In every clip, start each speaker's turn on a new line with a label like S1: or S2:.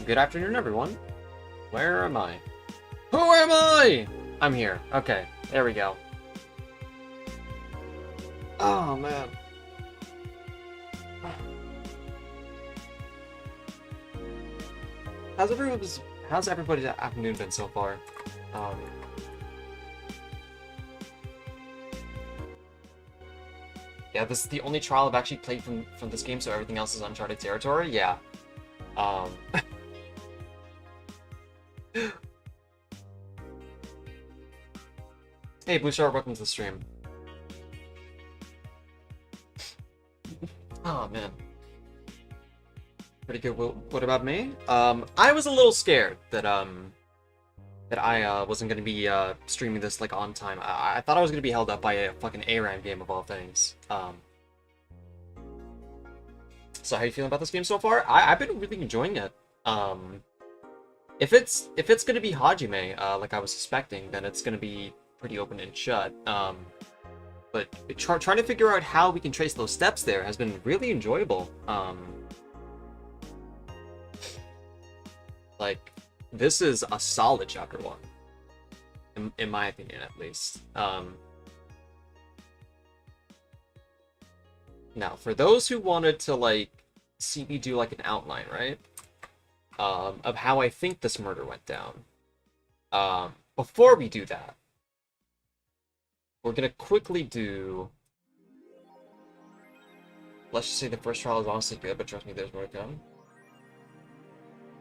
S1: Good afternoon, everyone. Where am I? Who am I? I'm here. Okay, there we go. Oh, man. How's everybody's afternoon been so far? Yeah, this is the only trial I've actually played from this game, so everything else is uncharted territory. Yeah. Hey, Blue Star, welcome to the stream. Oh, man. Pretty good. What about me? I was a little scared that I wasn't gonna be streaming this like on time. I thought I was gonna be held up by a fucking ARAM game of all things. So how you feeling about this game so far? I've been really enjoying it. If it's gonna be Hajime, like I was suspecting, then it's gonna be pretty open and shut. But trying to figure out how we can trace those steps there has been really enjoyable. Like, this is a solid chapter 1. In my opinion, at least. Now, for those who wanted to, like, see me do, like, an outline, right? Of how I think this murder went down. Before we do that, we're gonna quickly do... Let's just say the first trial is honestly good, but trust me, there's more to come.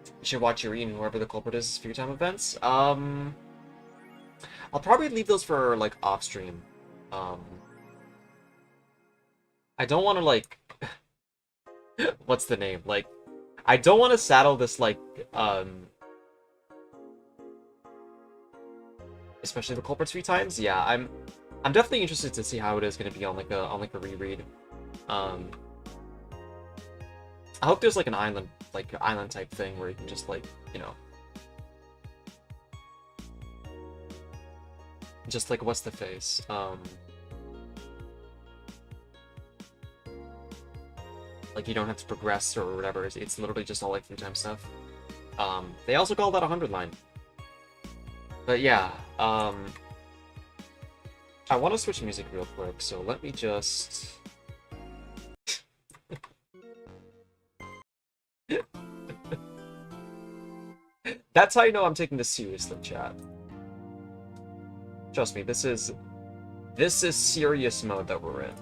S1: You should watch your and whoever the culprit is for your time events. I'll probably leave those for, like, off-stream. I don't want to, like... What's the name? Like, I don't want to saddle this, like, especially the culprit's 3 times. Yeah, I'm definitely interested to see how it is going to be on, like, a reread. I hope there's, like, an island type thing where you can just, like, you know, just, like, what's the face? Like, you don't have to progress or whatever. It's literally just all, like, 3 time stuff. They also call that a 100 line. But yeah, I want to switch music real quick, so let me just... That's how you know I'm taking this seriously, chat. Trust me, this is serious mode that we're in.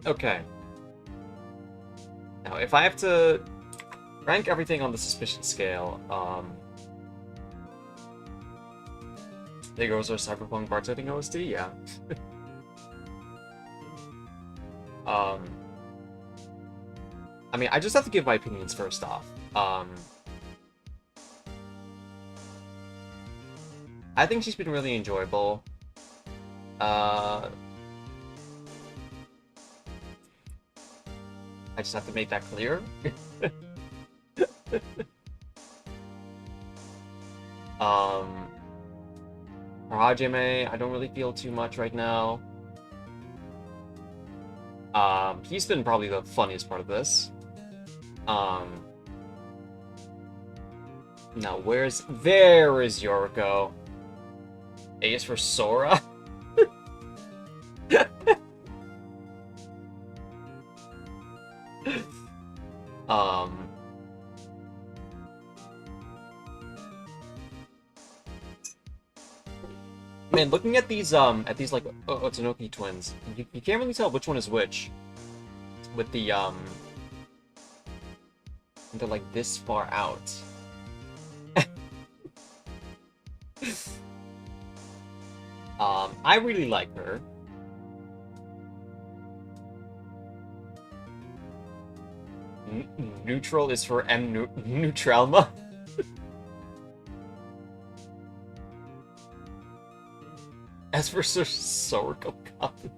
S1: Okay. Now, if I have to rank everything on the suspicion scale, there goes our Cyberpunk bartending OST, yeah. I mean, I just have to give my opinions first off. I think she's been really enjoyable. I just have to make that clear. For Hajime, I don't really feel too much right now. He's been probably the funniest part of this. Now, there is Yoriko. A is for Sora. Man, looking at these like Otonoki twins, you can't really tell which one is which. With the they're like this far out. I really like her. Neutral is for Neutralma. As for Sorko copy.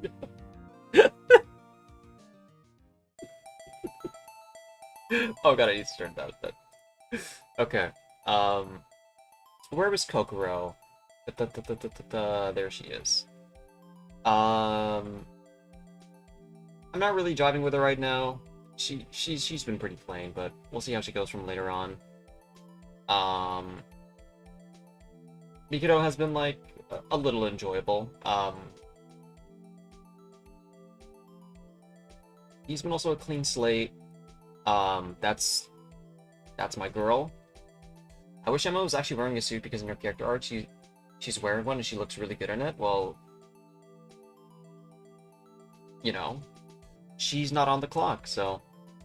S1: Oh god, I need to turn that. Okay. Where was Kokoro? There she is. I'm not really driving with her right now. she's been pretty plain, but we'll see how she goes from later on. Mikado has been like a little enjoyable. He's been also a clean slate. That's my girl. I wish Emma was actually wearing a suit because in her character art she's wearing one and she looks really good in it. Well, you know, she's not on the clock, so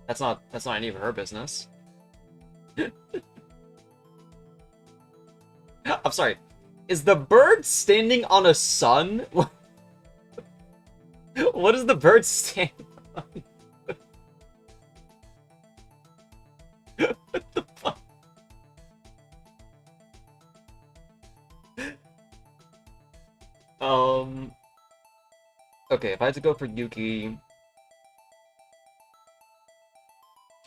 S1: that's not any of her business. I'm sorry. Is the bird standing on a sun? What is the bird standing on? What the fuck? Okay, if I had to go for Yuki, I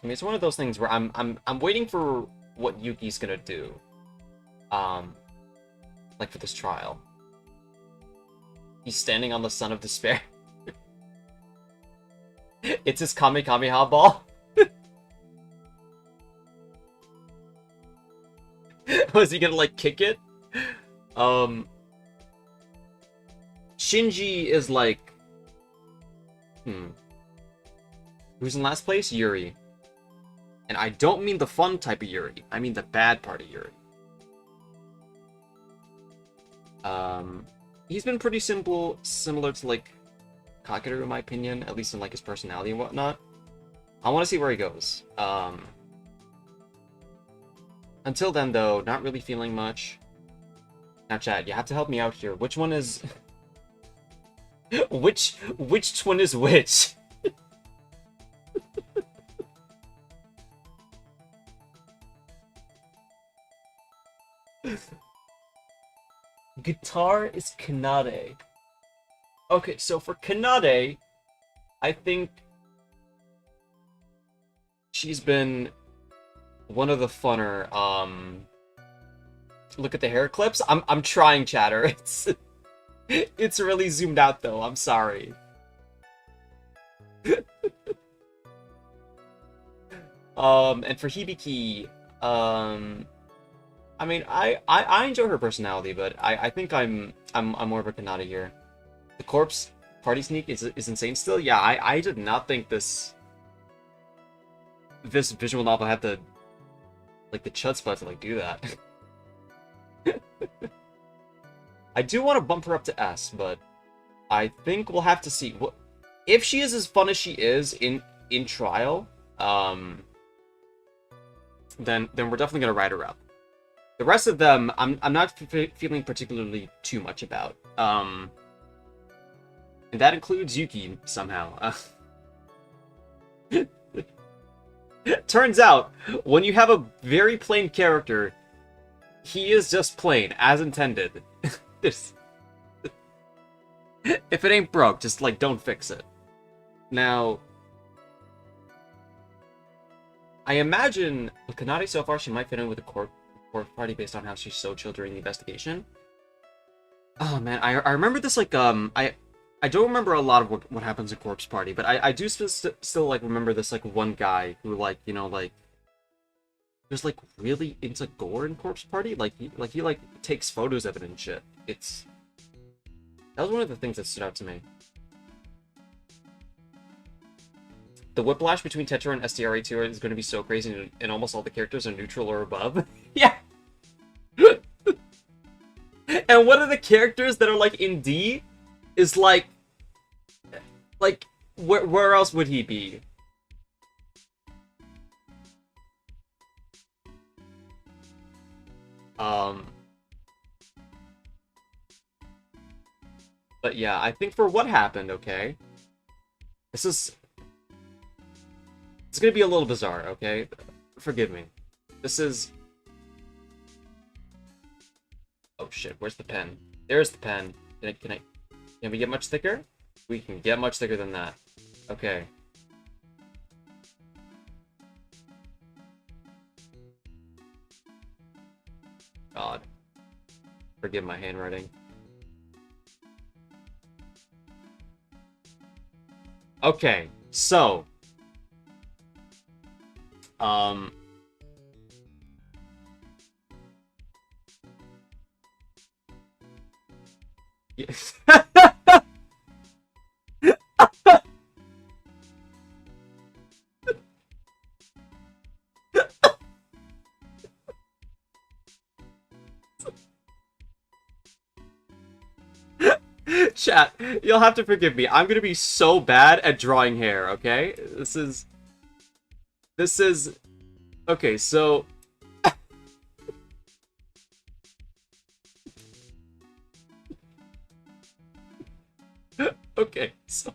S1: mean, it's one of those things where I'm waiting for what Yuki's gonna do. Like for this trial. He's standing on the Sun of Despair. It's his Kamehameha ball. Was he gonna like kick it? Shinji is like who's in last place? Yuri. And I don't mean the fun type of Yuri. I mean the bad part of Yuri. He's been pretty similar to like Kakeru in my opinion, at least in like his personality and whatnot. I want to see where he goes. Until then though, not really feeling much. Now chat, you have to help me out here. Which one is which one is which? Guitar is Kanade. Okay, so for Kanade, I think she's been one of the funner. Look at the hair clips. I'm trying, chatter. It's really zoomed out though. I'm sorry. And for Hibiki, I mean, I enjoy her personality, but I think I'm more of a Kanata here. The corpse party sneak is insane still. Yeah, I did not think this visual novel had the chutzpah to like do that. I do want to bump her up to S, but I think we'll have to see what if she is as fun as she is in trial. Then we're definitely gonna ride her up. The rest of them, I'm not feeling particularly too much about. And that includes Yuki somehow. Turns out, when you have a very plain character, he is just plain, as intended. If it ain't broke, just like don't fix it. Now, I imagine with Kanade so far, she might fit in with the corpse party based on how she's so chill during the investigation. Oh man, I remember this like I don't remember a lot of what happens in Corpse Party, but I do still like remember this like one guy who like, you know, like was like really into gore in Corpse Party. Like he takes photos of it and shit. That was one of the things that stood out to me. The whiplash between Tetra and SDRA2 is going to be so crazy, and almost all the characters are neutral or above. Yeah. And one of the characters that are like in D is like where else would he be? But yeah, I think for what happened, okay, it's gonna be a little bizarre, okay? Forgive me. This is... Oh shit, where's the pen? There's the pen. Can we get much thicker? We can get much thicker than that. Okay. God. Forgive my handwriting. Okay, so... Um. Yes. Chat, you'll have to forgive me. I'm gonna be so bad at drawing hair, okay? This is okay, so okay, so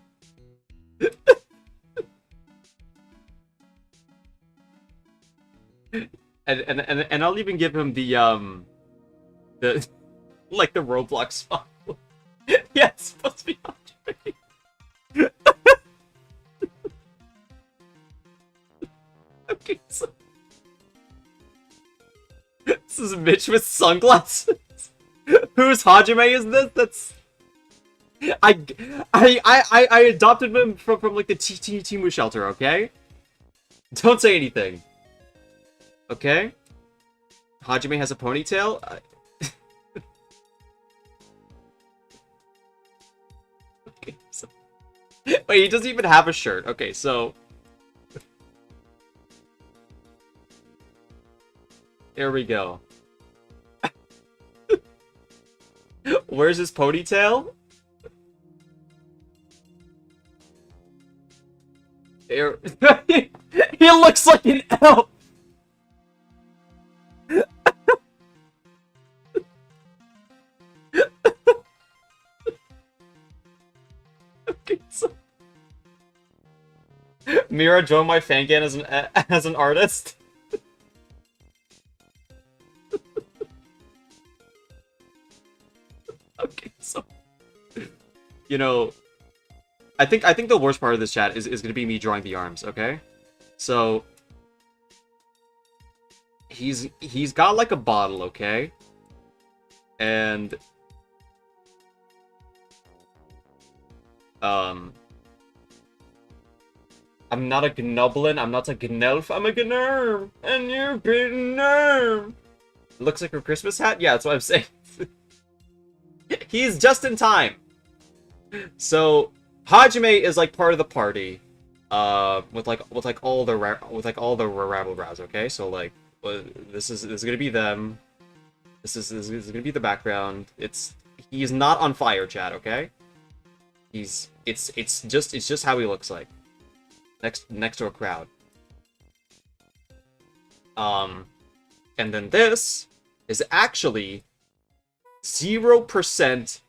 S1: and I'll even give him the like the Roblox font. Yeah, it's supposed to be Andre. Okay, so this is Mitch with sunglasses. Whose Hajime is this? That's I adopted him from like the Timu shelter, okay? Don't say anything. Okay? Hajime has a ponytail? Okay, so... Wait, he doesn't even have a shirt. Okay, so... Here we go. Where's his ponytail? Here... He looks like an elf! Okay, so... Mira joined my fangan as an artist. Okay, so you know, I think the worst part of this chat is gonna be me drawing the arms. Okay, so he's got like a bottle, okay, and I'm not a gnoblin, I'm not a gnelf, I'm a gnerm, and you're a big nerm. Looks like a Christmas hat? Yeah, that's what I'm saying. He's just in time. So Hajime is like part of the party, with all the rabble rouse. Okay, so like, this is gonna be them. This is gonna be the background. He's not on fire, chat. Okay, it's just how he looks like next to a crowd. And then this is actually 0%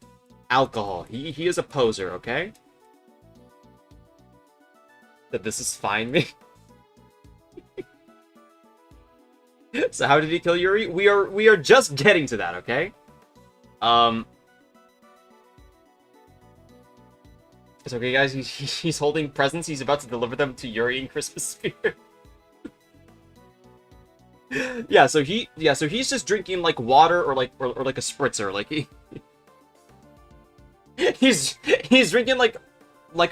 S1: alcohol. He is a poser, okay? That this is fine me. So how did he kill Yuri? We are just getting to that, okay? It's okay, guys. He's holding presents. He's about to deliver them to Yuri in Christmas spirit. Yeah, so he's just drinking like water or like a spritzer. Like he's drinking like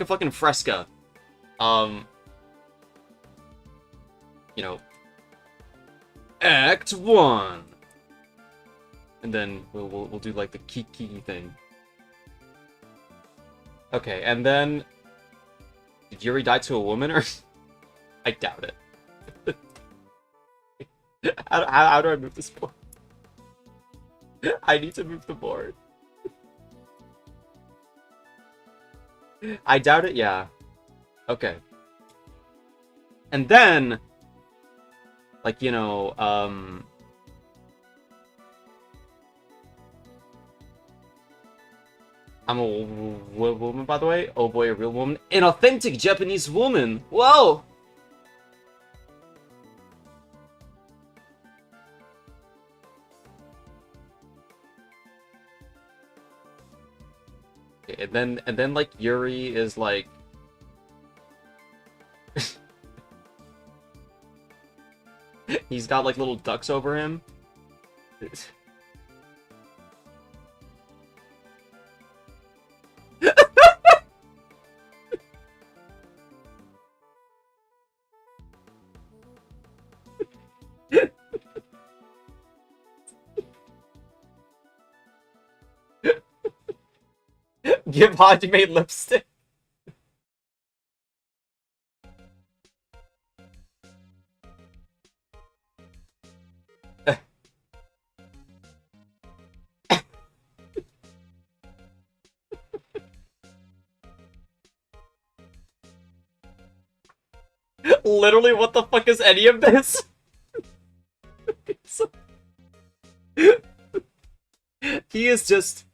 S1: a fucking Fresca. You know, Act 1. And then we'll do like the kiki thing. Okay, and then did Yuri die to a woman or I doubt it. How do I move this board? I need to move the board. I doubt it, yeah. Okay. And then, like, you know, I'm a woman, by the way. Oh boy, a real woman. An authentic Japanese woman. Whoa! Okay, and then like Yuri is like he's got like little ducks over him. Give Hajime lipstick. Literally, what the fuck is any of this? He is just...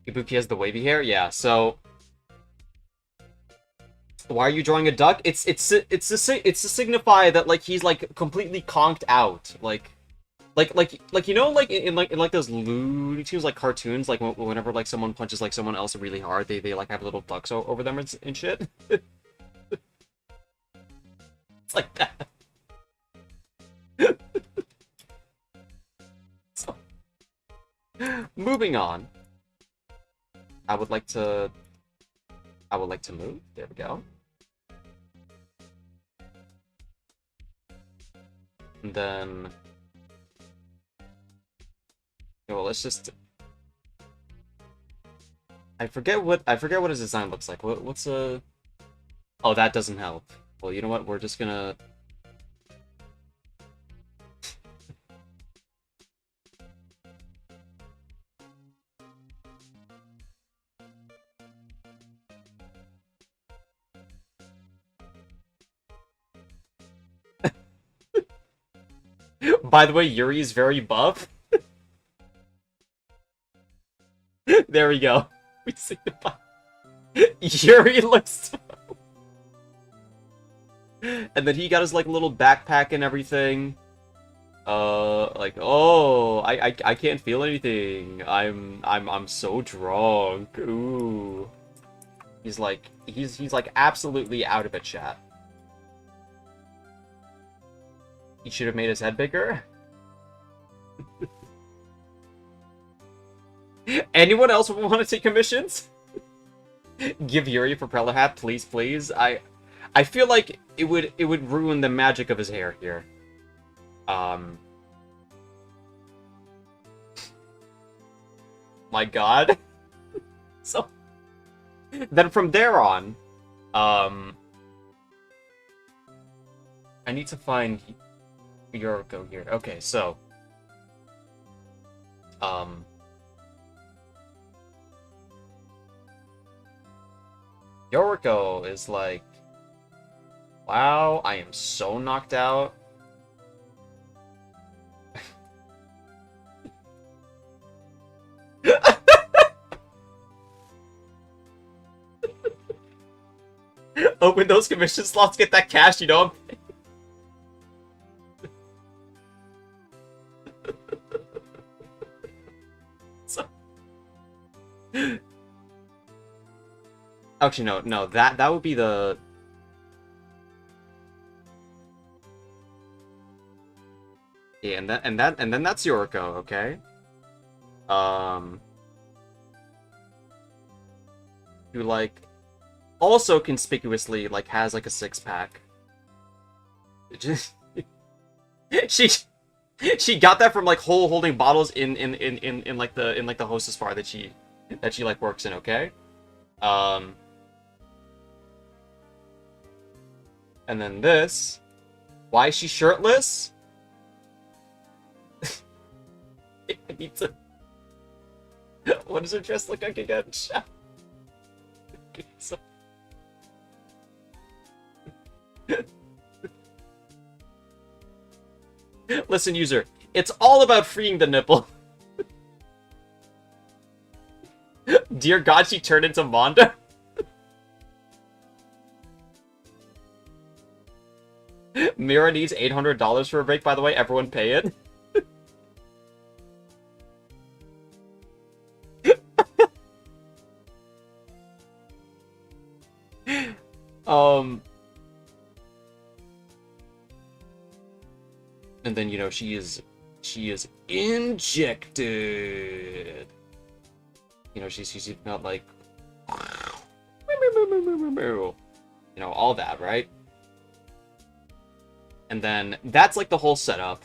S1: Ibuki has the wavy hair? Yeah, so... Why are you drawing a duck? It's to signify that, like, he's, like, completely conked out. Like you know, like in those Looney Tunes like cartoons, like whenever like someone punches like someone else really hard, they like have little ducks over them and shit. It's like that. So, moving on. I would like to move. There we go. And then, well, let's just. I forget what his design looks like. What's a? Oh, that doesn't help. Well, you know what? We're just gonna. By the way, Yuri is very buff. There we go. We see the buff. Yuri looks. And then he got his like little backpack and everything. Like, oh, I can't feel anything. I'm so drunk. Ooh. He's like absolutely out of it, chat. He should have made his head bigger. Anyone else want to take commissions? Give Yuri a propeller hat, please, please. I feel like it would ruin the magic of his hair here. My God. So then from there on, I need to find Yoriko here. Okay, so Yoriko is like, wow, I am so knocked out. Open those commission slots, get that cash, you know? So... Actually, no, that would be the... Yeah, and then that's Yoriko, okay? Who, like, also conspicuously, like, has, like, a six-pack. Just... She got that from, like, holding bottles in the hostess bar that she like, works in, okay? And then this. Why is she shirtless? I need to... What does her dress look like again? So... Listen, user. It's all about freeing the nipple. Dear God, she turned into Monda. Mira needs $800 for a break, by the way. Everyone pay it. And then, you know, she is injected. You know, she's even got like, you know, all that, right? And then that's like the whole setup.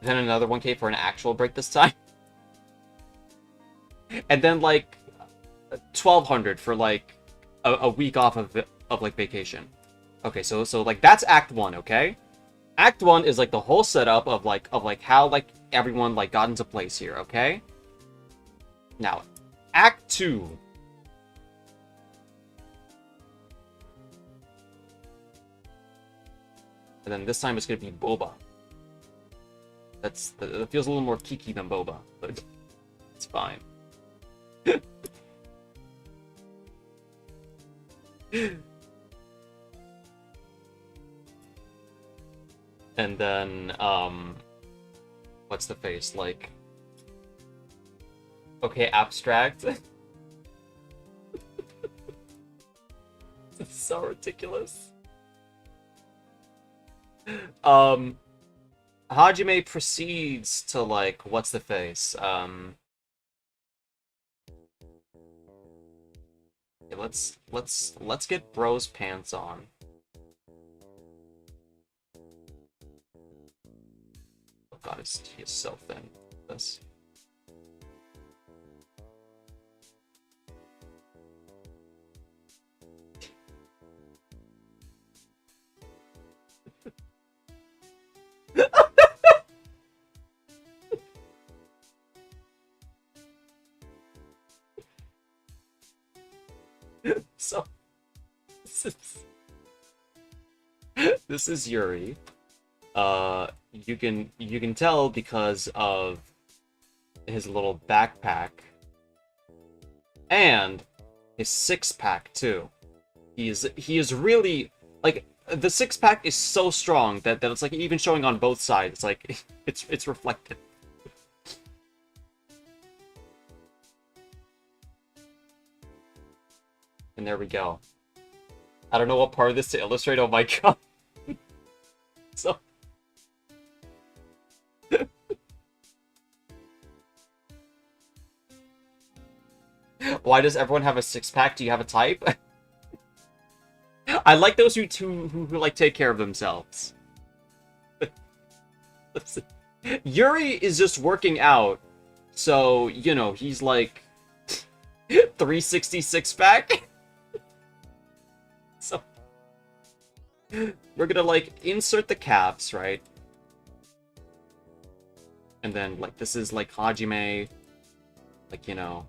S1: Then another 1K for an actual break this time. And then like 1,200 for like a week off of like vacation. Okay, so like that's Act 1, okay? Act 1 is like the whole setup of like how like everyone like got into place here, okay? Now, Act 2. And then this time it's gonna be Boba. That feels a little more Kiki than Boba, but it's fine. And then, what's the face? Like, okay, abstract. It's so ridiculous. Hajime proceeds to, like, what's the face? Okay, let's get Bro's pants on. Oh god, he is so thin. This. So this is Yuri. You can tell because of his little backpack and his six-pack too. He is really like the six-pack is so strong that it's like even showing on both sides. It's like it's reflected. And there we go. I don't know what part of this to illustrate. Oh my god. So. Why does everyone have a six-pack? Do you have a type? I like those who like take care of themselves. Listen, Yuri is just working out, so you know he's like 360 six-pack. So we're gonna like insert the caps, right? And then like this is like Hajime, like you know.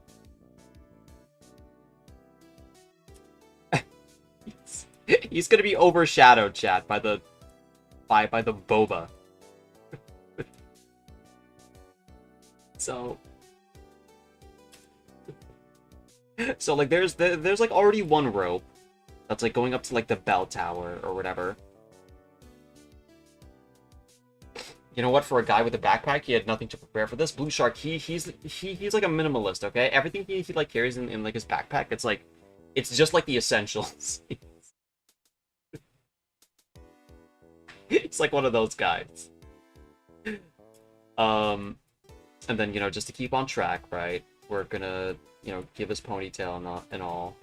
S1: He's gonna be overshadowed, chat, by the boba. So like there's like already one rope that's like going up to like the bell tower or whatever. You know what? For a guy with a backpack, he had nothing to prepare for this. Blue Shark, he's like a minimalist, okay? Everything he like carries in like his backpack, it's just like the essentials. It's like one of those guys. And then, you know, just to keep on track, right? We're gonna, you know, give his ponytail and all.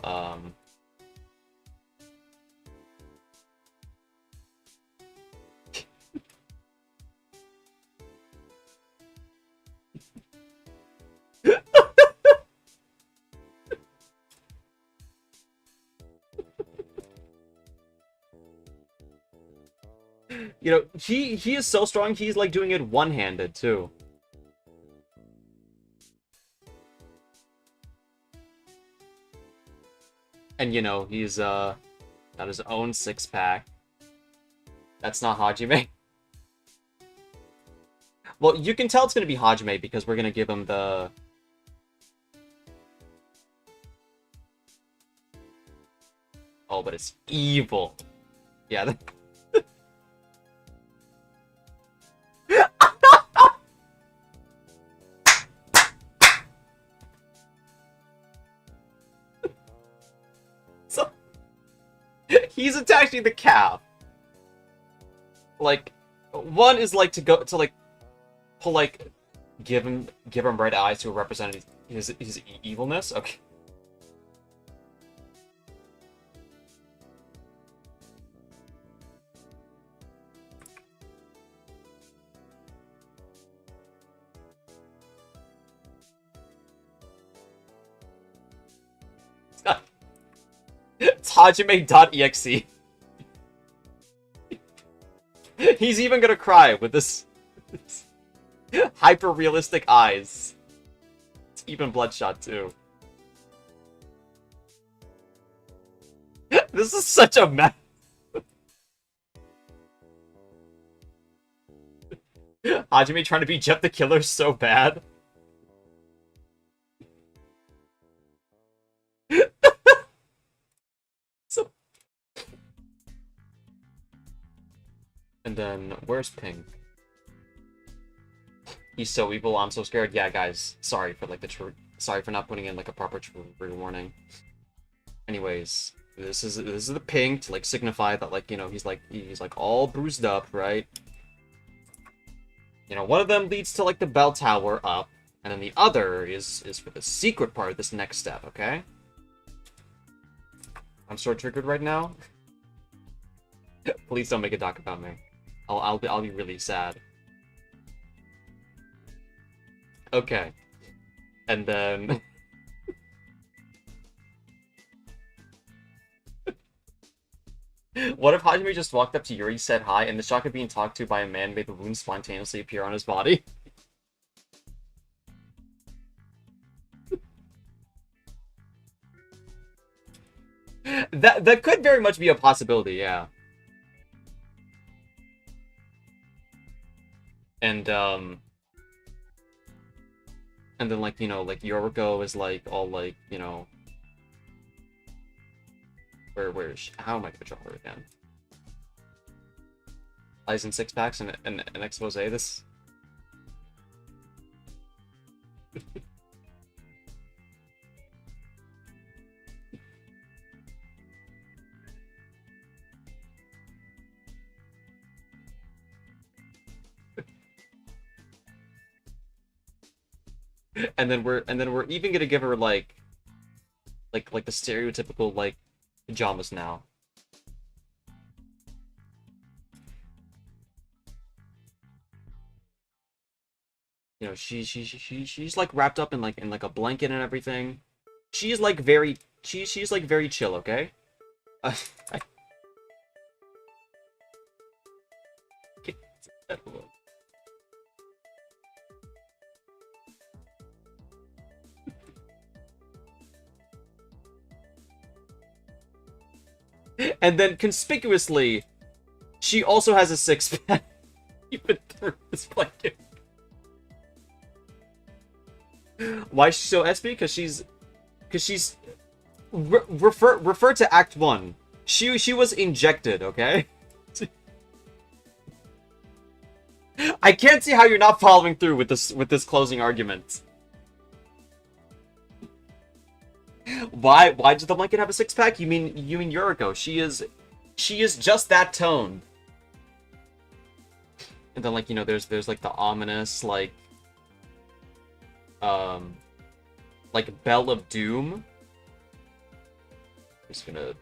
S1: You know, he is so strong, he's like doing it one-handed too. And you know, he's got his own six-pack. That's not Hajime. Well, you can tell it's gonna be Hajime because we're gonna give him the... Oh, but it's evil. Yeah, so he's attaching the cap. Like, one is like to go to like pull like give him red eyes to a his evilness? Okay. It's Hajime.exe. He's even gonna cry with this hyper-realistic eyes. It's even bloodshot, too. This is such a mess. Hajime trying to be Jeff the Killer so bad. So... And then, where's Pink? He's so evil, I'm so scared. Yeah, guys, sorry for like the true. Sorry for not putting in like a proper true warning. Anyways, this is the Pink to like signify that like, you know, he's like all bruised up, right? You know, one of them leads to like the bell tower up, and then the other is for the secret part of this next step. Okay. I'm so triggered right now. Please don't make a doc about me. I'll be really sad. Okay. And then what if Hajime just walked up to Yuri, said hi, and the shock of being talked to by a man made the wound spontaneously appear on his body? That could very much be a possibility, yeah. And then, like, you know, like, Yoriko is, like, all, like, you know... Where is she? How am I gonna draw her again? Eyes in six packs and an expose, this... and then we're even gonna give her like the stereotypical like pajamas now. You know, she's like wrapped up in like a blanket and everything. She's like very she's like very chill, okay? I can't say that word. And then, conspicuously, she also has a six-pack even through this blanket. Why is she so SP? Because she's refer to Act 1. She was injected, okay? I can't see how you're not following through with this closing argument. Why does the blanket have a six-pack? You mean Yuriko? She is just that toned. And then, like, you know, there's like the ominous like Bell of Doom. I'm just gonna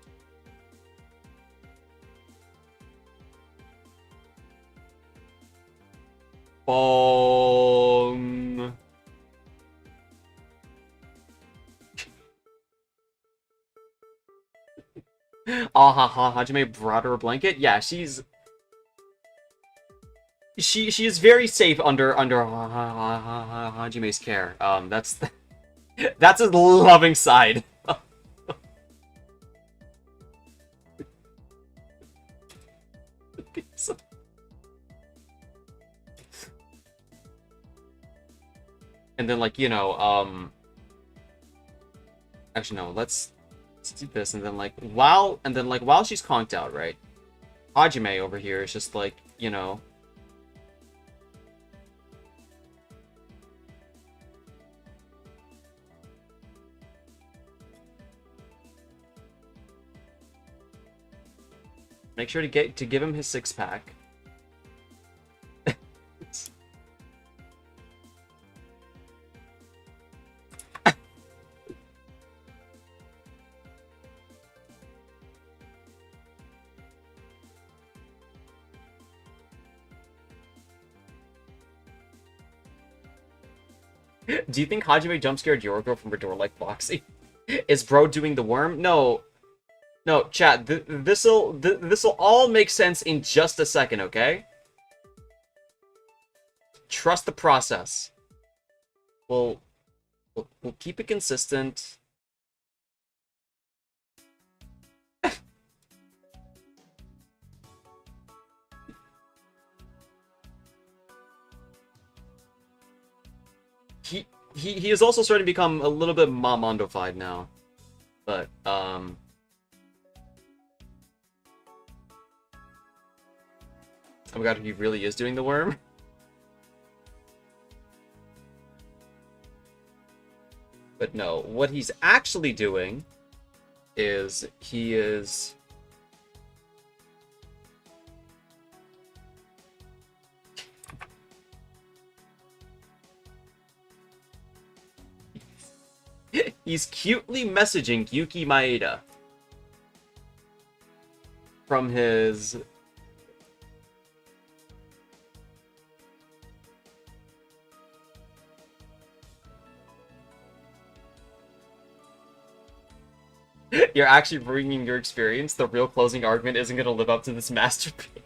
S1: bong. Hajime brought her a blanket. Yeah, she is very safe under Hajime's care. That's his loving side. And then, like, you know, actually no, let's do this, and then while she's conked out, right? Hajime over here is just like, you know, make sure to give him his six-pack. Do you think Hajime jump scared Yorgo from her door like Foxy? Is bro doing the worm? No. No, chat, this'll all make sense in just a second, okay? Trust the process. We'll keep it consistent. He is also starting to become a little bit Momondofied now. But, oh my god, he really is doing the worm? But no, what he's actually doing is he is... he's cutely messaging Yuki Maeda from his... You're actually bringing your experience. The real closing argument isn't going to live up to this masterpiece.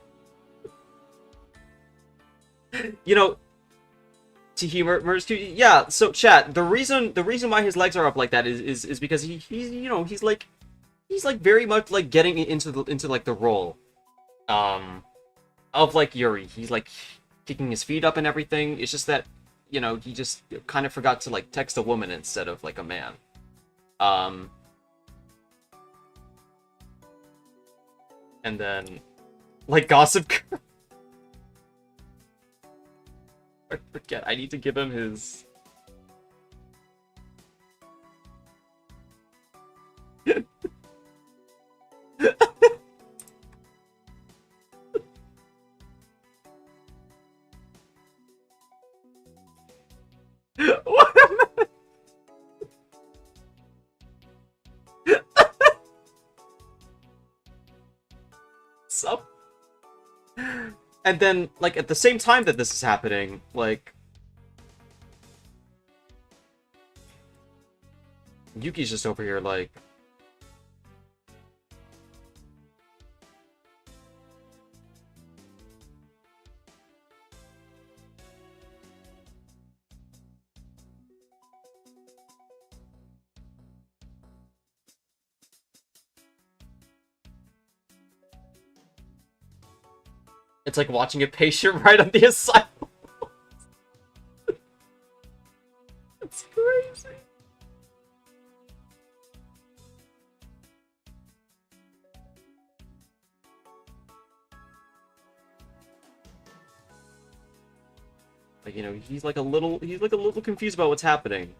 S1: You know, yeah, so chat, the reason why his legs are up like that is because he's you know, he's like very much like getting into the role of like Yuri. He's like kicking his feet up and everything. It's just that, you know, he just kind of forgot to like text a woman instead of like a man. And then like Gossip Girl. I forget, I need to give him his... What am I... Sup? And then, like, at the same time that this is happening, like... Yuki's just over here, like... It's like watching a patient right on the asylum. It's crazy. Like, you know, he's like a little confused about what's happening.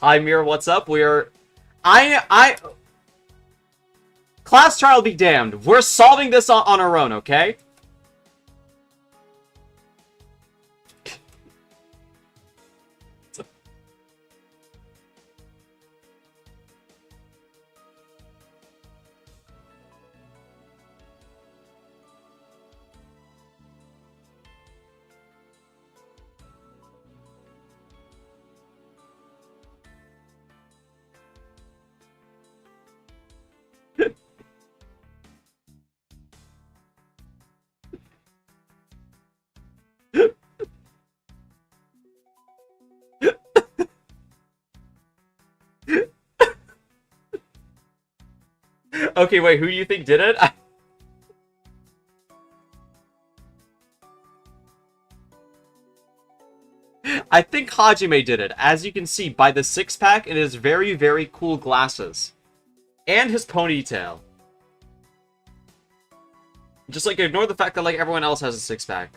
S1: Hi, Mira, what's up? Class trial be damned. We're solving this on our own, okay? Okay, wait, who do you think did it? I think Hajime did it, as you can see by the six-pack and his very, very cool glasses. And his ponytail. Just, like, ignore the fact that, like, everyone else has a six-pack.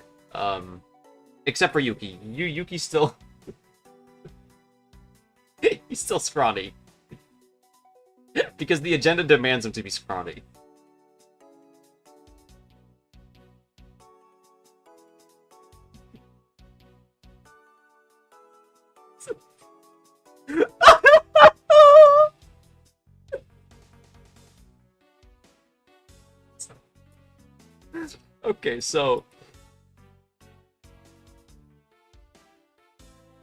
S1: Except for Yuki. Yuki's still... He's still scrawny. Because the agenda demands him to be scrawny. Okay, so...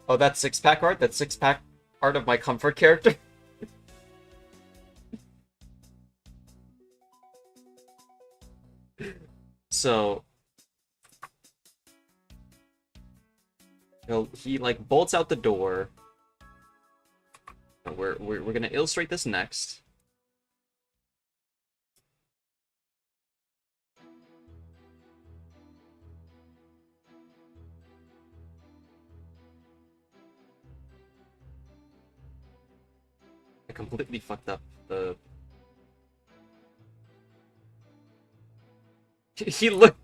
S1: Oh, that's six-pack art? That's six-pack art of my comfort character? So... he, like, bolts out the door. We're gonna illustrate this next. I completely fucked up the... He look...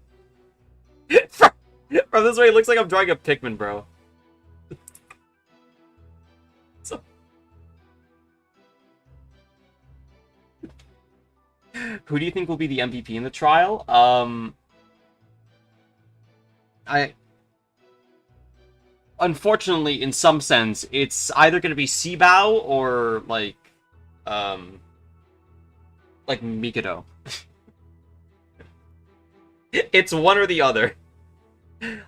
S1: From this way, it looks like I'm drawing a Pikmin, bro. So... Who do you think will be the MVP in the trial? Unfortunately, in some sense, it's either going to be Bael or, like Mikado. It's one or the other.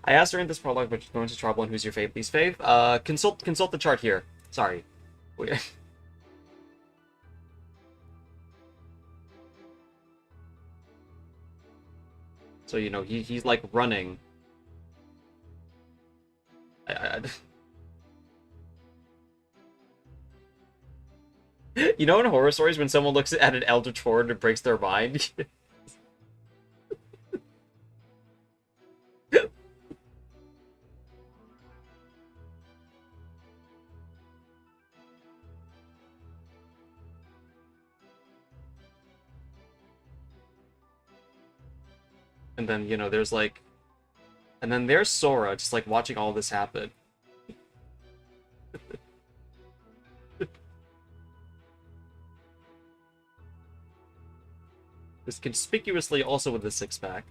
S1: I asked her in this prologue, but she's going to trouble, and who's your fave, least fave? Consult the chart here. Sorry. So, you know, he's like running. You know in horror stories when someone looks at an eldritch horde and it breaks their mind? And then, you know, there's like... And then there's Sora, just like watching all this happen. Just conspicuously also with the six-pack.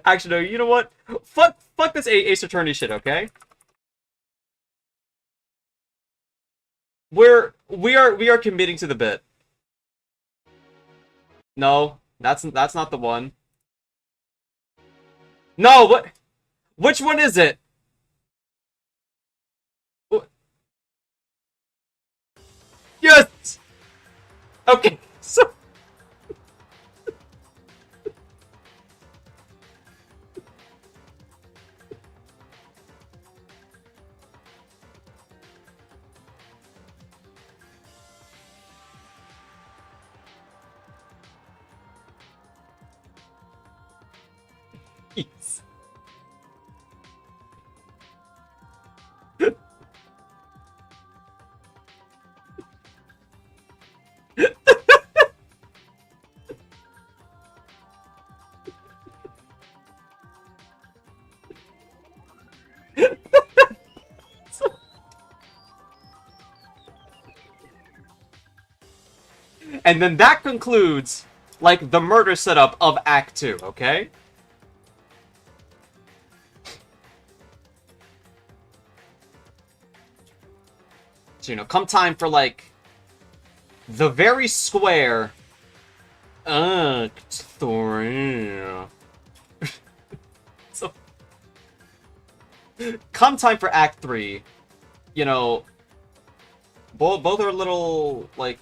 S1: Actually, no, you know what? Fuck this Ace Attorney shit, okay? We are committing to the bit. No, that's not the one. No, what? Which one is it? Yes. Okay, so. Jeez. And then that concludes, like, the murder setup of Act 2, okay? So, you know, come time for, like, the very square Act 3. So, come time for Act 3, you know, both are little, like,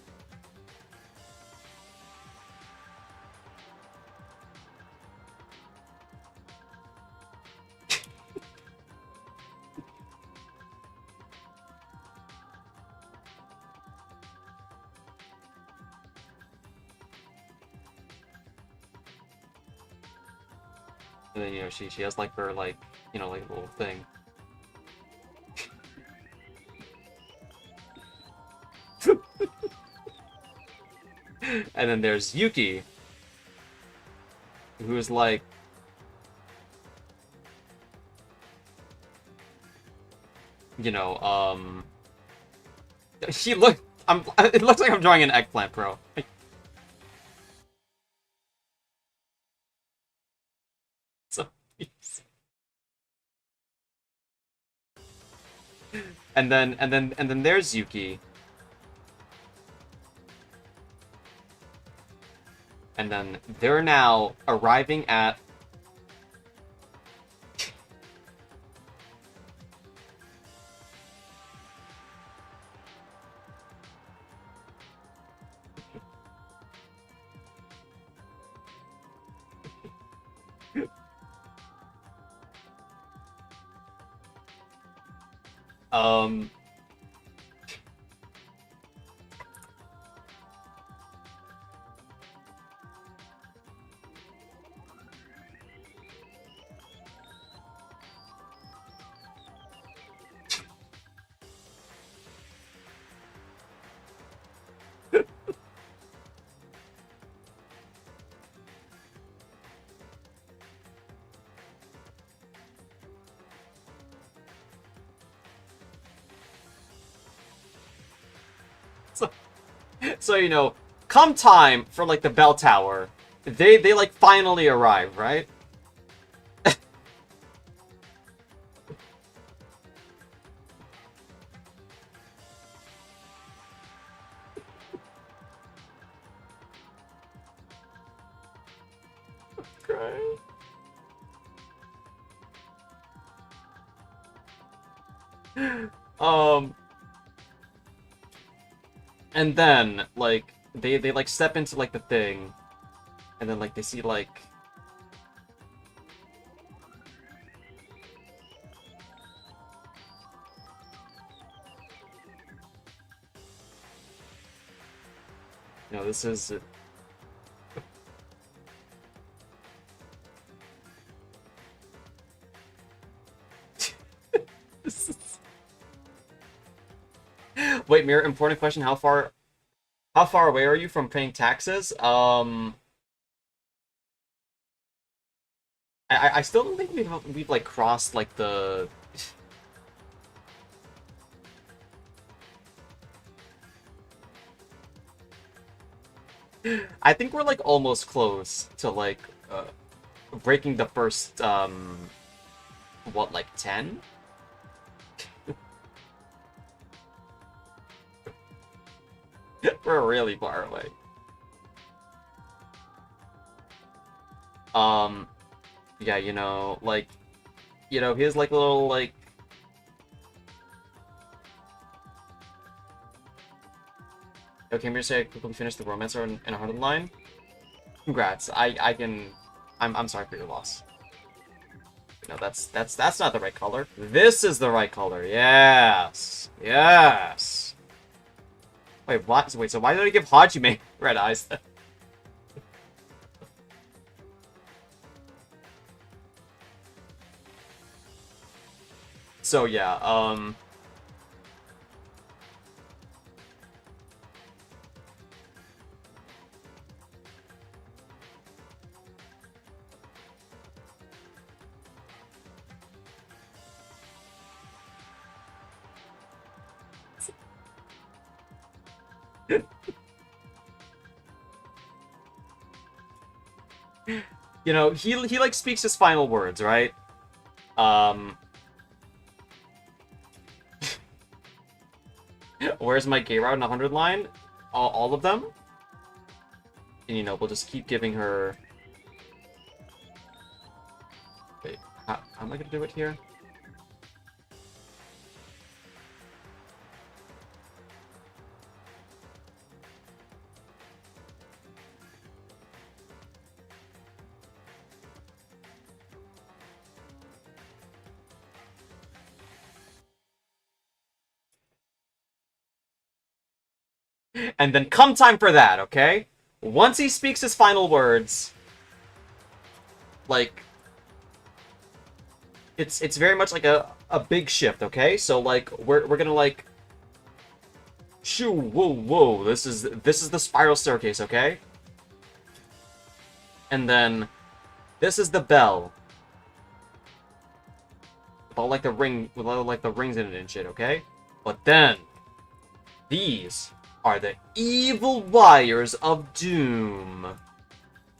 S1: and then, you know, she has, like, her, like, you know, like, little thing. And then there's Yuki, who is, like... you know, he look. It looks like I'm drawing an eggplant, bro. So, and then there's Yuki. And then they're now arriving at um so you know, come time for like the bell tower, they like finally arrive, right? Crying. And then like they like step into like the thing, and then like they see like this is this is... Wait, Mira, important question. How far away are you from paying taxes? I still don't think we've like crossed like the I think we're like almost close to like breaking the first what, like 10? We're really far away. Yeah, you know, like, you know, here's like a little like okay, Mira say I quickly finished the romance in 100 line. Congrats. I'm sorry for your loss. No, that's not the right color. This is the right color. Yes. Yes. Wait, what? Wait, so why did I give Hajime red eyes then? So yeah, you know, he like speaks his final words, right? Where's my gay route in 100 line? All of them? And you know, we'll just keep giving her... Wait, how am I gonna do it here? And then come time for that, okay? Once he speaks his final words, like, it's very much like a big shift, okay? So like we're gonna like shoo, whoa, this is the spiral staircase, okay? And then this is the bell. all like the ring, with all like the rings in it and shit, okay? But then, these are the evil wires of doom,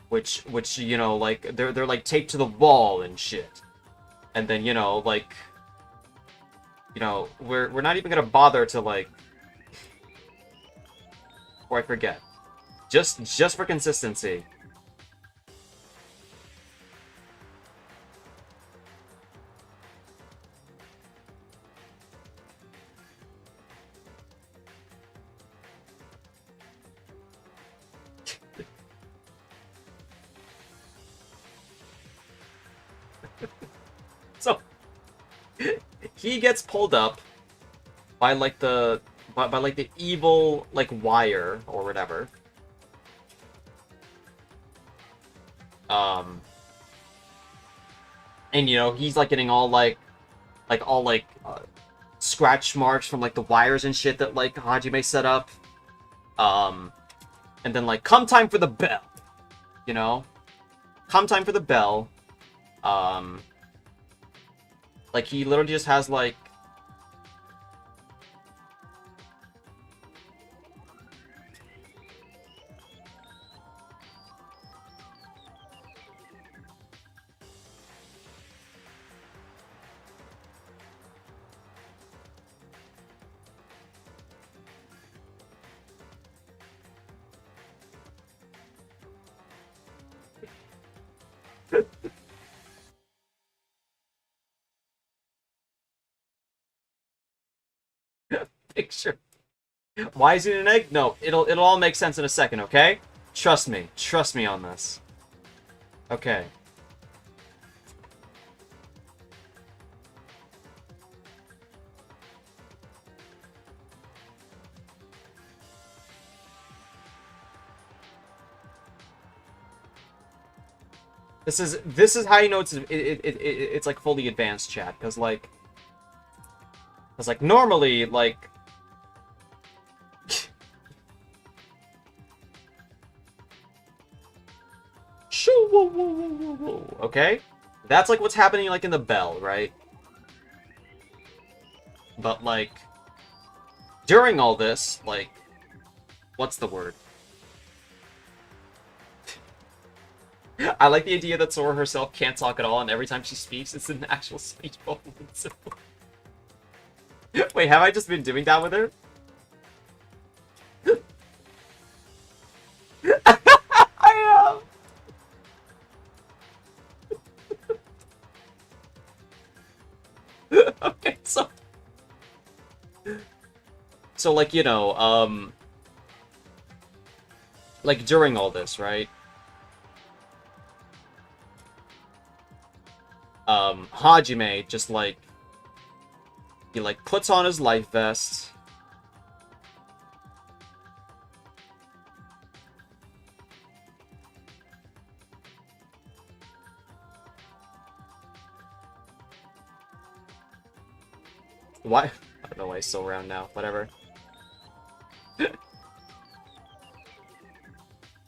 S1: which you know, like they're like taped to the wall and shit. And then, you know, like, you know, we're not even gonna bother to like, or I forget, just for consistency. So he gets pulled up by like the by like the evil like wire or whatever. And you know, he's like getting all like scratch marks from like the wires and shit that like Hajime set up. And then like come time for the bell. You know? Come time for the bell. Like he literally just has like picture. Why is it an egg? No, it'll all make sense in a second, okay? Trust me on this. Okay. This is how you know it's like fully advanced, chat, because like normally like shoo woo woo woo woo woo, okay, that's like what's happening like in the bell, right? But like during all this, like, what's the word? I like the idea that Sora herself can't talk at all, and every time she speaks, it's an actual speech bubble. Wait, have I just been doing that with her? I am. Okay, so like, you know, like during all this, right? Hajime just like he like puts on his life vest. Why? I don't know why he's still around now. Whatever.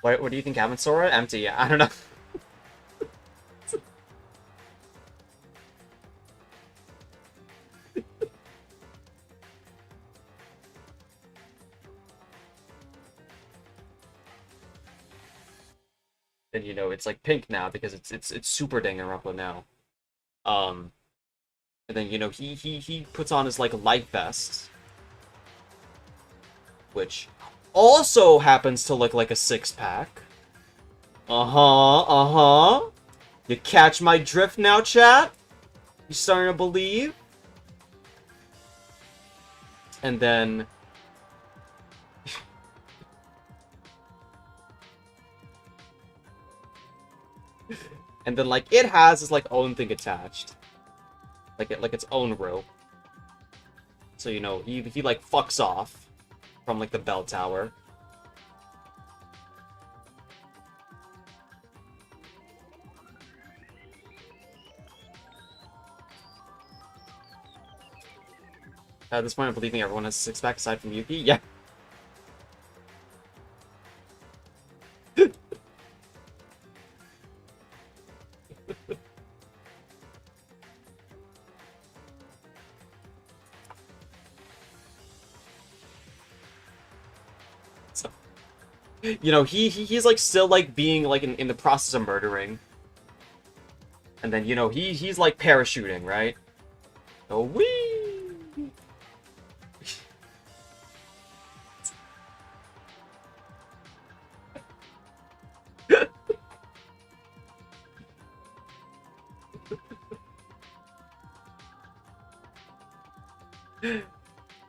S1: What do you think happened, Sora? Empty. Yeah, I don't know. And you know it's like pink now because it's super Danganronpa now. And then you know he puts on his like life vest, which also happens to look like a six-pack. Uh-huh. You catch my drift now, chat? You starting to believe? And then and then like it has its like own thing attached. Like its own rope. So you know, he like fucks off from like the bell tower. At this point, I'm believing everyone has a six-pack aside from Yuki. Yeah. You know, he's like still like being like in the process of murdering. And then, you know, he's like parachuting, right? Oh, wee!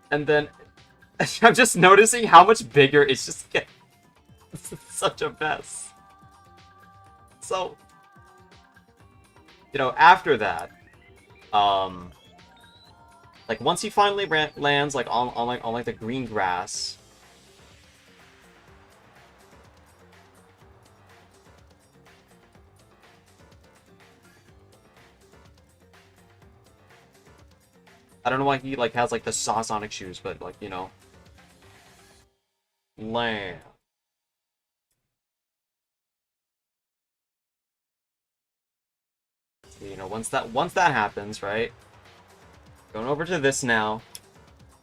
S1: And then I'm just noticing how much bigger it's just getting. This is such a mess. So, you know, after that, like once he finally lands like on the green grass. I don't know why he like has like the Sonic shoes, but like, you know, land. So, you know, once that happens, right? Going over to this now.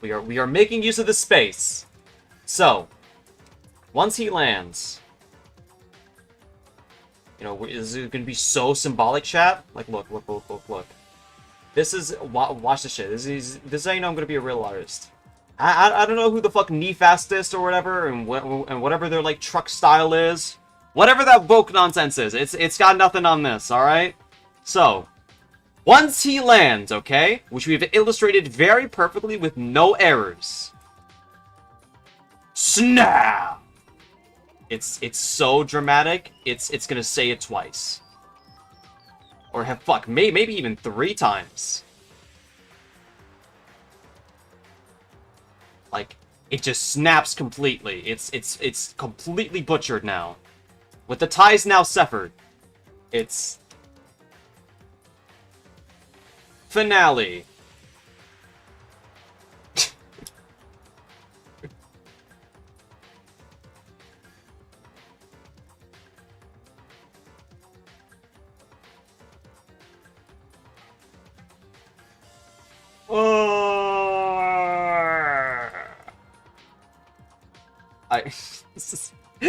S1: We are making use of the space. So, once he lands, you know, is it gonna be so symbolic, chat? Like, look. This is watch this shit. This is how you know I'm gonna be a real artist. I don't know who the fuck knee fastest or whatever, and whatever their like truck style is, whatever that woke nonsense is. It's got nothing on this. All right. So, once he lands, okay, which we've illustrated very perfectly with no errors. Snap! It's so dramatic. It's gonna say it twice. Or fuck, maybe even 3 times. Like, it just snaps completely. It's completely butchered now. With the ties now severed. It's finale.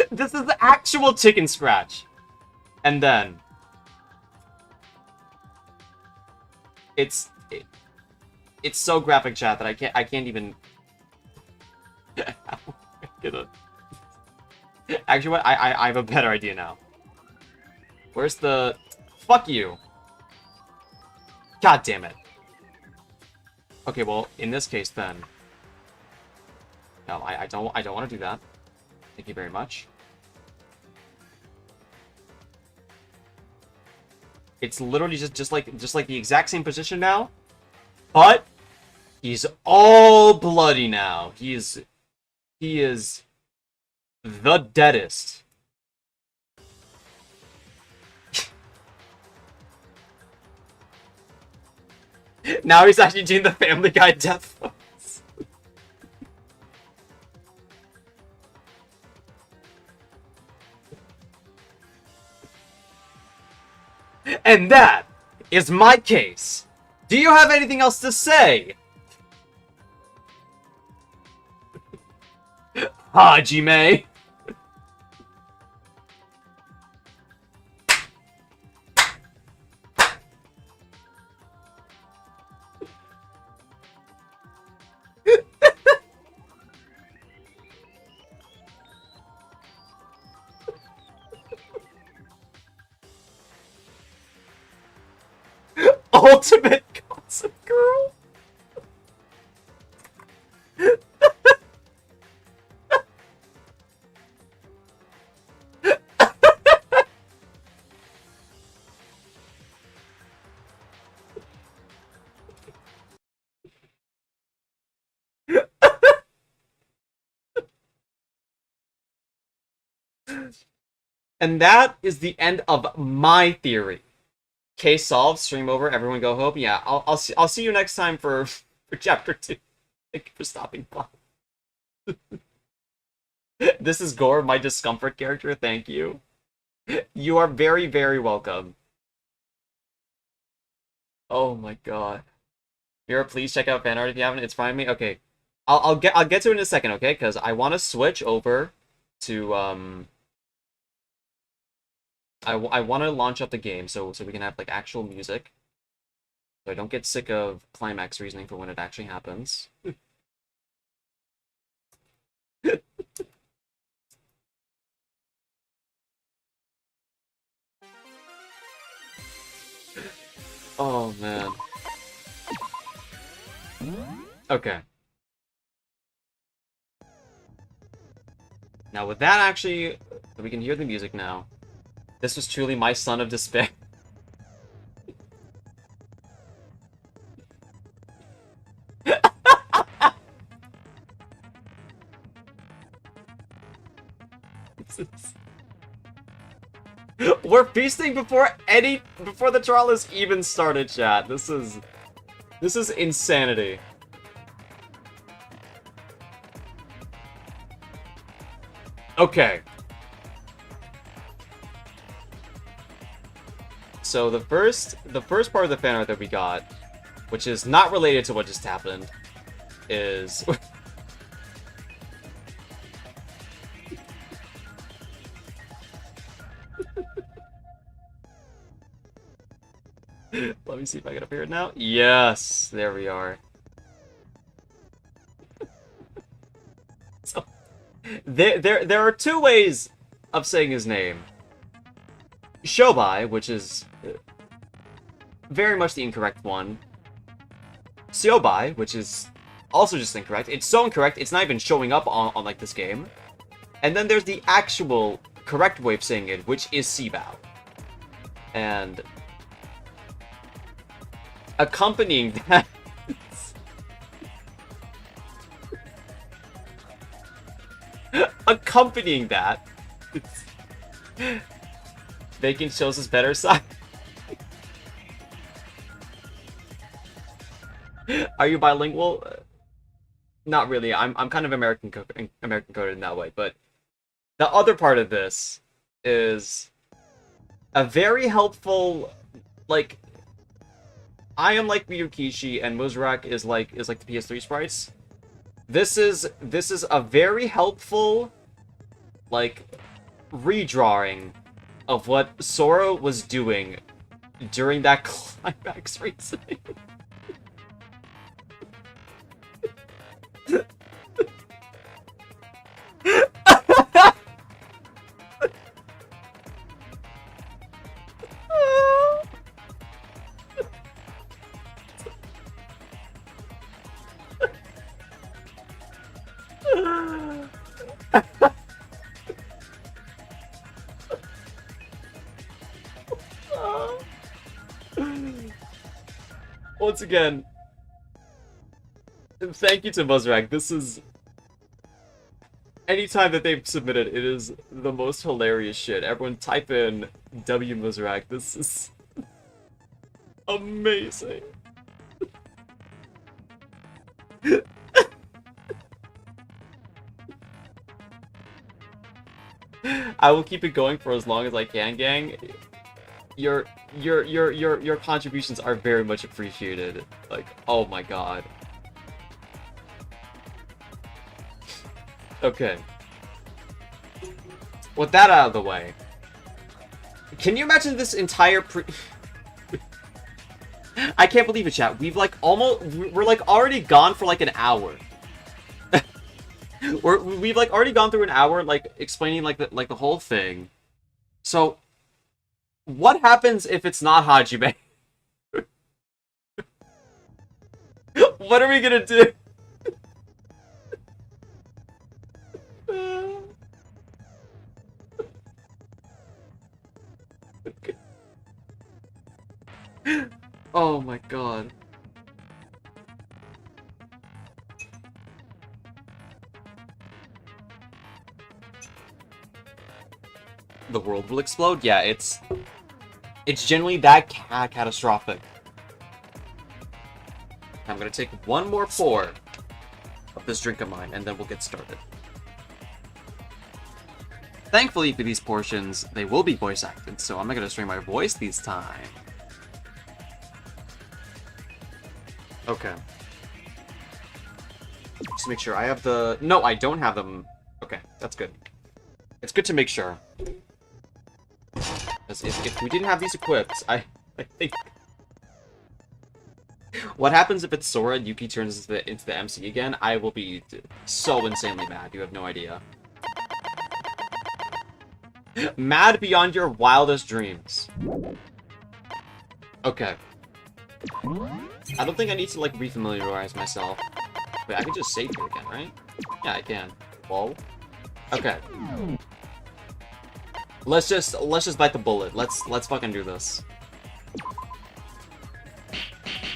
S1: This is the actual chicken scratch. And then it's so graphic, chat, that I can't even actually what I have a better idea now. Where's the fuck you? God damn it. Okay, well, in this case then. No, I don't want to do that. Thank you very much. It's literally just like the exact same position now, but he's all bloody now. He is the deadest. Now he's actually doing the Family Guy death pose. And that is my case. Do you have anything else to say? Hajime. Ultimate gossip girl. And that is the end of my theory. Case solved. Stream over. Everyone go home. Yeah, I'll see you next time for chapter 2. Thank you for stopping by. This is Gore, my discomfort character. Thank you. You are very, very welcome. Oh my god. Mira, please check out fan art if you haven't. It's fine with me. Okay, I'll get to it in a second. Okay, because I want to switch over to I want to launch up the game so we can have like actual music, so I don't get sick of climax reasoning for when it actually happens. Oh man. Okay. Now with that, actually, we can hear the music now. This was truly my son of despair. We're feasting before the trial is even started, chat. This is insanity. Okay. So the first part of the fan art that we got, which is not related to what just happened, is let me see if I can appear it now. Yes, there we are. So there are two ways of saying his name. Shobai, which is very much the incorrect one. Siobai, which is also just incorrect. It's so incorrect, it's not even showing up on like this game. And then there's the actual correct way of saying it, which is Sibao. And accompanying that accompanying that Bacon shows his better side. Are you bilingual? Not really. I'm kind of American coded in that way, but the other part of this is a very helpful, like, I am like Miyukishi and Muzarak is like the PS3 sprites. This is a very helpful, like, redrawing of what Sora was doing during that climax reasoning. Once again, thank you to Muzarak. This is... Anytime that they've submitted, it is the most hilarious shit. Everyone type in W Muzarak. This is... amazing. I will keep it going for as long as I can, gang. Your contributions are very much appreciated. Like, oh my god. Okay. With that out of the way, can you imagine this entire I can't believe it, chat. We've like we're like already gone for like an hour. We've like already gone through an hour like explaining like the whole thing. So what happens if it's not Hajime? What are we gonna do? Oh my god. The world will explode? Yeah, it's generally that catastrophic. I'm gonna take one more pour of this drink of mine, and then we'll get started. Thankfully for these portions, they will be voice acted, so I'm not gonna strain my voice this time. Okay. Just make sure I have the... No, I don't have them. Okay, that's good. it's good to make sure. Because if we didn't have these equipped, I think... What happens if it's Sora and Yuki turns into the MC again? I will be so insanely mad. You have no idea. Mad beyond your wildest dreams. Okay. I don't think I need to, like, refamiliarize myself. Wait, I can just save here again, right? Yeah, I can. Whoa. Okay. Let's just bite the bullet. Let's fucking do this.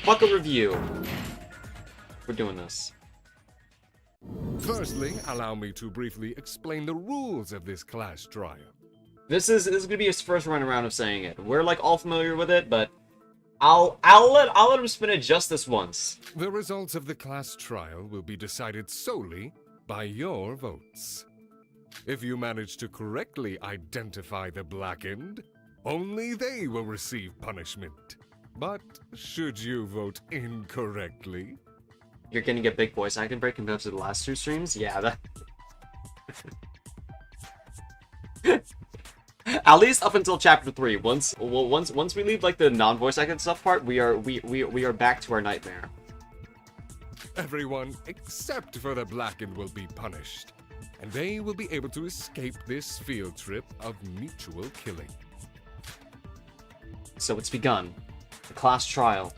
S1: Fuck a review. We're doing this.
S2: Firstly, allow me to briefly explain the rules of this class trial.
S1: This is gonna be his first run around of saying it. We're like all familiar with it, but I'll let him spin it just this once.
S2: The results of the class trial will be decided solely by your votes. If you manage to correctly identify the blackened, only they will receive punishment. But should you vote incorrectly...
S1: You're getting a big voice acting break compared to the last two streams? Yeah, that... At least up until chapter 3. Once we leave like the non-voice acting stuff part, we are back to our nightmare.
S2: Everyone except for the blackened will be punished, and they will be able to escape this field trip of mutual killing.
S1: So it's begun. The class trial.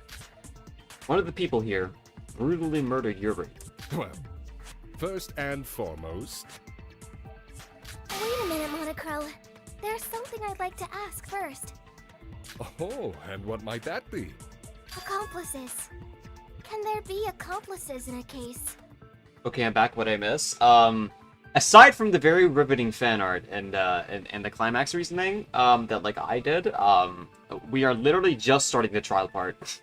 S1: One of the people here brutally murdered Yuri.
S2: Well, first and foremost...
S3: Wait a minute, Monocro. There's something I'd like to ask first.
S2: Oh, and what might that be?
S3: Accomplices. Can there be accomplices in a case?
S1: Okay, I'm back. What I miss? Aside from the very riveting fan art and the climax reasoning, that like I did, we are literally just starting the trial part.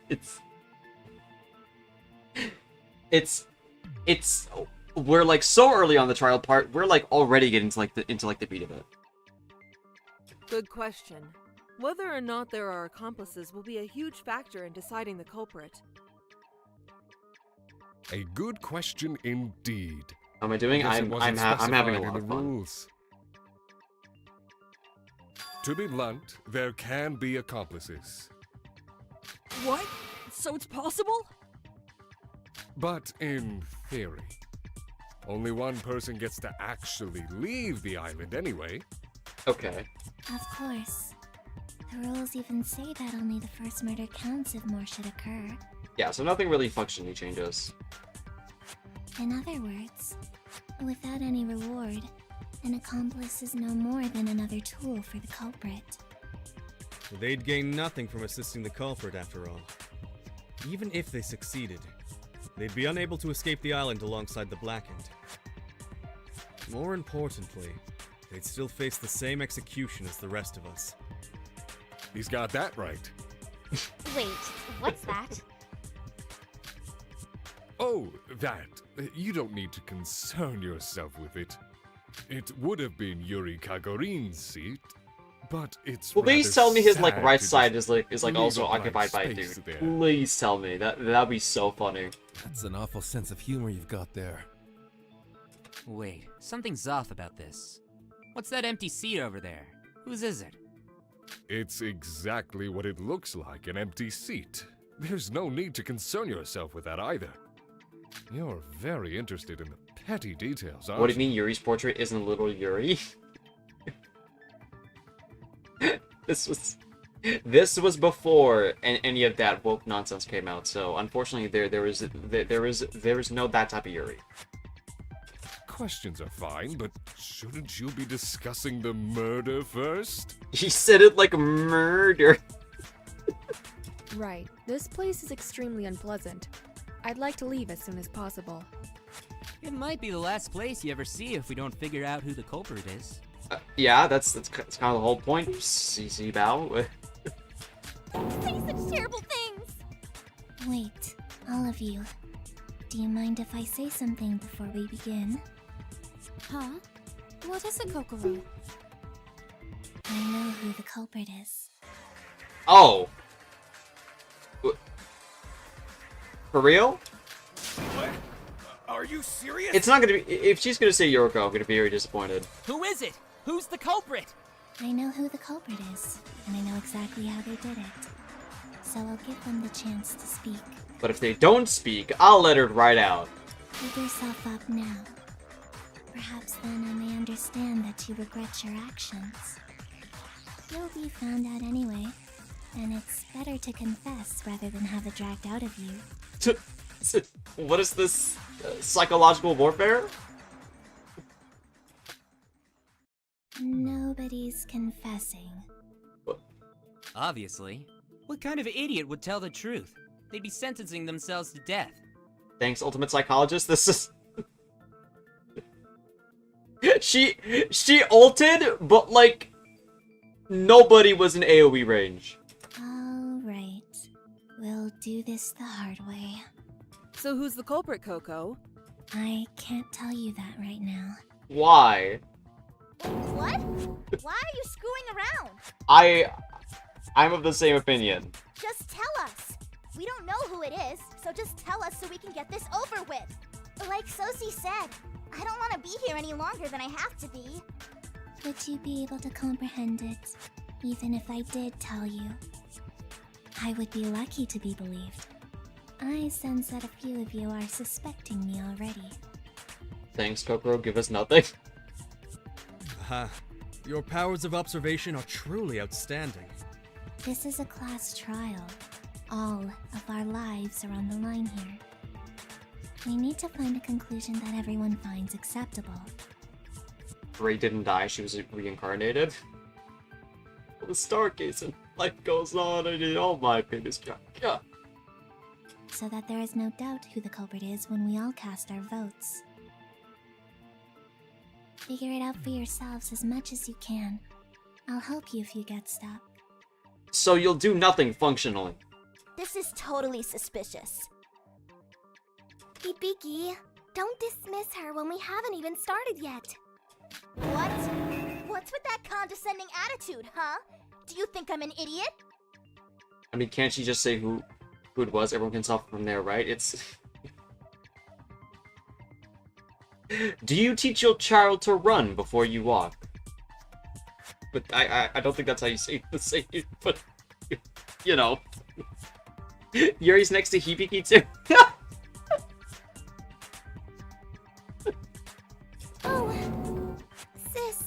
S1: It's we're like so early on the trial part. We're like already getting into the beat of it.
S4: Good question. Whether or not there are accomplices will be a huge factor in deciding the culprit.
S2: A good question indeed.
S1: How am I doing? I'm having a lot of fun.
S2: Rules. To be blunt, there can be accomplices.
S4: What? So it's possible?
S2: But in theory, only one person gets to actually leave the island anyway.
S1: Okay.
S3: Of course. The rules even say that only the first murder counts if more should occur.
S1: Yeah, so nothing really functionally changes.
S3: In other words, without any reward, an accomplice is no more than another tool for the culprit.
S5: They'd gain nothing from assisting the culprit after all. Even if they succeeded, they'd be unable to escape the island alongside the blackened. More importantly, they'd still face the same execution as the rest of us.
S2: He's got that right.
S3: Wait, what's that?
S2: Oh, that. You don't need to concern yourself with it. It would have been Yuri Kagorin's seat, but it's
S1: please tell me his like
S2: sad
S1: right
S2: to
S1: side
S2: just
S1: is like also
S2: leave a
S1: occupied by a
S2: blank
S1: dude.
S2: space there.
S1: Please tell me that'd be so funny.
S6: That's an awful sense of humor you've got there.
S7: Wait, something's off about this. What's that empty seat over there? Whose is it?
S2: It's exactly what it looks like, an empty seat. There's no need to concern yourself with that either. You're very interested in the petty details, aren't
S1: What do you mean Yuri's portrait isn't little Yuri? This was before any of that woke nonsense came out, so unfortunately there is no that type of Yuri.
S2: Questions are fine, but shouldn't you be discussing the murder first?
S1: He said it like murder.
S8: Right. This place is extremely unpleasant. I'd like to leave as soon as possible.
S7: It might be the last place you ever see if we don't figure out who the culprit is.
S1: Yeah, that's kind of the whole point. CC Bael.
S3: Say such terrible things! Wait, all of you. Do you mind if I say something before we begin? Huh? What is a Kokoro? I know who the culprit is.
S1: Oh. For real?
S6: What? Are you serious?
S1: It's not gonna be. If she's gonna say Yoriko, I'm gonna be very disappointed.
S7: Who is it? Who's the culprit?
S3: I know who the culprit is, and I know exactly how they did it. So I'll give them the chance to speak.
S1: But if they don't speak, I'll let her right out.
S3: Pick yourself up now. Perhaps then I may understand that you regret your actions. You'll be found out anyway, and it's better to confess rather than have it dragged out of you.
S1: What is this? Psychological warfare?
S3: Nobody's confessing.
S7: Obviously. What kind of idiot would tell the truth? They'd be sentencing themselves to death.
S1: Thanks, Ultimate Psychologist. This is... She ulted, but, like, nobody was in AoE range.
S3: Alright. We'll do this the hard way.
S4: So who's the culprit, Coco?
S3: I can't tell you that right now.
S1: Why?
S3: What? Why are you screwing around?
S1: I'm of the same opinion.
S3: Just tell us. We don't know who it is, so just tell us so we can get this over with. Like Sosie said, I don't want to be here any longer than I have to be. Would you be able to comprehend it, even if I did tell you? I would be lucky to be believed. I sense that a few of you are suspecting me already.
S1: Thanks, Kokoro. Give us nothing.
S5: Aha. Your powers of observation are truly outstanding.
S3: This is a class trial. All of our lives are on the line here. We need to find a conclusion that everyone finds acceptable.
S1: Ray didn't die, she was reincarnated. The Stargazer, life goes on, and oh my goodness, God.
S3: So that there is no doubt who the culprit is when we all cast our votes. Figure it out for yourselves as much as you can. I'll help you if you get stuck.
S1: So you'll do nothing functionally.
S3: This is totally suspicious. Hibiki, don't dismiss her when we haven't even started yet. What? What's with that condescending attitude, huh? Do you think I'm an idiot?
S1: I mean, can't she just say who it was? Everyone can tell from there, right? It's... Do you teach your child to run before you walk? But I don't think that's how you say it, but... You know... Yuri's next to Hibiki, too.
S3: Oh, sis,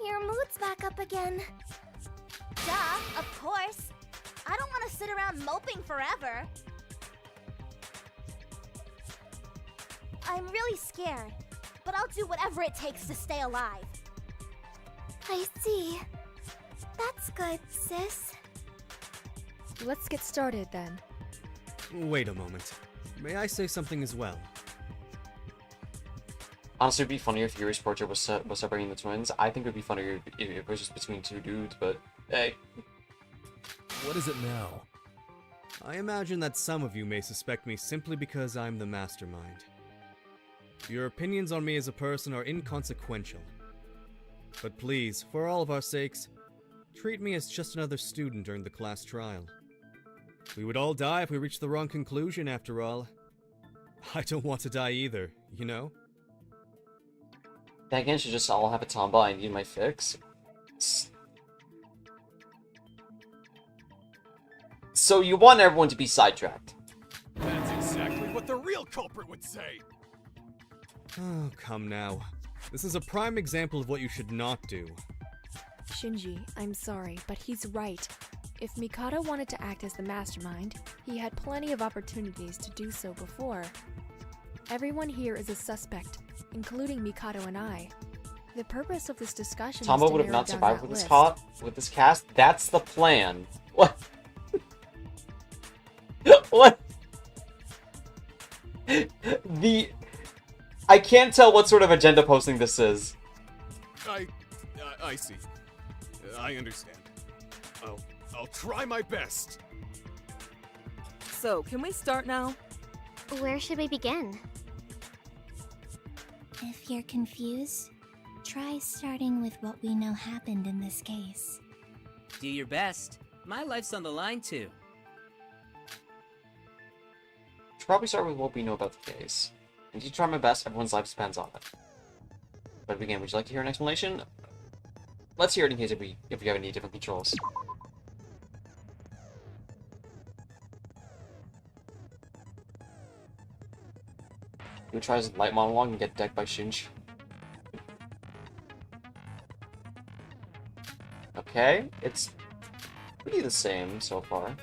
S3: your mood's back up again. Duh, of course. I don't want to sit around moping forever. I'm really scared, but I'll do whatever it takes to stay alive. I see. That's good, sis.
S8: Let's get started then.
S5: Wait a moment. May I say something as well?
S1: Honestly, it'd be funnier if Yuri's portrait was separating the twins. I think it would be funnier if it was just between two dudes, but hey.
S6: What is it now?
S5: I imagine that some of you may suspect me simply because I'm the mastermind. Your opinions on me as a person are inconsequential. But please, for all of our sakes, treat me as just another student during the class trial. We would all die if we reached the wrong conclusion, after all. I don't want to die either, you know?
S1: That again should just all have a tombow. I need my fix. So you want everyone to be sidetracked.
S6: That's exactly what the real culprit would say.
S5: Oh, come now. This is a prime example of what you should not do.
S8: Shinji, I'm sorry, but he's right. If Mikado wanted to act as the mastermind, he had plenty of opportunities to do so before. Everyone here is a suspect, including Mikado and I. The purpose of this discussion
S1: Tombo
S8: is to
S1: would have
S8: narrow
S1: not
S8: down
S1: survived
S8: that
S1: with
S8: list.
S1: with this cast. That's the plan. What? What? I can't tell what sort of agenda posting this is.
S6: I see. I understand. I'll try my best.
S4: So, can we start now?
S3: Where should we begin? If you're confused, try starting with what we know happened in this case.
S7: Do your best. My life's on the line, too.
S1: Should probably start with what we know about the case. And to try my best, everyone's life depends on it. But again, would you like to hear an explanation? let's hear it in case if we have any different controls. He tries his light monologue and get decked by Shinji. Okay, it's pretty the same so far.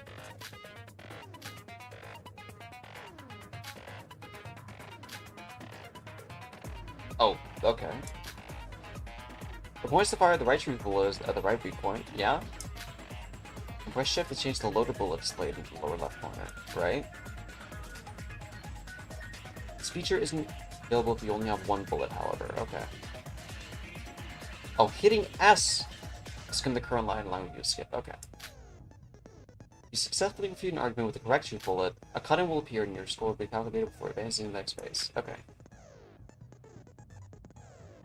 S1: Oh, okay. The points to fire the right recoil is at the right weak point, yeah? And press shift to change the loaded bullet displayed in the lower left corner, right? This feature isn't available if you only have one bullet, however, okay. Oh, hitting S! Skim the current line allowing you to skip, okay. If you successfully refute an argument with the correct shoot bullet, a cut-in will appear and your score will be calculated before advancing to the next phase, okay.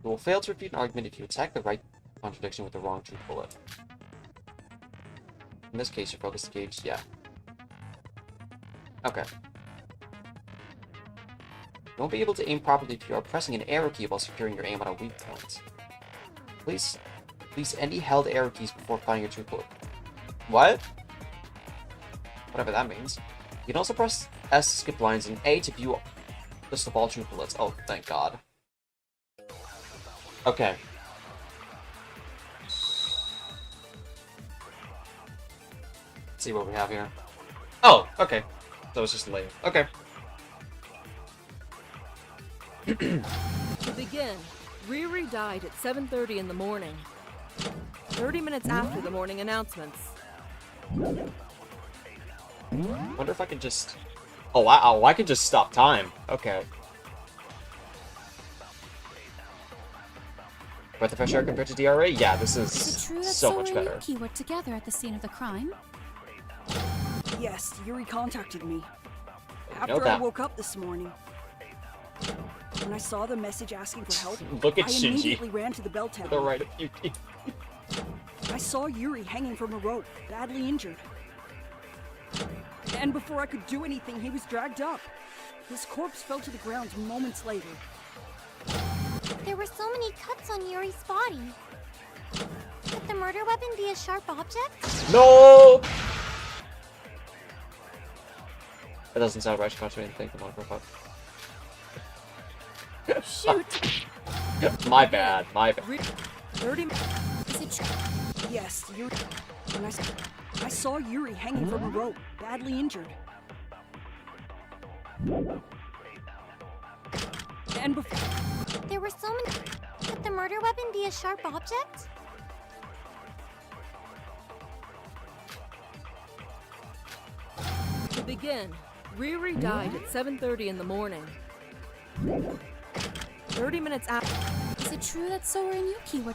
S1: You will fail to refute an argument if you attack the right contradiction with the wrong truth bullet. In this case, your focus engaged, yeah. Okay. You won't be able to aim properly if you are pressing an arrow key while securing your aim on a weak point. Please any held arrow keys before firing your truth bullet. What? Whatever that means. You can also press S to skip lines and A to view list of all truth bullets. Oh, thank God. Okay. Let's see what we have here. Oh, okay. That was just late. Okay.
S4: To begin, Riri died at 7:30 in the morning. 30 minutes after the morning announcements.
S1: Wonder if I can just... Oh, wow, I can just stop time. Okay. Breath of fresh air compared to DRA? Yeah, this is
S3: it true that
S1: so much
S3: Sora
S1: better.
S3: and Yuki were together at the scene of the crime?
S9: Yes, Yuri contacted me.
S1: know
S9: After I
S1: that.
S9: woke up this morning. When I saw the message asking for help,
S1: Look at
S9: I
S1: Shinji.
S9: immediately ran to the bell
S1: To
S9: tower.
S1: the right of Yuki.
S9: I saw Yuri hanging from a rope, badly injured. And before I could do anything, he was dragged up. His corpse fell to the ground moments later.
S3: There were so many cuts on Yuri's body. Could the murder weapon be a sharp object?
S1: No! That doesn't sound right. She anything. Come on, go up.
S3: Shoot!
S1: My bad.
S4: 30
S3: Is it true?
S9: Yes, Yuri. When I saw Yuri hanging from a rope, badly injured. And before...
S3: There were so many... Could the murder weapon be a sharp object?
S4: To begin, Riri died at 7:30 in the morning. 30 minutes after.
S3: Is it true that Sora and Yuki were...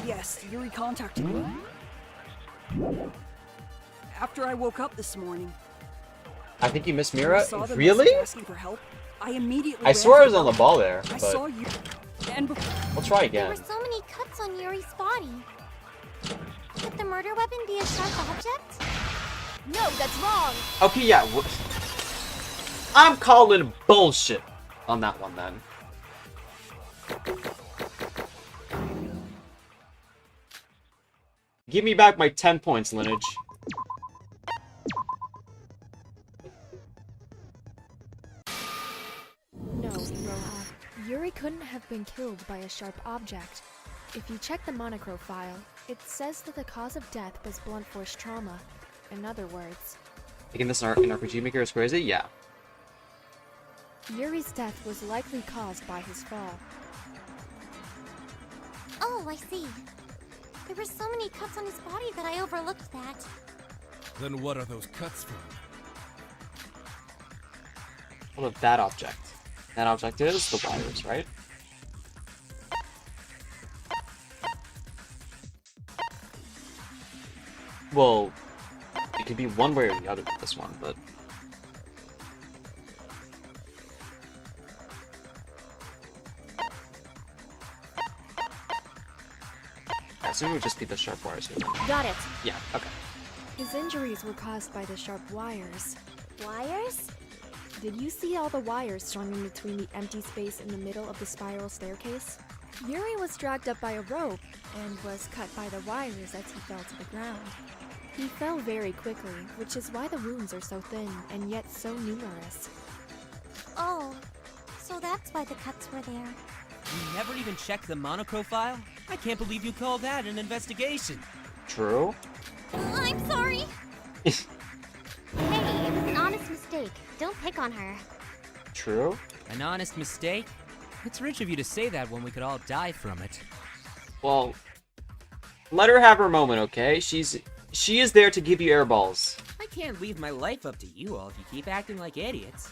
S9: Yes, Yuri contacted me. After I woke up this morning.
S1: I think you missed
S9: when I
S1: Mira?
S9: saw the
S1: Really?
S9: message asking for help, I immediately
S1: I
S9: ran
S1: swear
S9: to
S1: I was on the ball there,
S9: I saw
S1: but
S9: you. And before...
S1: we'll try
S3: There
S1: again.
S3: were so many cuts on Yuri's body. Could the murder weapon be a sharp object? No, that's wrong!
S1: Okay, yeah. I'm calling bullshit on that one then. Give me back my 10 points, Lineage.
S8: No, Roha. Yuri couldn't have been killed by a sharp object. If you check the monochrome file, it says that the cause of death was blunt force trauma. In other words,
S1: Making this an RPG Maker is crazy? Yeah.
S8: Yuri's death was likely caused by his fall.
S3: Oh, I see. There were so many cuts on his body that I overlooked that.
S6: Then what are those cuts from?
S1: What about that object? That object is the wires, right? Well, it could be one way or the other with this one, but... I assume it would just be the sharp wires here.
S3: Got it.
S1: Yeah, okay.
S8: His injuries were caused by the sharp wires.
S3: Wires?
S8: Did you see all the wires strung in between the empty space in the middle of the spiral staircase? Yuri was dragged up by a rope and was cut by the wires as he fell to the ground. He fell very quickly, which is why the wounds are so thin and yet so numerous.
S3: Oh, so that's why the cuts were there.
S7: You never even checked the monochrome file? I can't believe you called that an investigation.
S1: True.
S3: I'm sorry!
S10: Hey, it was an honest mistake. Don't pick on her.
S1: True.
S7: An honest mistake? It's rich of you to say that when we could all die from it.
S1: Well, let her have her moment, okay? She is there to give you air balls.
S7: I can't leave my life up to you all if you keep acting like idiots.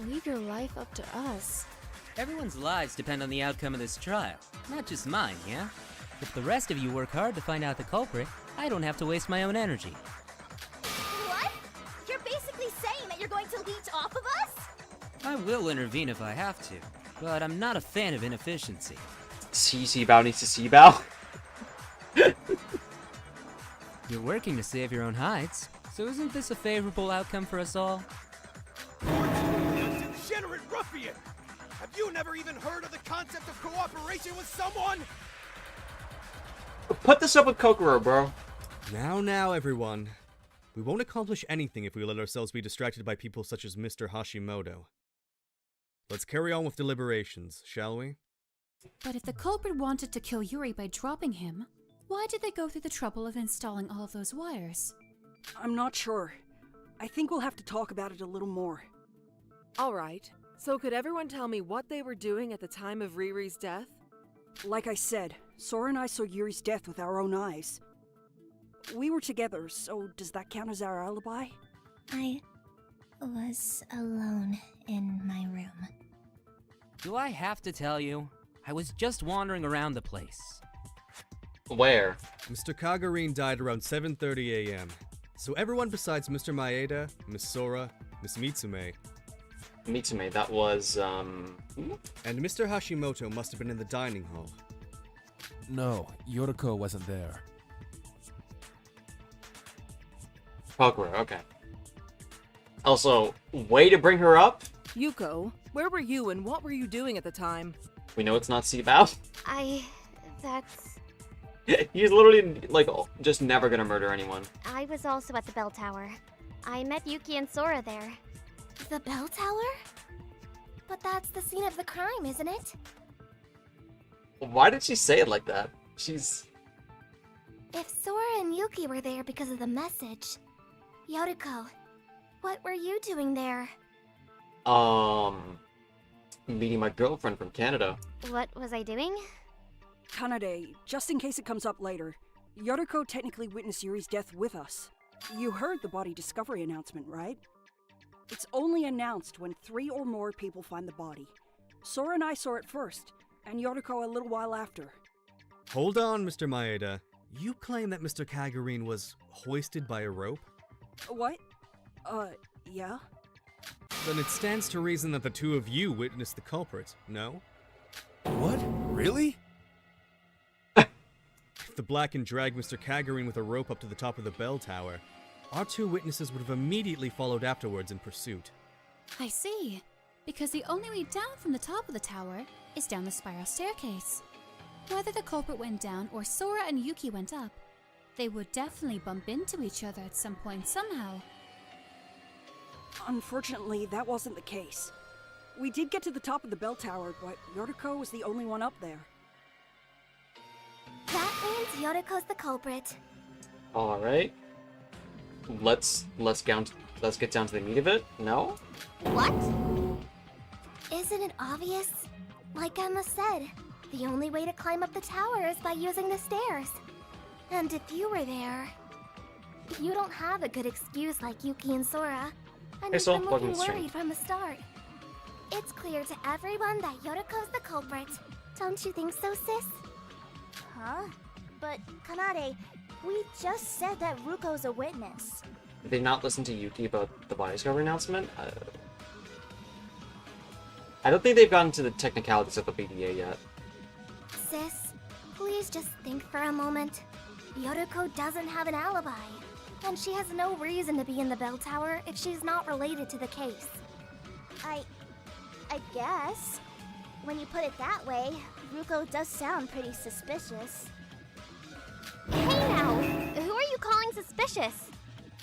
S8: Leave your life up to us.
S7: Everyone's lives depend on the outcome of this trial, not just mine, yeah? If the rest of you work hard to find out the culprit, I don't have to waste my own energy.
S3: What? You're basically saying that you're going to leech off of us?
S7: I will intervene if I have to, but I'm not a fan of inefficiency.
S1: C-Bow needs to C-Bow.
S7: You're working to save your own hides, so isn't this a favorable outcome for us all?
S6: You degenerate ruffian! Have you never even heard of the concept of cooperation with someone?
S1: Put this up with Kokoro, bro.
S5: Now, everyone. We won't accomplish anything if we let ourselves be distracted by people such as Mr. Hashimoto. Let's carry on with deliberations, shall we?
S11: But if the culprit wanted to kill Yuri by dropping him, why did they go through the trouble of installing all of those wires?
S9: I'm not sure. I think we'll have to talk about it a little more.
S4: Alright, so could everyone tell me what they were doing at the time of Riri's death?
S9: Like I said, Sora and I saw Yuri's death with our own eyes. We were together, so does that count as our alibi?
S3: I was alone in my room.
S7: Do I have to tell you? I was just wandering around the place.
S1: Where?
S5: Mr. Kagurine died around 7:30 a.m. So everyone besides Mr. Maeda, Miss Sora, Miss Mitsume,
S1: that was,
S5: and Mr. Hashimoto must have been in the dining hall.
S6: No, Yoriko wasn't there.
S1: Kokoro, okay. Also, way to bring her up.
S4: Yuko, where were you and what were you doing at the time?
S1: We know it's not C-Bow.
S10: That's...
S1: He's literally, like, just never gonna murder anyone.
S10: I was also at the bell tower. I met Yuki and Sora there.
S3: The bell tower? But that's the scene of the crime, isn't it?
S1: Why did she say it like that? She's...
S3: If Sora and Yuki were there because of the message... Yoriko, what were you doing there?
S1: Meeting my girlfriend from Canada.
S10: What was I doing?
S9: Kanade, just in case it comes up later, Yoriko technically witnessed Yuri's death with us. You heard the body discovery announcement, right? It's only announced when 3 or more people find the body. Sora and I saw it first, and Yoriko a little while after.
S5: Hold on, Mr. Maeda. You claim that Mr. Kagurine was hoisted by a rope?
S9: What? Yeah?
S5: Then it stands to reason that the two of you witnessed the culprit, no?
S6: What? Really?
S5: If the Blacken dragged Mr. Kagurine with a rope up to the top of the bell tower, our 2 witnesses would have immediately followed afterwards in pursuit.
S11: I see. Because the only way down from the top of the tower is down the spiral staircase. Whether the culprit went down or Sora and Yuki went up, they would definitely bump into each other at some point somehow.
S9: Unfortunately, that wasn't the case. We did get to the top of the bell tower, but Yoriko was the only one up there.
S3: That means Yoriko's the culprit.
S1: Alright. Let's get down to the meat of it. No?
S3: What? Isn't it obvious? Like Emma said, the only way to climb up the tower is by using the stairs. And if you were there, you don't have a good excuse like Yuki and Sora. And you've been looking worried from the start. It's clear to everyone that Yoriko's the culprit. Don't you think so, sis?
S10: Huh? But, Kanade, we just said that Ruko's a witness.
S1: Did they not listen to Yuki about the body discovery announcement? I don't think they've gotten to the technicalities of the BDA yet.
S3: Sis, please just think for a moment. Yoriko doesn't have an alibi. And she has no reason to be in the bell tower if she's not related to the case.
S10: I guess. when you put it that way, Ruko does sound pretty suspicious.
S3: Hey now! Who are you calling suspicious?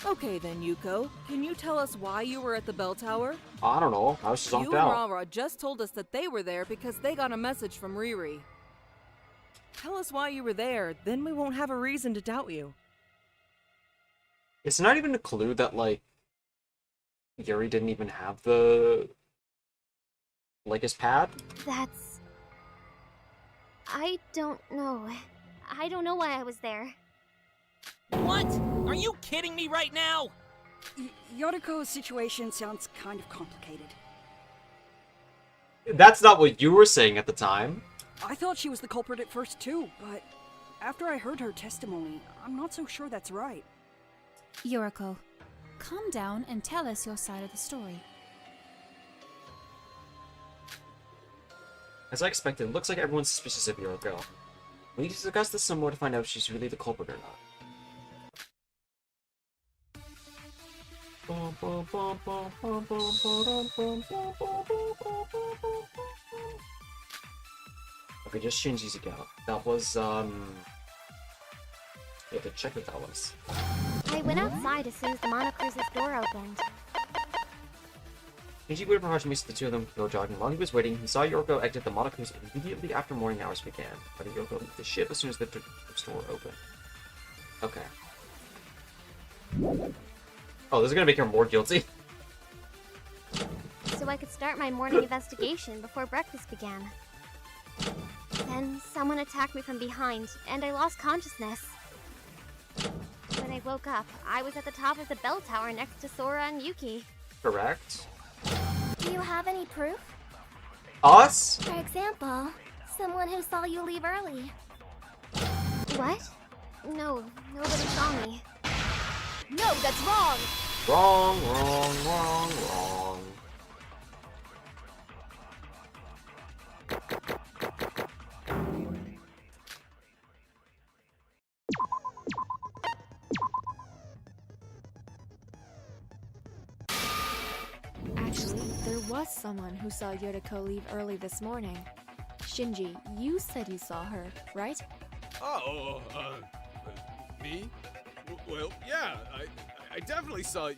S4: Okay then, Yuko. Can you tell us why you were at the bell tower?
S1: I don't know. I was zonked
S4: You and
S1: out.
S4: Rara just told us that they were there because they got a message from Riri. Tell us why you were there, then we won't have a reason to doubt you.
S1: It's not even a clue that, like, Yuri didn't even have the... like, his pad?
S3: That's... I don't know. I don't know why I was there.
S12: What? Are you kidding me right now?
S9: Yoriko's situation sounds kind of complicated.
S1: That's not what you were saying at the time.
S9: I thought she was the culprit at first too, but after I heard her testimony, I'm not so sure that's right.
S11: Yoriko, calm down and tell us your side of the story.
S1: As I expected, it looks like everyone's suspicious of Yuriko. We need to discuss this some more to find out if she's really the culprit or not. Okay, just Shinji's account. That was, You have to check what that was.
S3: I went outside as soon as the monocruise's door opened.
S1: Shinji waited for Hajime so the two of them could go jogging. While he was waiting, he saw Yoriko exit the monocruise immediately after morning hours began. But Yoriko left the ship as soon as the door opened. Okay. Oh, this is gonna make her more guilty.
S3: So I could start my morning investigation before breakfast began. Then someone attacked me from behind, and I lost consciousness. When I woke up, I was at the top of the bell tower next to Sora and Yuki.
S1: Correct.
S10: Do you have any proof?
S1: Us?
S10: For example, someone who saw you leave early.
S3: What? No, nobody saw me.
S8: No, that's wrong!
S1: Wrong, wrong, wrong, wrong.
S8: Actually, there was someone who saw Yoriko leave early this morning. Shinji, you said you saw her, right?
S6: Oh, me? Well, yeah, I definitely saw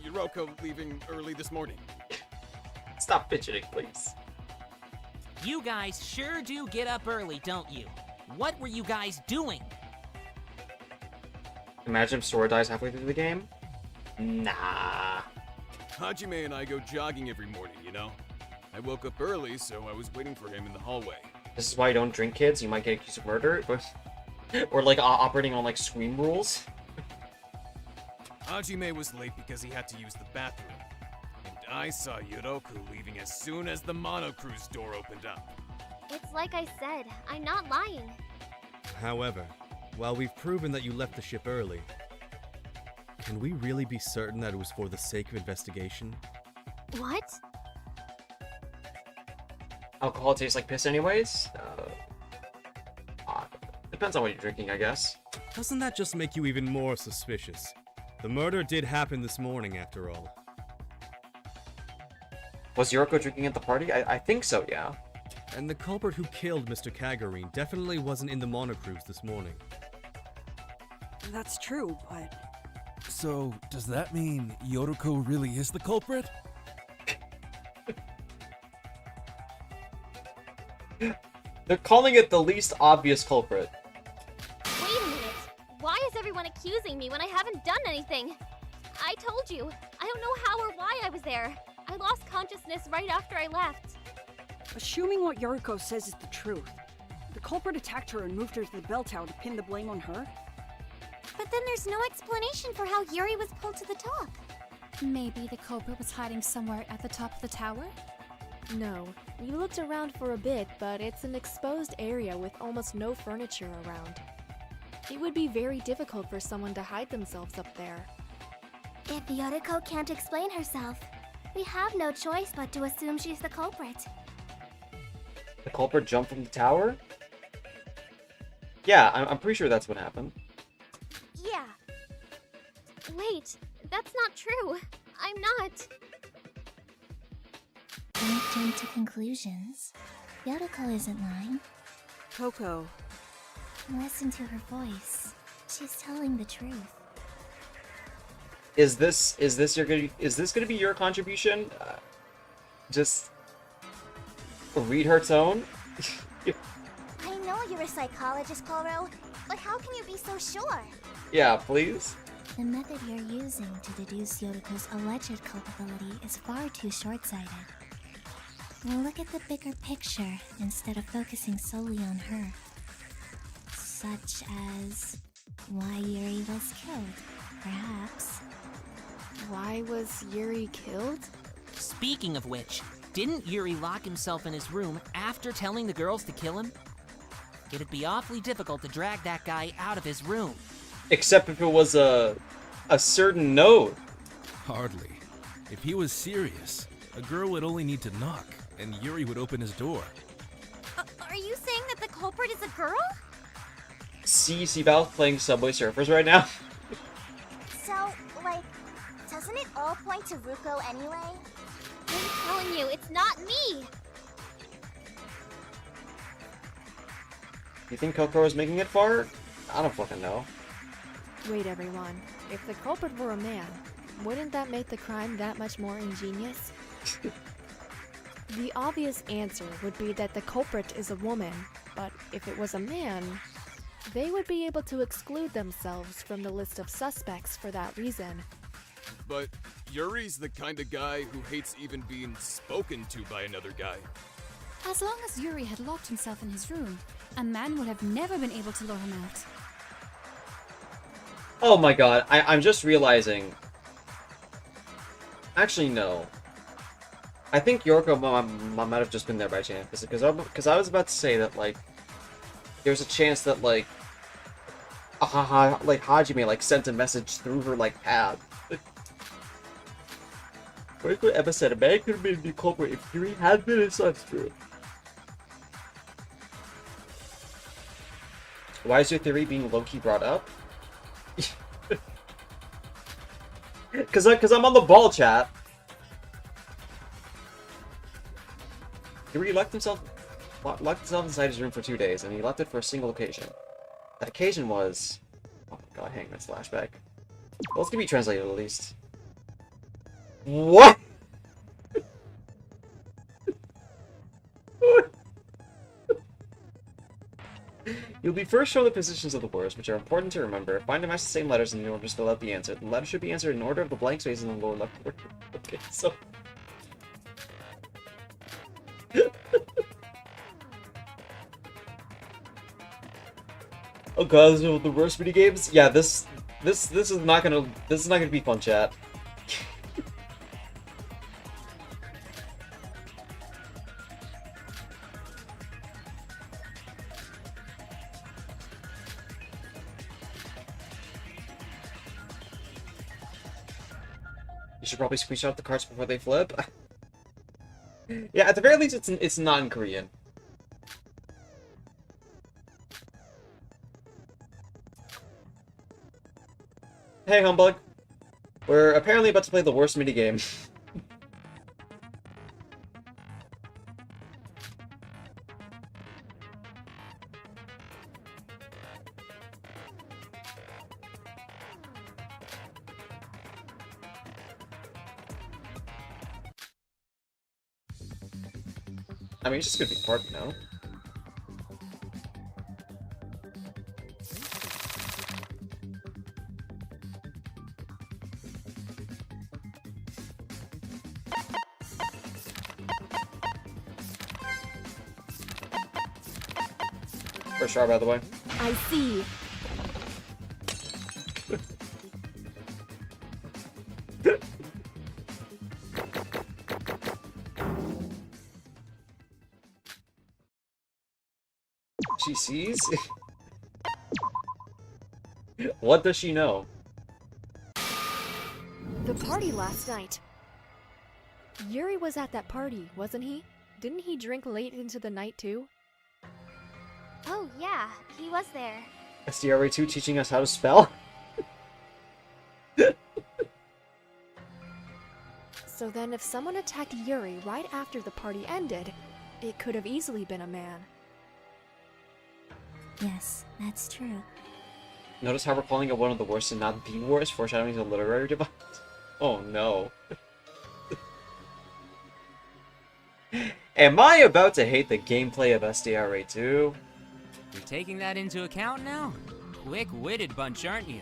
S6: Yoriko leaving early this morning.
S1: Stop fidgeting, please.
S12: You guys sure do get up early, don't you? What were you guys doing?
S1: Imagine if Sora dies halfway through the game? Nah.
S6: Hajime and I go jogging every morning, you know? I woke up early, so I was waiting for him in the hallway.
S1: This is why you don't drink, kids. You might get accused of murder, but... or, like, operating on, like, Scream rules.
S6: Hajime was late because he had to use the bathroom. And I saw Yoriko leaving as soon as the monocruise door opened up.
S3: It's like I said, I'm not lying.
S5: However, while we've proven that you left the ship early, can we really be certain that it was for the sake of investigation?
S3: What?
S1: Alcohol tastes like piss anyways? Depends on what you're drinking, I guess.
S5: Doesn't that just make you even more suspicious? The murder did happen this morning, after all.
S1: Was Yoriko drinking at the party? I think so, yeah.
S5: And the culprit who killed Mr. Kagurine definitely wasn't in the monocruise this morning.
S9: That's true, but...
S13: So, does that mean Yoriko really is the culprit?
S1: They're calling it the least obvious culprit.
S3: Wait a minute. Why is everyone accusing me when I haven't done anything? I told you, I don't know how or why I was there. I lost consciousness right after I left.
S9: Assuming what Yoriko says is the truth, the culprit attacked her and moved her to the bell tower to pin the blame on her?
S3: But then there's no explanation for how Yuri was pulled to the top.
S11: Maybe the culprit was hiding somewhere at the top of the tower?
S8: No. We looked around for a bit, but it's an exposed area with almost no furniture around. It would be very difficult for someone to hide themselves up there.
S10: If Yoriko can't explain herself, we have no choice but to assume she's the culprit.
S1: The culprit jumped from the tower? Yeah, I'm pretty sure that's what happened.
S3: Yeah. Wait, that's not true. I'm not.
S10: Don't jump to conclusions.
S3: Yotoko isn't lying.
S4: Coco.
S3: Listen to her voice. She's telling the truth.
S1: Is this gonna be your contribution? Just read her tone.
S10: I know you're a psychologist, Koro, but how can you be so sure?
S1: Yeah, please.
S3: The method you're using to deduce Yotoko's alleged culpability is far too short-sighted. Look at the bigger picture instead of focusing solely on her. Such as why Yuri was killed, perhaps.
S8: Why was Yuri killed?
S12: Speaking of which, didn't Yuri lock himself in his room after telling the girls to kill him? It'd be awfully difficult to drag that guy out of his room.
S1: Except if it was a certain note.
S13: Hardly. If he was serious, a girl would only need to knock, and Yuri would open his door.
S10: Are you saying that the culprit is a girl?
S1: See Bael playing Subway Surfers right now.
S10: So, like, doesn't it all point to Ruko anyway? I'm telling you, it's not me!
S1: You think Coco is making it far? I don't fucking know.
S8: Wait, everyone. If the culprit were a man, wouldn't that make the crime that much more ingenious? The obvious answer would be that the culprit is a woman, but if it was a man, they would be able to exclude themselves from the list of suspects for that reason.
S14: But Yuri's the kind of guy who hates even being spoken to by another guy.
S11: As long as Yuri had locked himself in his room, a man would have never been able to lure him out.
S1: Oh my god, I'm just realizing. Actually, no. I think Yorko might have just been there by chance, because I was about to say that, like, there's a chance that, like, Hajime, like, sent a message through her, like, pad. Where's what Emma said? A man could have been the culprit if Yuri had been his son's true. Why is your theory being low-key brought up? Cause I'm on the ball, chat. Yuri locked himself inside his room for 2 days, and he left it for a single occasion. That occasion was... Oh my god, hang that's flashback. Well, it's gonna be translated at least. What? You'll be first shown the positions of the words, which are important to remember. Find and match the same letters in order to fill out the answer. The letter should be answered in order of the blank space in the lower left corner. Okay, so... Oh god, this is the worst mini games? Yeah, this is not gonna be fun, chat. You should probably screenshot the cards before they flip. Yeah, at the very least, it's not in Korean. Hey, Humbug. We're apparently about to play the worst minigame. I mean, it's just gonna be part, no? First try, by the way.
S8: I see.
S1: She sees? What does she know?
S8: The party last night. Yuri was at that party, wasn't he? Didn't he drink late into the night too?
S10: Oh yeah, he was there.
S1: SDRA2 teaching us how to spell?
S8: So then if someone attacked Yuri right after the party ended, It could have easily been a man.
S3: Yes, that's true.
S1: Notice how we're calling it one of the worst and not the worst, foreshadowing the literary device? Oh no. Am I about to hate the gameplay of SDRA2?
S7: You're taking that into account now? Quick-witted bunch, aren't you?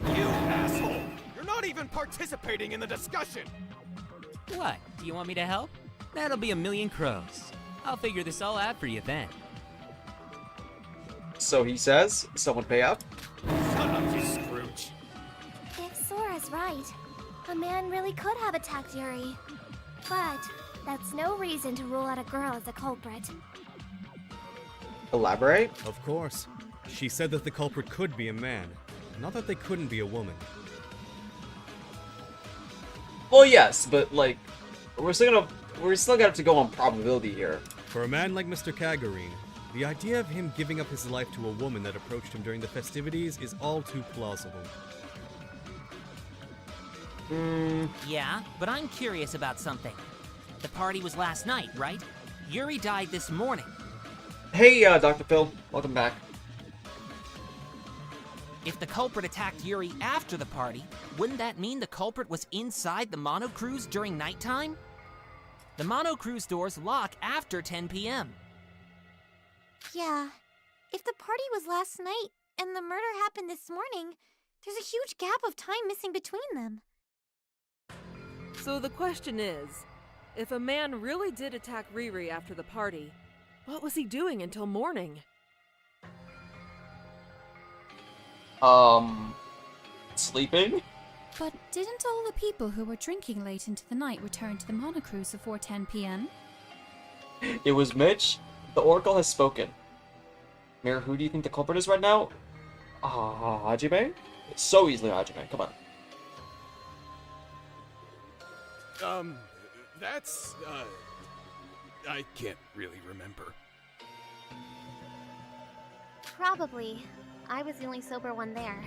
S6: You asshole! You're not even participating in the discussion!
S7: What? Do you want me to help? That'll be a million crows. I'll figure this all out for you then.
S1: So he says, someone pay up?
S6: Shut up, you Scrooge!
S10: If Sora's right, a man really could have attacked Yuri. But that's no reason to rule out a girl as a culprit.
S1: Elaborate?
S5: Of course. She said that the culprit could be a man, not that they couldn't be a woman.
S1: Well, yes, but like, we're still gonna have to go on probability here.
S5: For a man like Mr. Kagurine, the idea of him giving up his life to a woman that approached him during the festivities is all too plausible.
S12: Yeah, but I'm curious about something. The party was last night, right? Yuri died this morning.
S1: Hey, Dr. Phil. Welcome back.
S12: If the culprit attacked Yuri after the party, wouldn't that mean the culprit was inside the monocruise during nighttime? The monocruise doors lock after 10 p.m.
S10: Yeah. If the party was last night and the murder happened this morning, there's a huge gap of time missing between them.
S4: So the question is, if a man really did attack Riri after the party, what was he doing until morning?
S1: Sleeping?
S11: But didn't all the people who were drinking late into the night return to the monocruise before 10 p.m.?
S1: It was Mitch. The Oracle has spoken. Mira, who do you think the culprit is right now? Hajime? It's so easily Hajime, come on.
S14: That's, I can't really remember.
S10: Probably. I was the only sober one there.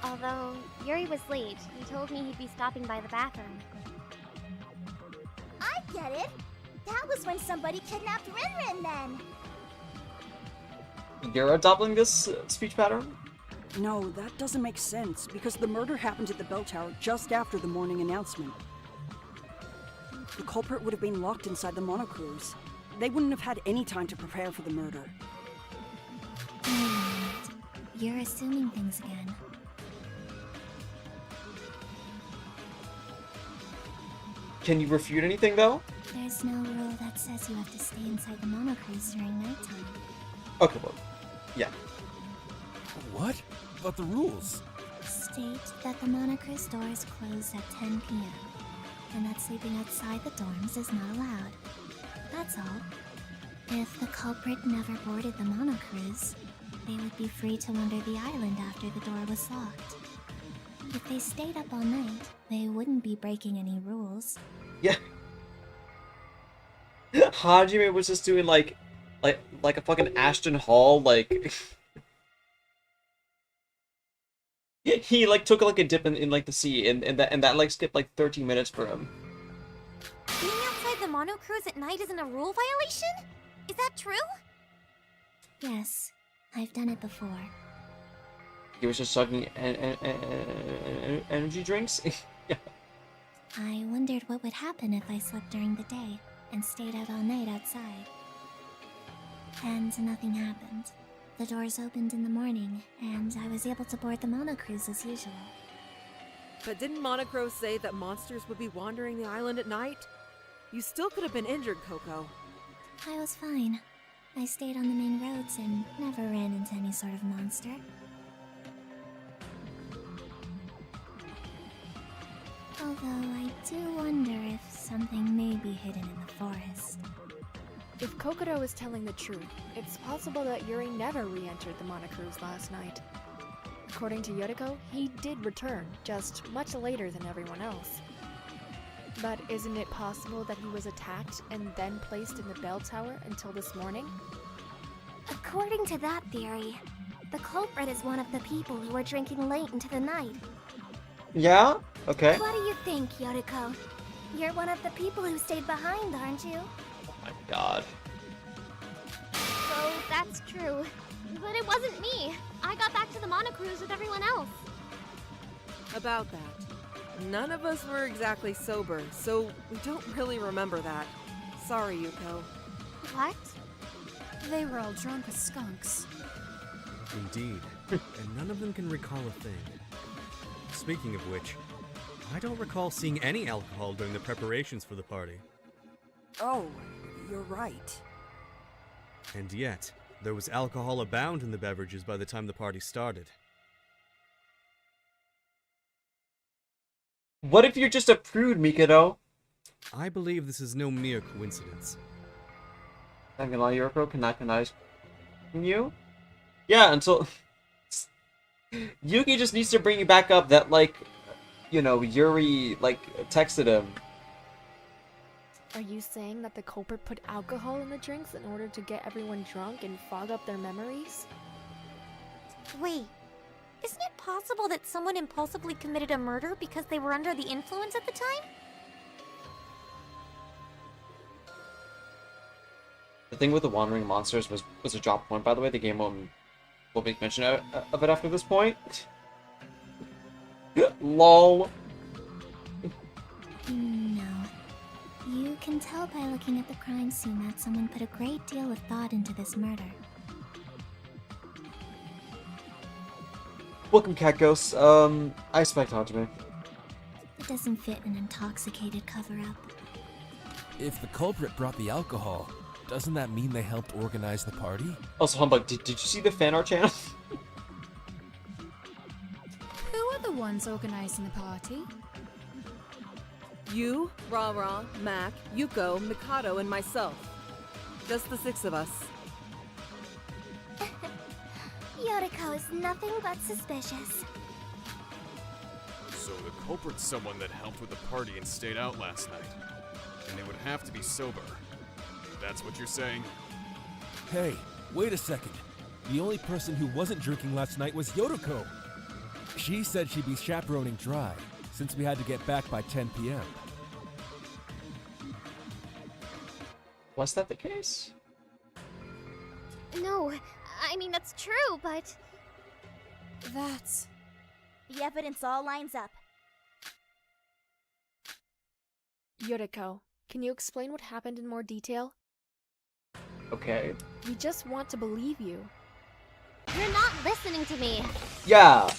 S10: Although, Yuri was late. He told me he'd be stopping by the bathroom. I get it! That was when somebody kidnapped Rin then!
S1: You're adopting this speech pattern?
S9: No, that doesn't make sense, because the murder happened at the bell tower just after the morning announcement. The culprit would have been locked inside the monocruise. They wouldn't have had any time to prepare for the murder.
S3: You're assuming things again.
S1: Can you refute anything, though?
S3: There's no rule that says you have to stay inside the monocruise during nighttime.
S1: Okay, well, yeah.
S13: What? About the rules?
S3: State that the monocruise doors close at 10 p.m. and that sleeping outside the dorms is not allowed. That's all. If the culprit never boarded the monocruise, they would be free to wander the island after the door was locked. If they stayed up all night, they wouldn't be breaking any rules.
S1: Yeah. Hajime was just doing like a fucking Ashton Hall, like he like took like a dip in like the sea, and that like skipped like 13 minutes for him.
S10: Being outside the monocruise at night isn't a rule violation? Is that true?
S3: Yes, I've done it before.
S1: He was just sucking energy drinks? Yeah.
S3: I wondered what would happen if I slept during the day and stayed out all night outside. And nothing happened. The doors opened in the morning, and I was able to board the monocruise as usual.
S4: But didn't Monocro say that monsters would be wandering the island at night? You still could have been injured, Coco.
S3: I was fine. I stayed on the main roads and never ran into any sort of monster. Although I do wonder if something may be hidden in the forest.
S8: If Kokoro is telling the truth, it's possible that Yuri never re-entered the monocruise last night. According to Yoriko, he did return, just much later than everyone else. But isn't it possible that he was attacked and then placed in the bell tower until this morning?
S10: According to that theory, the culprit is one of the people who were drinking late into the night.
S1: Yeah? Okay.
S10: What do you think, Yoriko?
S3: You're one of the people who stayed behind, aren't you?
S1: Oh my god.
S10: So that's true. But it wasn't me. I got back to the monocruise with everyone else.
S4: About that. None of us were exactly sober, so we don't really remember that. Sorry, Yuko.
S10: What?
S11: They were all drunk as skunks.
S5: Indeed. And none of them can recall a thing. Speaking of which, I don't recall seeing any alcohol during the preparations for the party.
S9: Oh, you're right.
S5: And yet, there was alcohol abound in the beverages by the time the party started.
S1: What if you're just a prude, Mikado?
S5: I believe this is no mere coincidence.
S1: I'm gonna lie, Yuriko, can I you? Yeah, until... Yuki just needs to bring you back up that, like, you know, Yuri, like, texted him.
S8: Are you saying that the culprit put alcohol in the drinks in order to get everyone drunk and fog up their memories?
S10: Wait, isn't it possible that someone impulsively committed a murder because they were under the influence at the time?
S1: The thing with the wandering monsters was a drop point, by the way. The game will make mention of it after this point. LOL.
S3: No. You can tell by looking at the crime scene that someone put a great deal of thought into this murder.
S1: Welcome, Cat Ghost. I expect Hajime.
S3: It doesn't fit an intoxicated cover-up.
S13: If the culprit brought the alcohol, doesn't that mean they helped organize the party?
S1: Also, Humbug, did you see the fan art channel?
S11: Who are the ones organizing the party?
S4: You, Ra-Ra, Mac, Yuko, Mikado, and myself. Just the 6 of us.
S3: Yoriko is nothing but suspicious.
S14: So the culprit's someone that helped with the party and stayed out last night. And they would have to be sober. That's what you're saying?
S13: Hey, wait a second. The only person who wasn't drinking last night was Yoriko. She said she'd be chaperoning Dry, since we had to get back by 10 p.m.
S1: Was that the case?
S10: No, I mean, that's true, but...
S11: That's...
S3: The evidence all lines up.
S8: Yoriko, can you explain what happened in more detail?
S1: Okay.
S8: We just want to believe you.
S10: You're not listening to me.
S1: Yeah.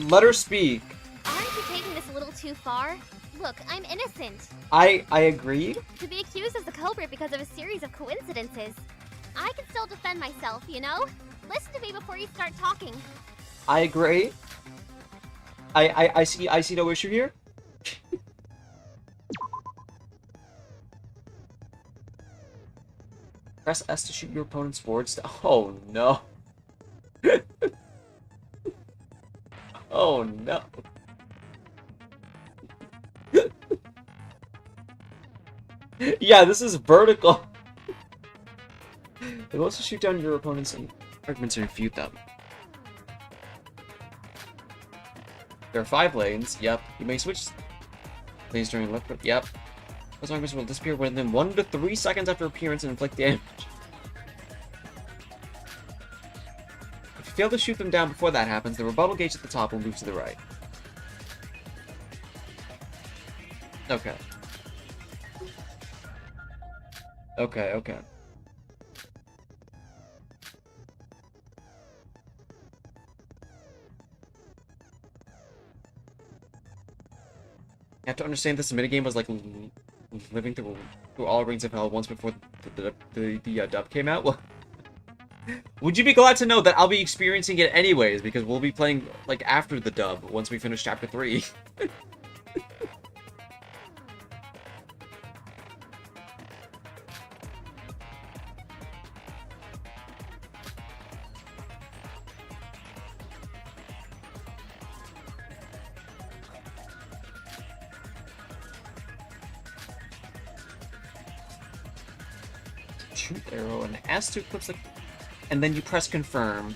S1: Let her speak.
S10: Aren't you taking this a little too far? Look, I'm innocent.
S1: I agree.
S10: To be accused as the culprit because of a series of coincidences. I can still defend myself, you know? Listen to me before you start talking.
S1: I agree. I see no issue here. Press S to shoot your opponent's forward Oh no. Oh no. Yeah, this is vertical. It will also shoot down your opponent's arguments and refute them. There are 5 lanes. Yep. You may switch lanes during left. Yep. Those arguments will disappear within 1 to 3 seconds after appearance and inflict damage. If you fail to shoot them down before that happens, the rebuttal gauge at the top will move to the right. Okay. Okay. You have to understand this minigame was like living through all Rings of Hell once before the dub came out. Well, would you be glad to know that I'll be experiencing it anyways, because we'll be playing like after the dub once we finish chapter 3. Shoot arrow and S to eclipse the... And then you press confirm.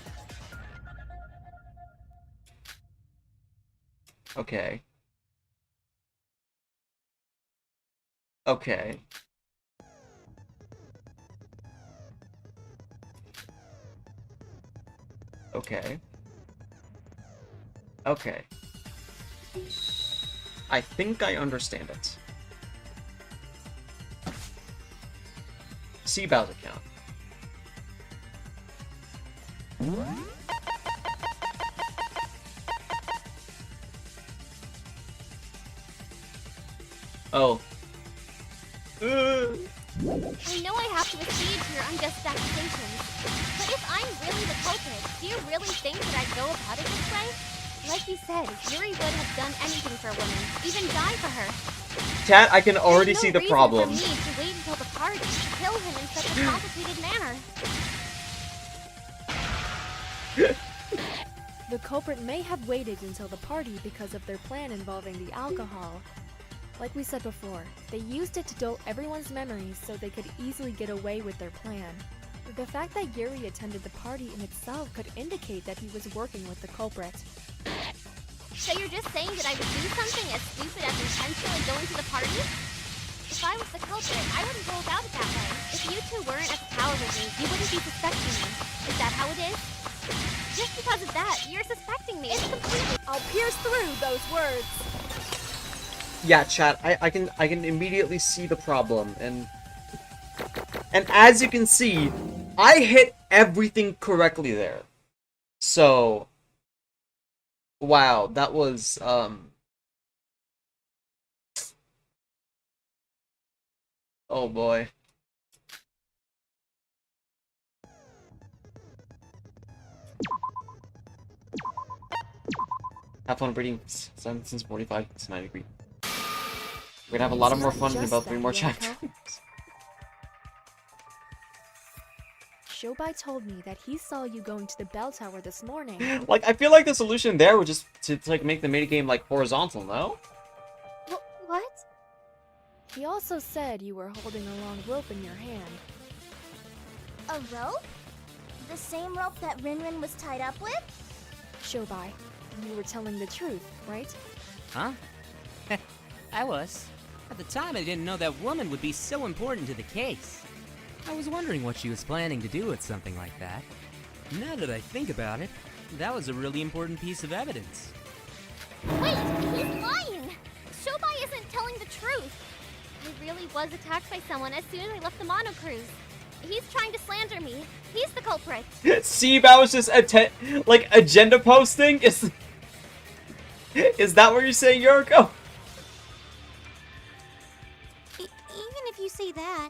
S1: Okay. Okay. Okay. Okay. I think I understand it. See Bael's account. Oh.
S10: I know I have to accede to your unjust accusations, but if I'm really the culprit, do you really think that I'd go about it this way? Like you said, Yuri would have done anything for a woman, even die for her.
S1: Chat, I can already see the problem.
S10: There's no reason for me to wait until the party to kill him in such a complicated manner.
S8: The culprit may have waited until the party because of their plan involving the alcohol. Like we said before, they used it to dull everyone's memories so they could easily get away with their plan. The fact that Yuri attended the party in itself could indicate that he was working with the culprit.
S10: So you're just saying that I would do something as stupid as intentionally going to the party? If I was the culprit, I wouldn't go about it that way. If you two weren't at the tower with me, you wouldn't be suspecting me. Is that how it is? Just because of that, you're suspecting me. It's completely—
S8: I'll pierce through those words.
S1: Yeah, chat, I can immediately see the problem, and as you can see, I hit everything correctly there. So wow, that was oh boy. Have fun reading since 45 to 90 degrees. We're gonna have a lot of more fun in about 3 more chapters.
S8: Shobai told me that he saw you going to the bell tower this morning.
S1: Like, I feel like the solution there would just to like make the minigame like horizontal, no?
S10: What?
S8: He also said you were holding a long rope in your hand.
S3: A rope? The same rope that Rinrin was tied up with?
S8: Shobai, you were telling the truth, right?
S7: Huh? I was. At the time, I didn't know that woman would be so important to the case. I was wondering what she was planning to do with something like that. Now that I think about it, that was a really important piece of evidence.
S10: Wait, he's lying! Shobai isn't telling the truth! I really was attacked by someone as soon as I left the Mono Cruise. He's trying to slander me. He's the culprit.
S1: Seabow was just like agenda posting? Is that what you're saying, Yoriko?
S10: Even if you say that...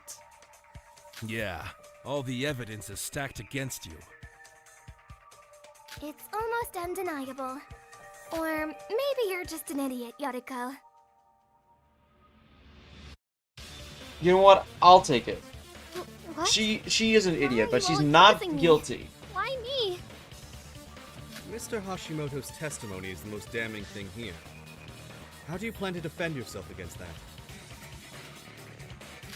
S13: Yeah, all the evidence is stacked against you.
S3: It's almost undeniable. Or maybe you're just an idiot, Yoriko.
S1: You know what? I'll take it.
S10: What?
S1: She is an idiot, but she's not guilty.
S10: Why me?
S5: Mr. Hashimoto's testimony is the most damning thing here. How do you plan to defend yourself against that?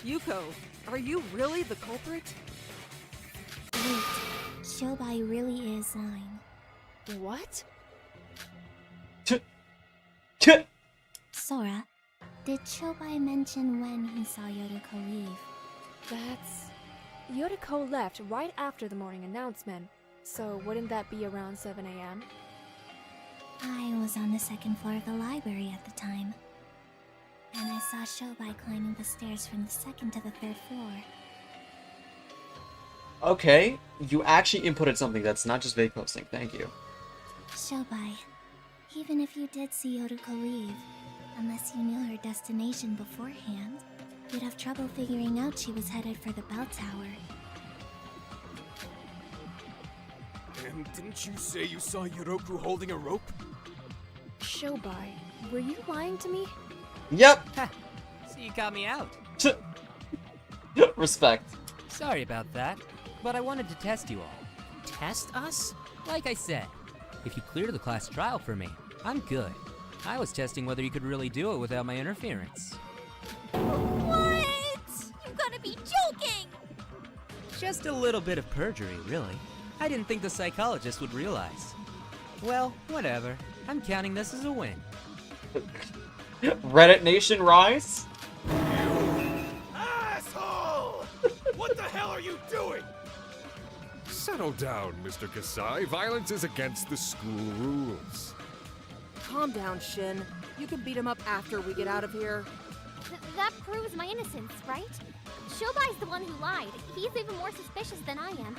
S4: Yuko, are you really the culprit?
S3: Wait, Shobai really is lying.
S8: What?
S3: Sora, did Shobai mention when he saw Yoriko leave?
S8: That's... Yoriko left right after the morning announcement, so wouldn't that be around 7 a.m.?
S3: I was on the 2nd floor of the library at the time, and I saw Shobai climbing the stairs from the 2nd to the 3rd floor.
S1: Okay, you actually inputted something that's not just vague posting. Thank you.
S3: Shobai, even if you did see Yoriko leave, unless you knew her destination beforehand, you'd have trouble figuring out she was headed for the bell tower.
S6: And didn't you say you saw Yoroku holding a rope?
S8: Shobai, were you lying to me?
S1: Yep.
S7: So you got me out.
S1: Respect.
S7: Sorry about that, but I wanted to test you all. Test us? Like I said, if you clear the class trial for me, I'm good. I was testing whether you could really do it without my interference.
S10: What? You gotta be joking!
S7: Just a little bit of perjury, really. I didn't think the psychologist would realize. Well, whatever. I'm counting this as a win.
S1: Reddit Nation rise?
S6: You are you doing?
S2: Settle down, Mr. Kasai. Violence is against the school rules.
S4: Calm down, Shin. You can beat him up after we get out of here.
S10: That proves my innocence, right? Shobai's the one who lied. He's even more suspicious than I am.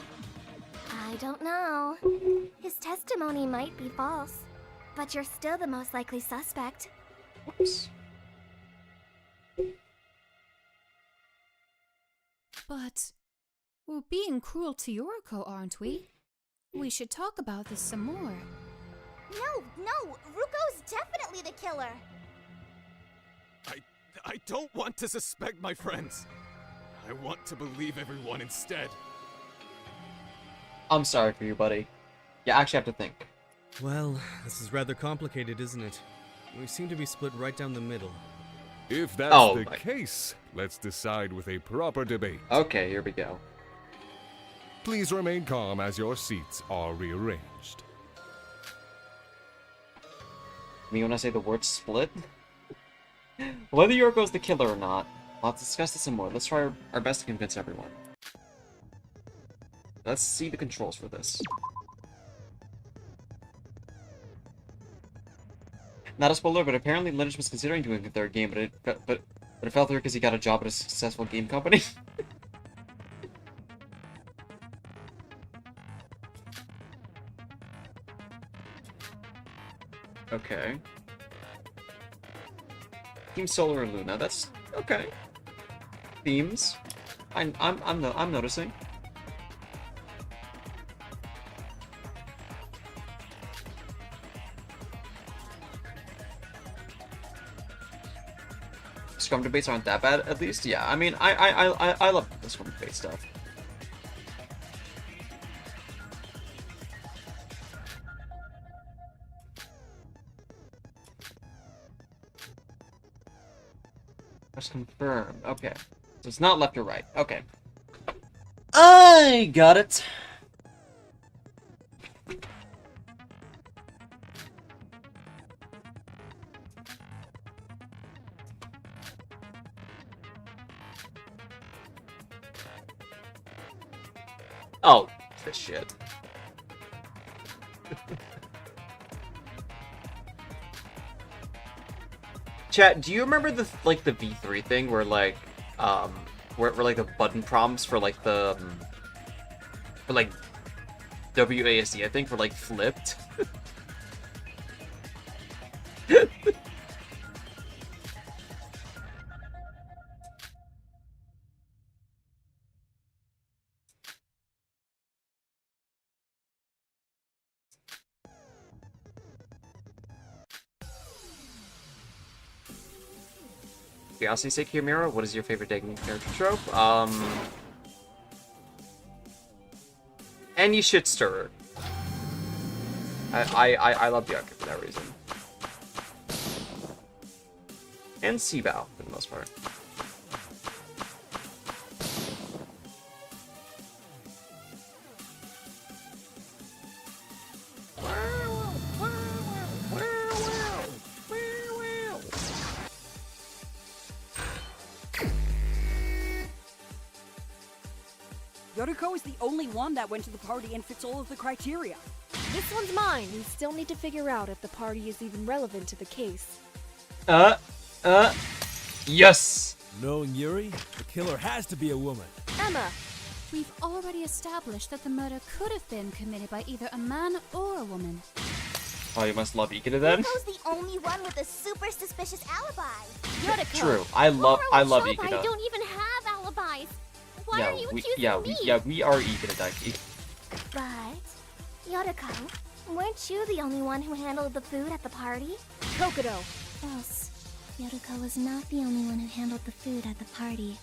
S10: I don't know. His testimony might be false, but you're still the most likely suspect.
S1: Whoops.
S11: But we're being cruel to Yoriko, aren't we? We should talk about this some more.
S10: No, Ruko's definitely the killer.
S14: I don't want to suspect my friends. I want to believe everyone instead.
S1: I'm sorry for you, buddy. You actually have to think.
S5: Well, this is rather complicated, isn't it? We seem to be split right down the middle.
S2: If that's the case, let's decide with a proper debate.
S1: Okay, here we go.
S2: Please remain calm as your seats are rearranged.
S1: I mean, when I say the word split? Whether Yoriko's the killer or not, let's discuss this some more. Let's try our best to convince everyone. Let's see the controls for this. Not a spoiler, but apparently Lynch was considering doing a third game, but it fell through because he got a job at a successful game company. Okay. Team Solar and Luna. That's okay. Themes. I'm noticing. Scrum debates aren't that bad, at least. Yeah, I mean, I love the Scrum debate stuff. Just confirm. Okay, so it's not left or right. Okay, I got it. Oh, this shit. Chat, do you remember the the V3 thing where where like the button prompts for like the for like WASD I think were like flipped? Curiosity's sake here, Mira, what is your favorite dating character trope? Any shit stirrer. I love the arc for that reason. And Bael, for the most part.
S9: Yoriko is the only one that went to the party and fits all of the criteria.
S8: This one's mine. We still need to figure out if the party is even relevant to the case.
S1: Yes!
S13: Knowing Yuri, the killer has to be a woman.
S11: Emma! We've already established that the murder could have been committed by either a man or a woman.
S1: Oh, you must love Ikeda then?
S10: Ruko's the only one with a super suspicious alibi. Yoriko.
S1: True. I love
S10: Shobai
S1: Ikeda.
S10: don't even have alibis. Why are you accusing me?
S1: We are Ikeda Daiki.
S10: But, Yoriko, weren't you the only one who handled the food at the party?
S8: Kokodo.
S3: False. Yoriko was not the only one who handled the food at the party.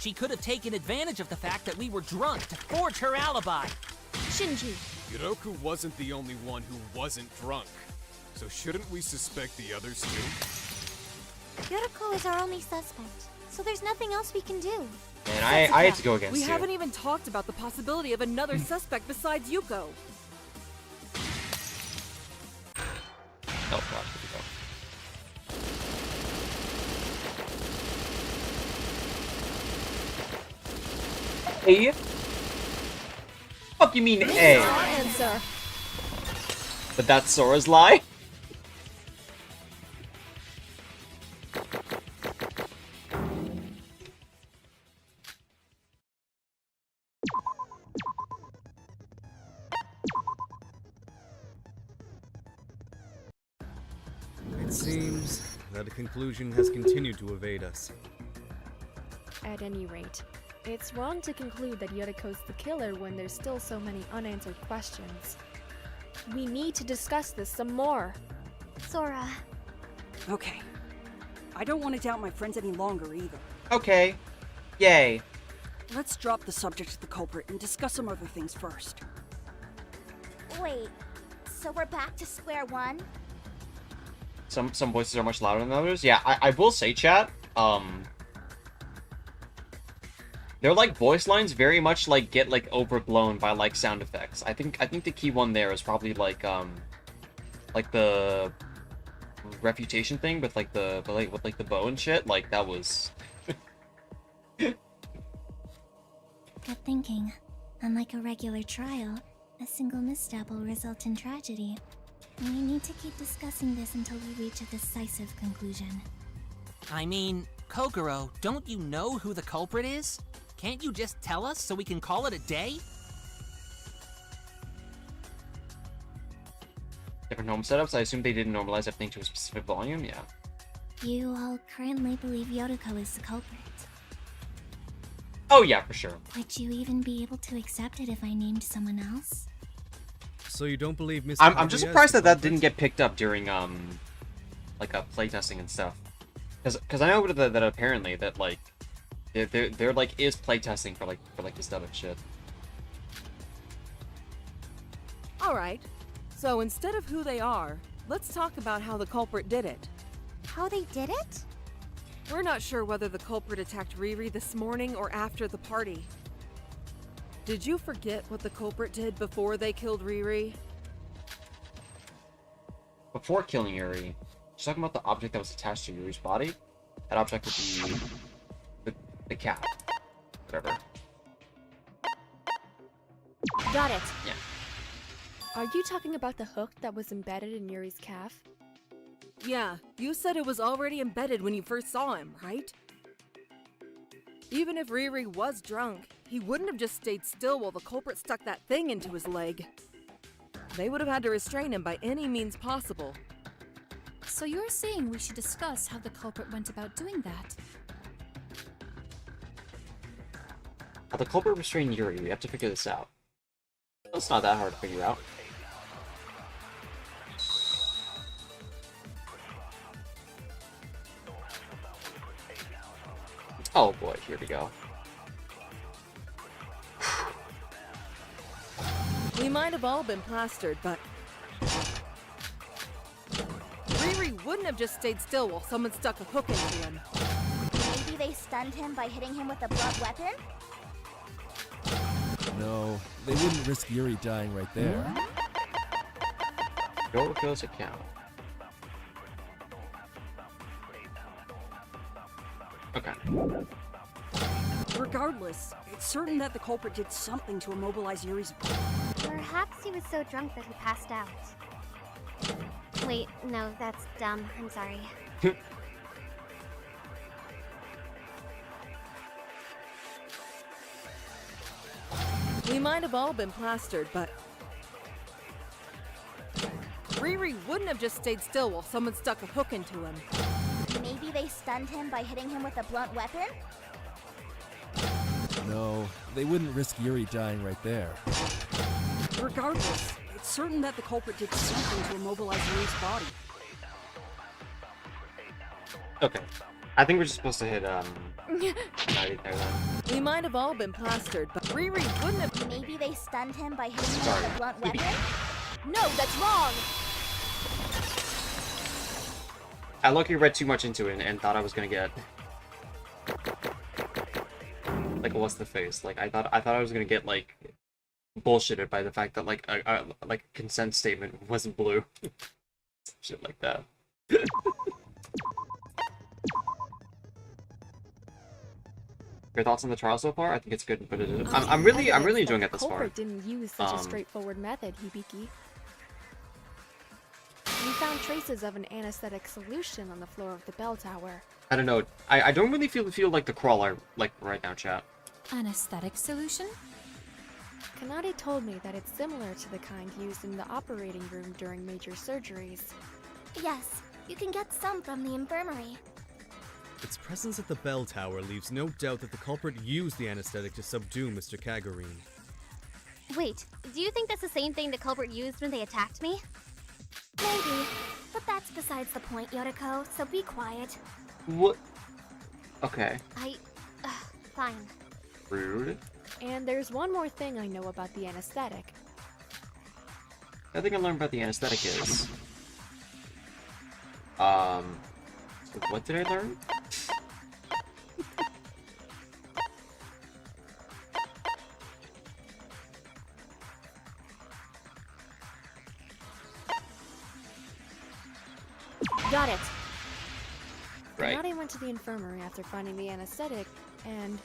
S12: She could have taken advantage of the fact that we were drunk to forge her alibi.
S8: Shinji.
S14: Yoriko wasn't the only one who wasn't drunk. So shouldn't we suspect the others too?
S10: Yoriko is our only suspect, so there's nothing else we can do.
S1: And I had to go against
S4: We
S1: you.
S4: haven't even talked about the possibility of another suspect besides Yuko.
S1: Oh, gosh, here we go. A? Fuck you mean A?
S8: Answer.
S1: But that's Sora's lie?
S5: It seems that a conclusion has continued to evade us.
S8: At any rate, it's wrong to conclude that Yodako's the killer when there's still so many unanswered questions. We need to discuss this some more.
S3: Sora.
S9: Okay. I don't want to doubt my friends any longer either.
S1: Okay. Yay.
S9: Let's drop the subject of the culprit and discuss some other things first.
S10: Wait, so we're back to square one?
S1: Some voices are much louder than others. Yeah, I will say, chat, their like voice lines very much like get like overblown by like sound effects. I think the key one there is probably like the refutation thing with like the bow and shit. Like that was
S3: Good thinking. Unlike a regular trial, a single misstep will result in tragedy. We need to keep discussing this until we reach a decisive conclusion.
S12: I mean, Kokoro, don't you know who the culprit is? Can't you just tell us so we can call it a day?
S1: different home setups. I assume they didn't normalize everything to a specific volume. Yeah.
S3: You all currently believe Yotoko is the culprit.
S1: Oh yeah, for sure.
S3: Would you even be able to accept it if I named someone else?
S5: So you don't believe Miss?
S1: I'm just surprised that that didn't get picked up during like playtesting and stuff. Because I know that apparently that like there like is playtesting for this stuff and shit.
S4: All right. So instead of who they are, let's talk about how the culprit did it.
S10: How they did it?
S4: We're not sure whether the culprit attacked Riri this morning or after the party. Did you forget what the culprit did before they killed Riri?
S1: Before killing Yuri, she's talking about the object that was attached to Yuri's body. That object would be the cat. Whatever.
S8: Got it.
S1: Yeah.
S8: Are you talking about the hook that was embedded in Yuri's calf?
S4: Yeah, you said it was already embedded when you first saw him, right? Even if Riri was drunk, he wouldn't have just stayed still while the culprit stuck that thing into his leg. They would have had to restrain him by any means possible.
S11: So you're saying we should discuss how the culprit went about doing that?
S1: How the culprit restrained Yuri, we have to figure this out. It's not that hard to figure out. Oh boy, here we go.
S4: We might have all been plastered, but Riri wouldn't have just stayed still while someone stuck a hook into him.
S10: Maybe they stunned him by hitting him with a blunt weapon?
S13: No, they wouldn't risk Yuri dying right there.
S1: Go kills account. Okay.
S9: Regardless, it's certain that the culprit did something to immobilize Yuri's...
S10: Perhaps he was so drunk that he passed out. Wait, no, that's dumb. I'm sorry.
S4: We might have all been plastered, but Riri wouldn't have just stayed still while someone stuck a hook into him.
S10: Maybe they stunned him by hitting him with a blunt weapon?
S13: No, they wouldn't risk Yuri dying right there.
S9: Regardless, it's certain that the culprit did something to immobilize Yuri's body.
S1: Okay. I think we're just supposed to hit 90 there then.
S4: We might have all been plastered, but Riri wouldn't have...
S10: Maybe they stunned him by hitting him with a blunt weapon?
S8: No, that's wrong!
S1: I luckily read too much into it and thought I was gonna get like what's the face? Like I thought I was gonna get like bullshitted by the fact that like a consent statement wasn't blue. Shit like that. Your thoughts on the trial so far? I think it's good, but I'm really enjoying it this far.
S8: Culprit didn't use such a straightforward method, Hibiki. We found traces of an anesthetic solution on the floor of the bell tower.
S1: I don't know. I don't really feel like the crawler like right now, chat.
S11: Anesthetic solution?
S8: Kanade told me that it's similar to the kind used in the operating room during major surgeries.
S3: Yes, you can get some from the infirmary.
S5: Its presence at the bell tower leaves no doubt that the culprit used the anesthetic to subdue Mr. Kagurine.
S10: Wait, do you think that's the same thing the culprit used when they attacked me?
S3: Maybe, but that's besides the point, Yoriko, so be quiet.
S1: What? Okay.
S10: Fine.
S1: Rude.
S8: And there's one more thing I know about the anesthetic.
S1: I think I learned about the anesthetic is... what did I learn?
S8: Got it!
S1: Right.
S8: Kanade went to the infirmary after finding the anesthetic, and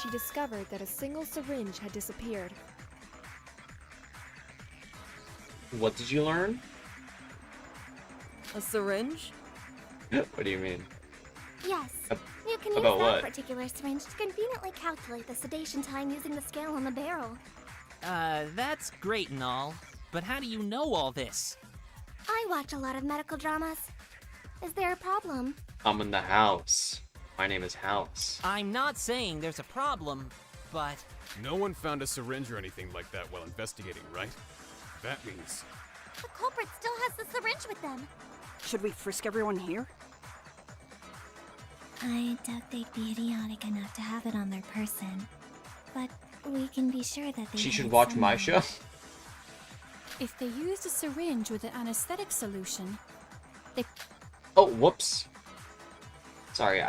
S8: she discovered that a single syringe had disappeared.
S1: What did you learn?
S4: A syringe?
S1: What do you mean?
S3: Yes, you can use
S1: about
S3: that
S1: what?
S3: particular syringe to conveniently calculate the sedation time using the scale on the barrel.
S12: That's great and all, but how do you know all this?
S3: I watch a lot of medical dramas. Is there a problem?
S1: I'm in the house. My name is House.
S12: I'm not saying there's a problem, but...
S14: No one found a syringe or anything like that while investigating, right? That means...
S3: The culprit still has the syringe with them.
S9: Should we frisk everyone here?
S3: I doubt they'd be idiotic enough to have it on their person. But we can be sure that they
S1: She
S3: have
S1: should
S3: it
S1: watch my
S3: somewhere.
S1: show.
S11: If they used a syringe with an anesthetic solution, they...
S1: Oh, whoops. Sorry,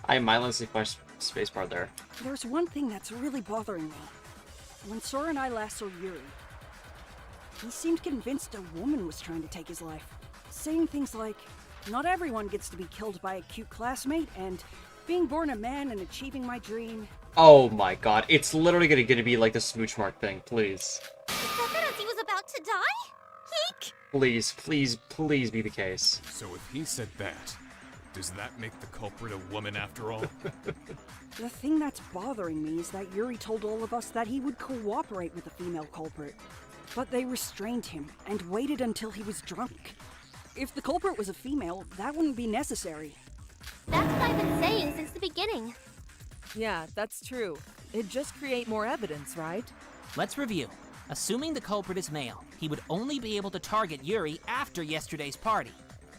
S1: I mindlessly pushed spacebar there.
S9: There's one thing that's really bothering me. When Sora and I last saw Yuri, he seemed convinced a woman was trying to take his life, saying things like, "Not everyone gets to be killed by a cute classmate," and "Being born a man and achieving my dream."
S1: Oh my god, it's literally gonna be like the smooch mark thing, please.
S3: He was about to die? Eek!
S1: Please, please, please be the case.
S14: So if he said that, does that make the culprit a woman after all?
S9: The thing that's bothering me is that Yuri told all of us that he would cooperate with the female culprit. But they restrained him and waited until he was drunk. If the culprit was a female, that wouldn't be necessary.
S10: That's what I've been saying since the beginning.
S4: Yeah, that's true. It'd just create more evidence, right?
S12: Let's review. Assuming the culprit is male, he would only be able to target Yuri after yesterday's party.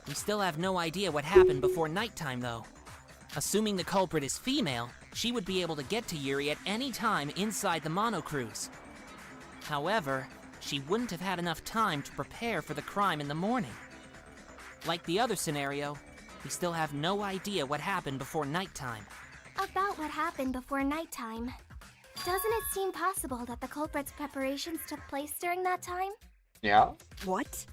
S12: We still have no idea what happened before nighttime, though. Assuming the culprit is female, she would be able to get to Yuri at any time inside the monocruise. However, she wouldn't have had enough time to prepare for the crime in the morning. Like the other scenario, we still have no idea what happened before nighttime.
S3: About what happened before nighttime. Doesn't it seem possible that the culprit's preparations took place during that time?
S1: Yeah?
S9: What?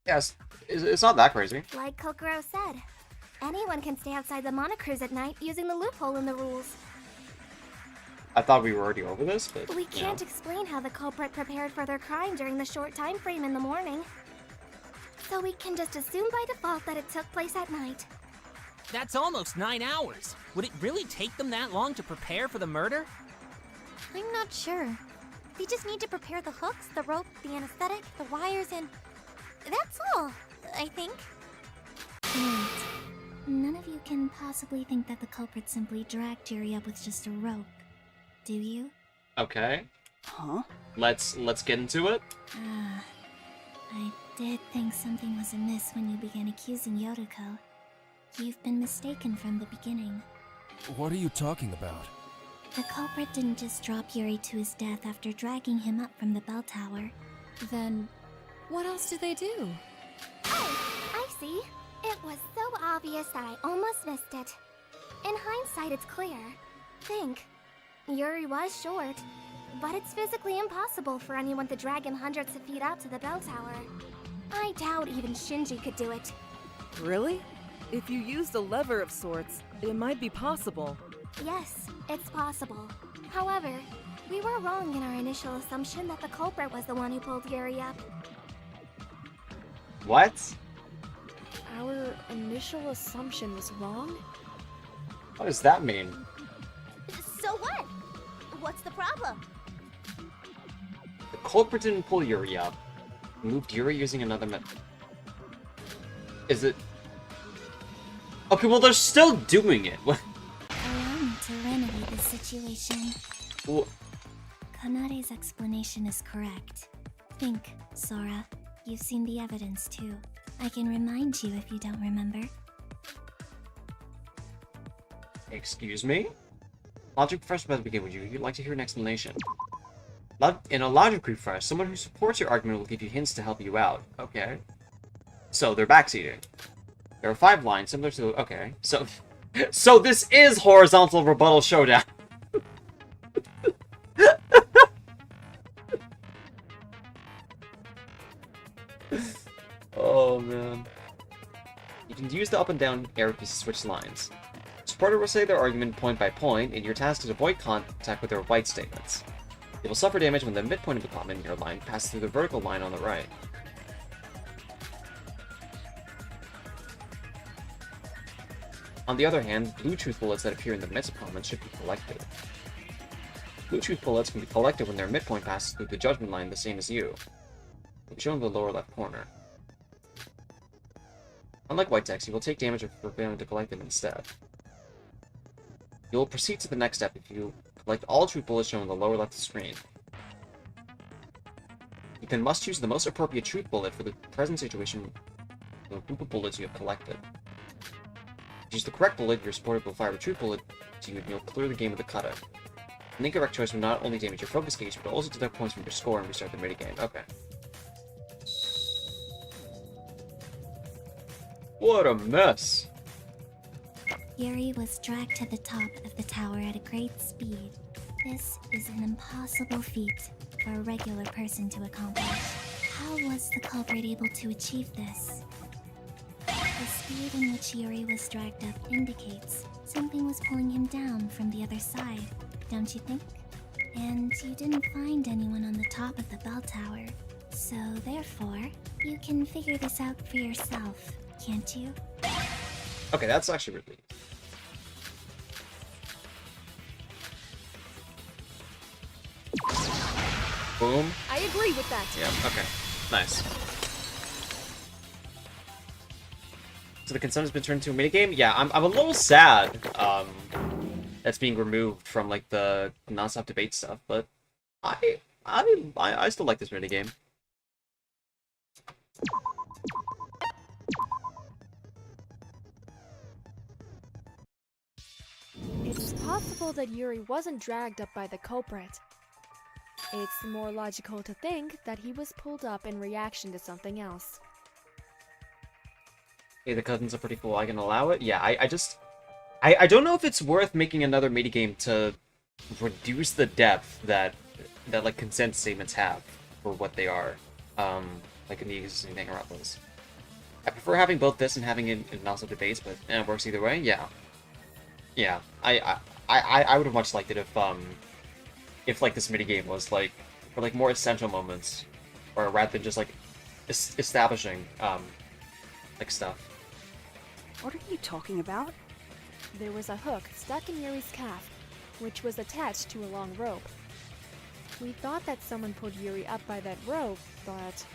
S1: Yes, it's not that crazy.
S3: Like Kokoro said, anyone can stay outside the monocruise at night using the loophole in the rules.
S1: I thought we were already over this, but...
S3: We can't explain how the culprit prepared for their crime during the short time frame in the morning. So we can just assume by default that it took place at night.
S12: That's almost 9 hours. Would it really take them that long to prepare for the murder?
S3: I'm not sure. They just need to prepare the hooks, the rope, the anesthetic, the wires, and... that's all, I think. Wait. None of you can possibly think that the culprit simply dragged Yuri up with just a rope, do you?
S1: Okay.
S9: Huh?
S1: Let's get into it.
S3: I did think something was amiss when you began accusing Yotoko. You've been mistaken from the beginning.
S13: What are you talking about?
S3: The culprit didn't just drop Yuri to his death after dragging him up from the bell tower.
S11: Then, what else did they do?
S3: Oh, I see. It was so obvious that I almost missed it. In hindsight, it's clear. Think. Yuri was short, but it's physically impossible for anyone to drag him hundreds of feet up to the bell tower. I doubt even Shinji could do it.
S4: Really? If you used a lever of sorts, it might be possible.
S3: Yes, it's possible. However, we were wrong in our initial assumption that the culprit was the one who pulled Yuri up.
S1: What?
S8: Our initial assumption was wrong?
S1: What does that mean?
S10: So what? What's the problem?
S1: The culprit didn't pull Yuri up. He moved Yuri using another method. Is it... Okay, well, they're still doing it. What?
S3: Allow me to remedy this situation.
S1: Well,
S3: Kanare's explanation is correct. Think, Sora. You've seen the evidence too. I can remind you if you don't remember.
S1: excuse me? Logic refresh about to begin. Would you like to hear an explanation? In a logic refresh, someone who supports your argument will give you hints to help you out. Okay. So they're backseating. There are 5 lines similar to... Okay. So this is horizontal rebuttal showdown. Oh, man. You can use the up and down arrow keys to switch lines. Supporter will say their argument point by point, and your task is to avoid contact with their white statements. They will suffer damage when the midpoint of the comment in your line passes through the vertical line on the right. On the other hand, blue truth bullets that appear in the midst of comments should be collected. Blue truth bullets can be collected when their midpoint passes through the judgment line the same as you. They'll be shown in the lower left corner. Unlike white text, you will take damage for failing to collect them instead. You will proceed to the next step if you collect all truth bullets shown in the lower left of the screen. You then must choose the most appropriate truth bullet for the present situation from the group of bullets you have collected. If you use the correct bullet, your supporter will fire a truth bullet to you and you'll clear the game with the cutter. An incorrect choice will not only damage your focus gauge, but also deduct points from your score and restart the minigame. Okay. What a mess!
S3: Yuri was dragged to the top of the tower at a great speed. This is an impossible feat for a regular person to accomplish. How was the culprit able to achieve this? The speed in which Yuri was dragged up indicates something was pulling him down from the other side, don't you think? And you didn't find anyone on the top of the bell tower. So therefore, you can figure this out for yourself, can't you?
S1: Okay, that's actually really... Boom.
S8: I agree with that.
S1: Yeah, okay. Nice. So the consent has been turned into a minigame? Yeah, I'm a little sad, that's being removed from, like, the non-stop debate stuff, but I still like this minigame.
S8: It's possible that Yuri wasn't dragged up by the culprit. It's more logical to think that he was pulled up in reaction to something else.
S1: Hey, the cousins are pretty cool. I can allow it? Yeah, I don't know if it's worth making another minigame to reduce the depth that like consent statements have for what they are. Like in the existing thing around those. I prefer having both this and having it in also debates, but it works either way. Yeah. Yeah. I would have much liked it if like this minigame was like for like more essential moments, or rather than just like establishing like stuff.
S9: What are you talking about?
S8: There was a hook stuck in Yuri's calf, which was attached to a long rope. We thought that someone pulled Yuri up by that rope, but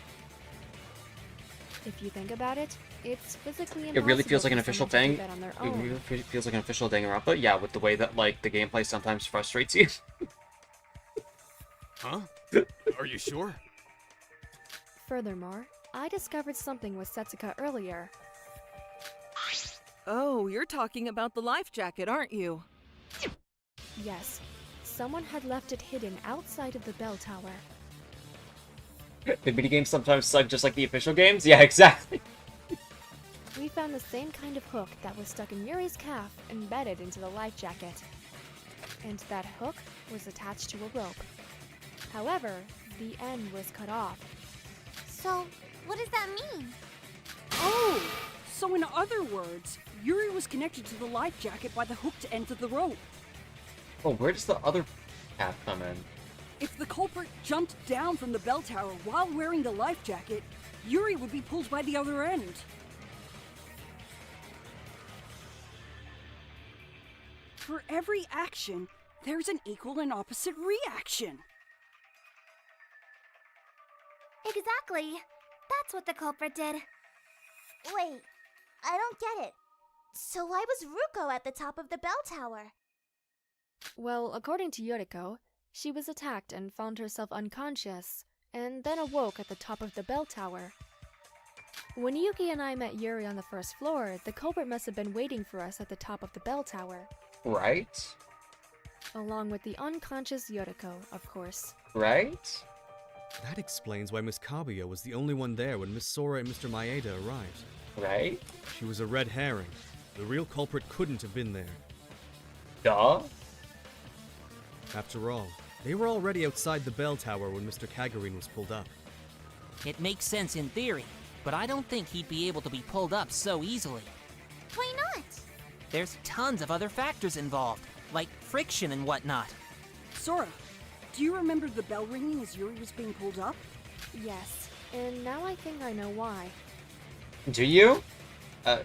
S8: if you think about it, it's physically impossible.
S1: It really feels like an official thing.
S8: That on their
S1: It
S8: own.
S1: really feels like an official Danganronpa. Yeah, with the way that like the gameplay sometimes frustrates you.
S14: Huh? Are you sure?
S8: Furthermore, I discovered something with Setsuka earlier.
S4: Oh, you're talking about the life jacket, aren't you?
S8: Yes, someone had left it hidden outside of the bell tower.
S1: The minigames sometimes suck just like the official games. Yeah, exactly.
S8: We found the same kind of hook that was stuck in Yuri's calf embedded into the life jacket. And that hook was attached to a rope. However, the end was cut off.
S10: So, what does that mean?
S9: Oh! So So in other words, Yuri was connected to the life jacket by the hooked ends of the rope.
S1: Oh, where does the other path come in?
S9: If the culprit jumped down from the bell tower while wearing the life jacket, Yuri would be pulled by the other end. For every action, there's an equal and opposite reaction.
S3: Exactly. That's what the culprit did. Wait, I don't get it. So why was Ruko at the top of the bell tower?
S8: Well, according to Yoriko, she was attacked and found herself unconscious, and then awoke at the top of the bell tower. When Yuki and I met Yuri on the first floor, the culprit must have been waiting for us at the top of the bell tower.
S1: Right?
S8: Along with the unconscious Yoriko, of course.
S1: Right?
S5: That explains why Miss Kabuya was the only one there when Miss Sora and Mr. Maeda arrived.
S1: Right?
S5: She was a red herring. The real culprit couldn't have been there.
S1: Duh.
S5: After all, they were already outside the bell tower when Mr. Kagurine was pulled up.
S12: It makes sense in theory, but I don't think he'd be able to be pulled up so easily.
S3: Why not?
S12: There's tons of other factors involved, like friction and whatnot.
S9: Sora, do you remember the bell ringing as Yuri was being pulled up?
S8: Yes, and now I think I know why.
S1: Do you?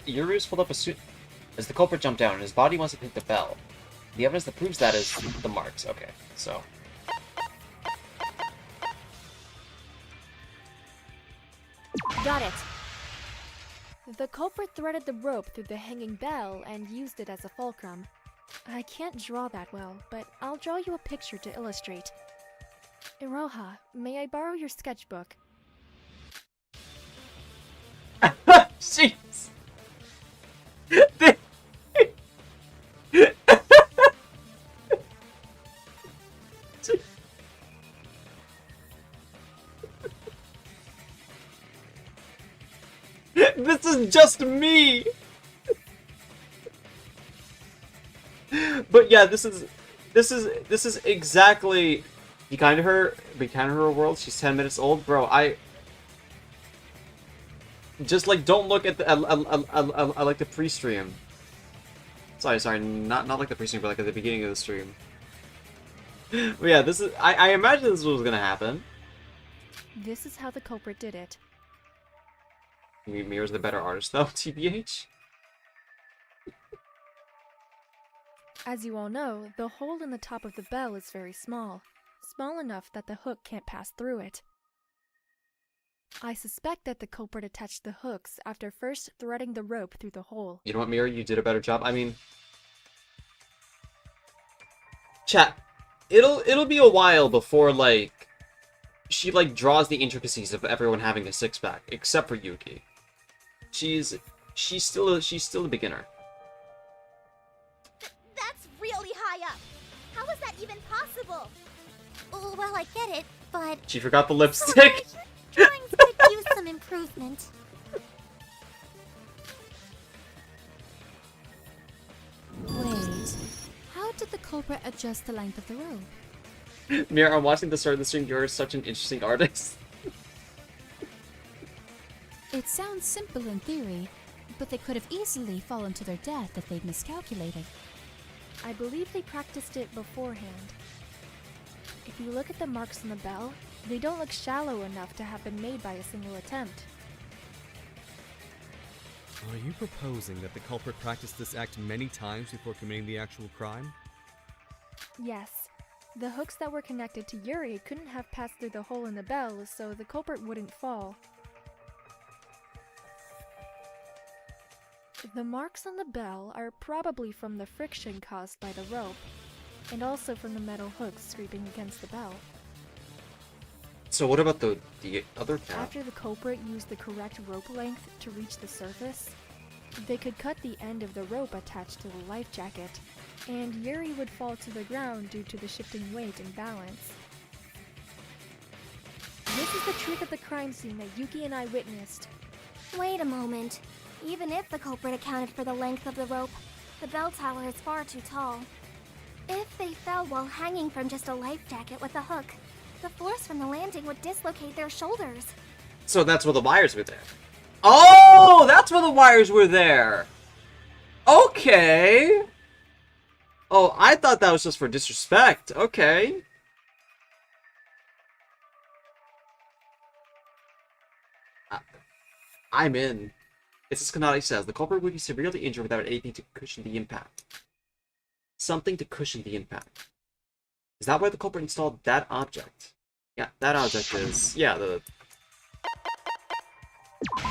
S1: Yuri was pulled up as the culprit jumped down, and his body must have hit the bell. The evidence that proves that is the marks. Okay, so.
S8: Got it! The culprit threaded the rope through the hanging bell and used it as a fulcrum. I can't draw that well, but I'll draw you a picture to illustrate. Iroha, may I borrow your sketchbook?
S1: Jeez! This is just me! But yeah, this is exactly be kind to her world. She's 10 minutes old, bro. I just like don't look at the I like the pre-stream. Sorry, not like the pre-stream, but like at the beginning of the stream. But yeah, this is I imagine this was gonna happen.
S8: This is how the culprit did it.
S1: Mira's the better artist though, TBH.
S8: As you all know, the hole in the top of the bell is very small. Small enough that the hook can't pass through it. I suspect that the culprit attached the hooks after first threading the rope through the hole.
S1: You know what, Mira? You did a better job. I mean, chat. It'll be a while before like she like draws the intricacies of everyone having a six-pack, except for Yuki. She's still a beginner.
S3: That's really high up. How is that even possible? Oh, well, I get it, but
S1: She forgot the lipstick.
S3: drawings could use some improvement.
S11: Wait, how did the culprit adjust the length of the rope?
S1: Mira, I'm watching the start of the stream. You're such an interesting artist.
S11: It sounds simple in theory, but they could have easily fallen to their death if they'd miscalculated.
S8: I believe they practiced it beforehand. If you look at the marks on the bell, they don't look shallow enough to have been made by a single attempt.
S5: Are you proposing that the culprit practiced this act many times before committing the actual crime?
S8: Yes. The hooks that were connected to Yuri couldn't have passed through the hole in the bell, so the culprit wouldn't fall. The marks on the bell are probably from the friction caused by the rope, and also from the metal hooks scraping against the bell.
S1: So what about the other path?
S8: After the culprit used the correct rope length to reach the surface, they could cut the end of the rope attached to the life jacket, and Yuri would fall to the ground due to the shifting weight and balance. This is the trick of the crime scene that Yuki and I witnessed.
S3: Wait a moment. Even if the culprit accounted for the length of the rope, the bell tower is far too tall. If they fell while hanging from just a life jacket with a hook, the force from the landing would dislocate their shoulders.
S1: So that's what the wires were there. Oh, that's where the wires were there. Okay. Oh, I thought that was just for disrespect. Okay. I'm in. It's as Kanade says, the culprit would be severely injured without anything to cushion the impact. Something to cushion the impact. Is that why the culprit installed that object? Yeah, that object is... Yeah, the...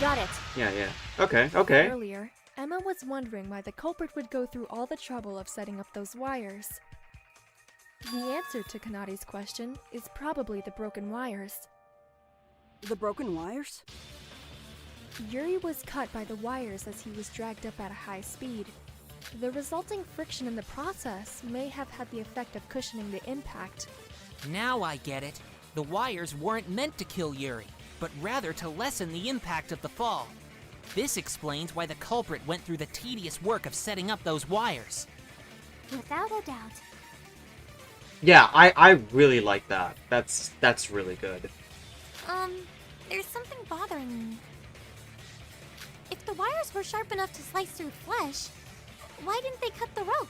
S8: Got it.
S1: Yeah. Okay.
S8: Earlier, Emma was wondering why the culprit would go through all the trouble of setting up those wires. The answer to Kanade's question is probably the broken wires.
S9: The broken wires?
S8: Yuri was cut by the wires as he was dragged up at a high speed. The resulting friction in the process may have had the effect of cushioning the impact.
S12: Now I get it. The wires weren't meant to kill Yuri, but rather to lessen the impact of the fall. This explains why the culprit went through the tedious work of setting up those wires.
S3: Without a doubt.
S1: Yeah, I really like that. That's really good.
S3: There's something bothering me. If the wires were sharp enough to slice through flesh, why didn't they cut the rope?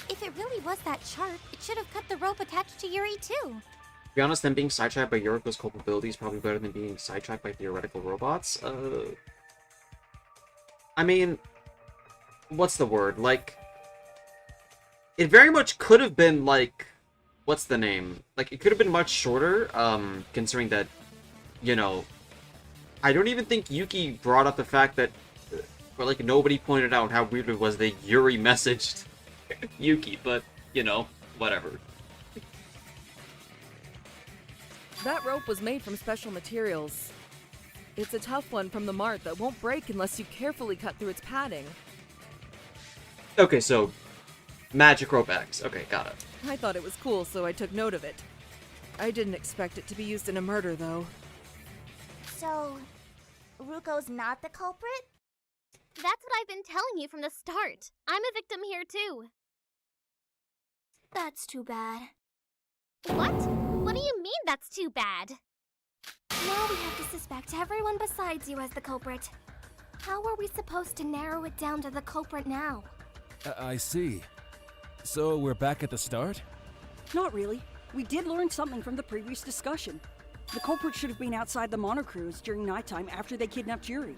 S3: If it really was that sharp, it should have cut the rope attached to Yuri too.
S1: To be honest, them being sidetracked by Yuriko's culpability is probably better than being sidetracked by theoretical robots. I mean, what's the word? Like, it very much could have been, like, what's the name? Like, it could have been much shorter, considering that, you know, I don't even think Yuki brought up the fact that, or, like, nobody pointed out how weird it was that Yuri messaged Yuki, but, you know, whatever.
S4: That rope was made from special materials. It's a tough one from the mart that won't break unless you carefully cut through its padding.
S1: Okay, so, Magic Rope X. Okay, got it.
S4: I thought it was cool, so I took note of it. I didn't expect it to be used in a murder, though.
S3: So, Ruko's not the culprit?
S10: That's what I've been telling you from the start. I'm a victim here too.
S3: That's too bad.
S10: What? What do you mean that's too bad?
S3: Now we have to suspect everyone besides you as the culprit. How are we supposed to narrow it down to the culprit now?
S13: I see. So we're back at the start?
S9: Not really. We did learn something from the previous discussion. The culprit should have been outside the monocruise during nighttime after they kidnapped Yuri.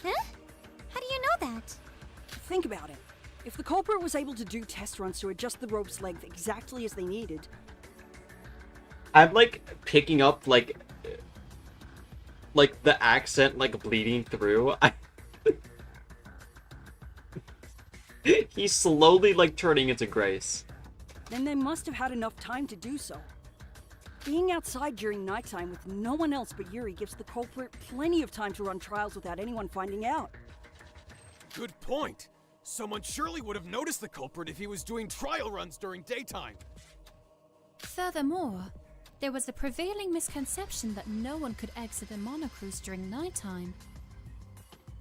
S3: Huh? How do you know that?
S9: Think about it. If the culprit was able to do test runs to adjust the rope's length exactly as they needed...
S1: I'm, like, picking up, like the accent, like, bleeding through. He's slowly, like, turning into Grace.
S9: Then they must have had enough time to do so. Being outside during nighttime with no one else but Yuri gives the culprit plenty of time to run trials without anyone finding out.
S6: Good point. Someone surely would have noticed the culprit if he was doing trial runs during daytime.
S11: Furthermore, there was a prevailing misconception that no one could exit the monocruise during nighttime.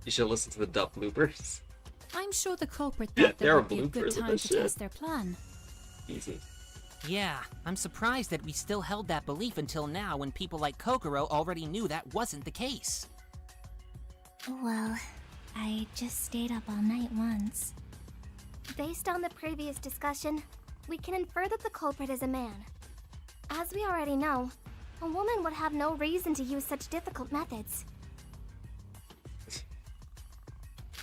S1: You should listen to the dub bloopers.
S11: I'm sure the culprit thought
S1: There
S11: there
S1: are
S11: would be a good
S1: bloopers of
S11: time
S1: this
S11: to
S1: shit.
S11: test their plan.
S1: Easy.
S12: Yeah, I'm surprised that we still held that belief until now when people like Kokoro already knew that wasn't the case.
S3: Well, I just stayed up all night once. Based on the previous discussion, we can infer that the culprit is a man. As we already know, a woman would have no reason to use such difficult methods.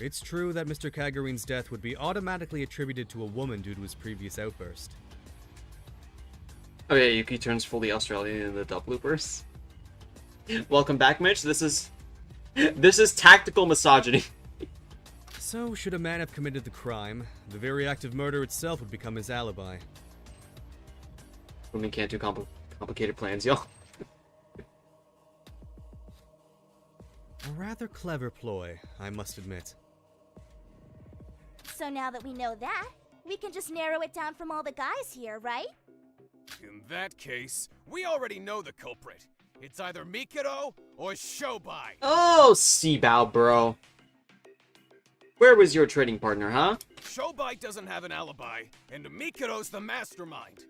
S5: It's true that Mr. Kagurine's death would be automatically attributed to a woman due to his previous outburst.
S1: Oh yeah, Yuki turns fully Australian in the dub bloopers. Welcome back, Mitch. This is tactical misogyny.
S5: So, should a man have committed the crime, the very act of murder itself would become his alibi.
S1: Women can't do complicated plans, y'all.
S5: A rather clever ploy, I must admit.
S3: So now that we know that, we can just narrow it down from all the guys here, right?
S6: In that case, we already know the culprit. It's either Mikado or Shobai.
S1: Oh, Seabow, bro. Where was your trading partner, huh?
S6: Shobai doesn't have an alibi, and Mikado's the mastermind.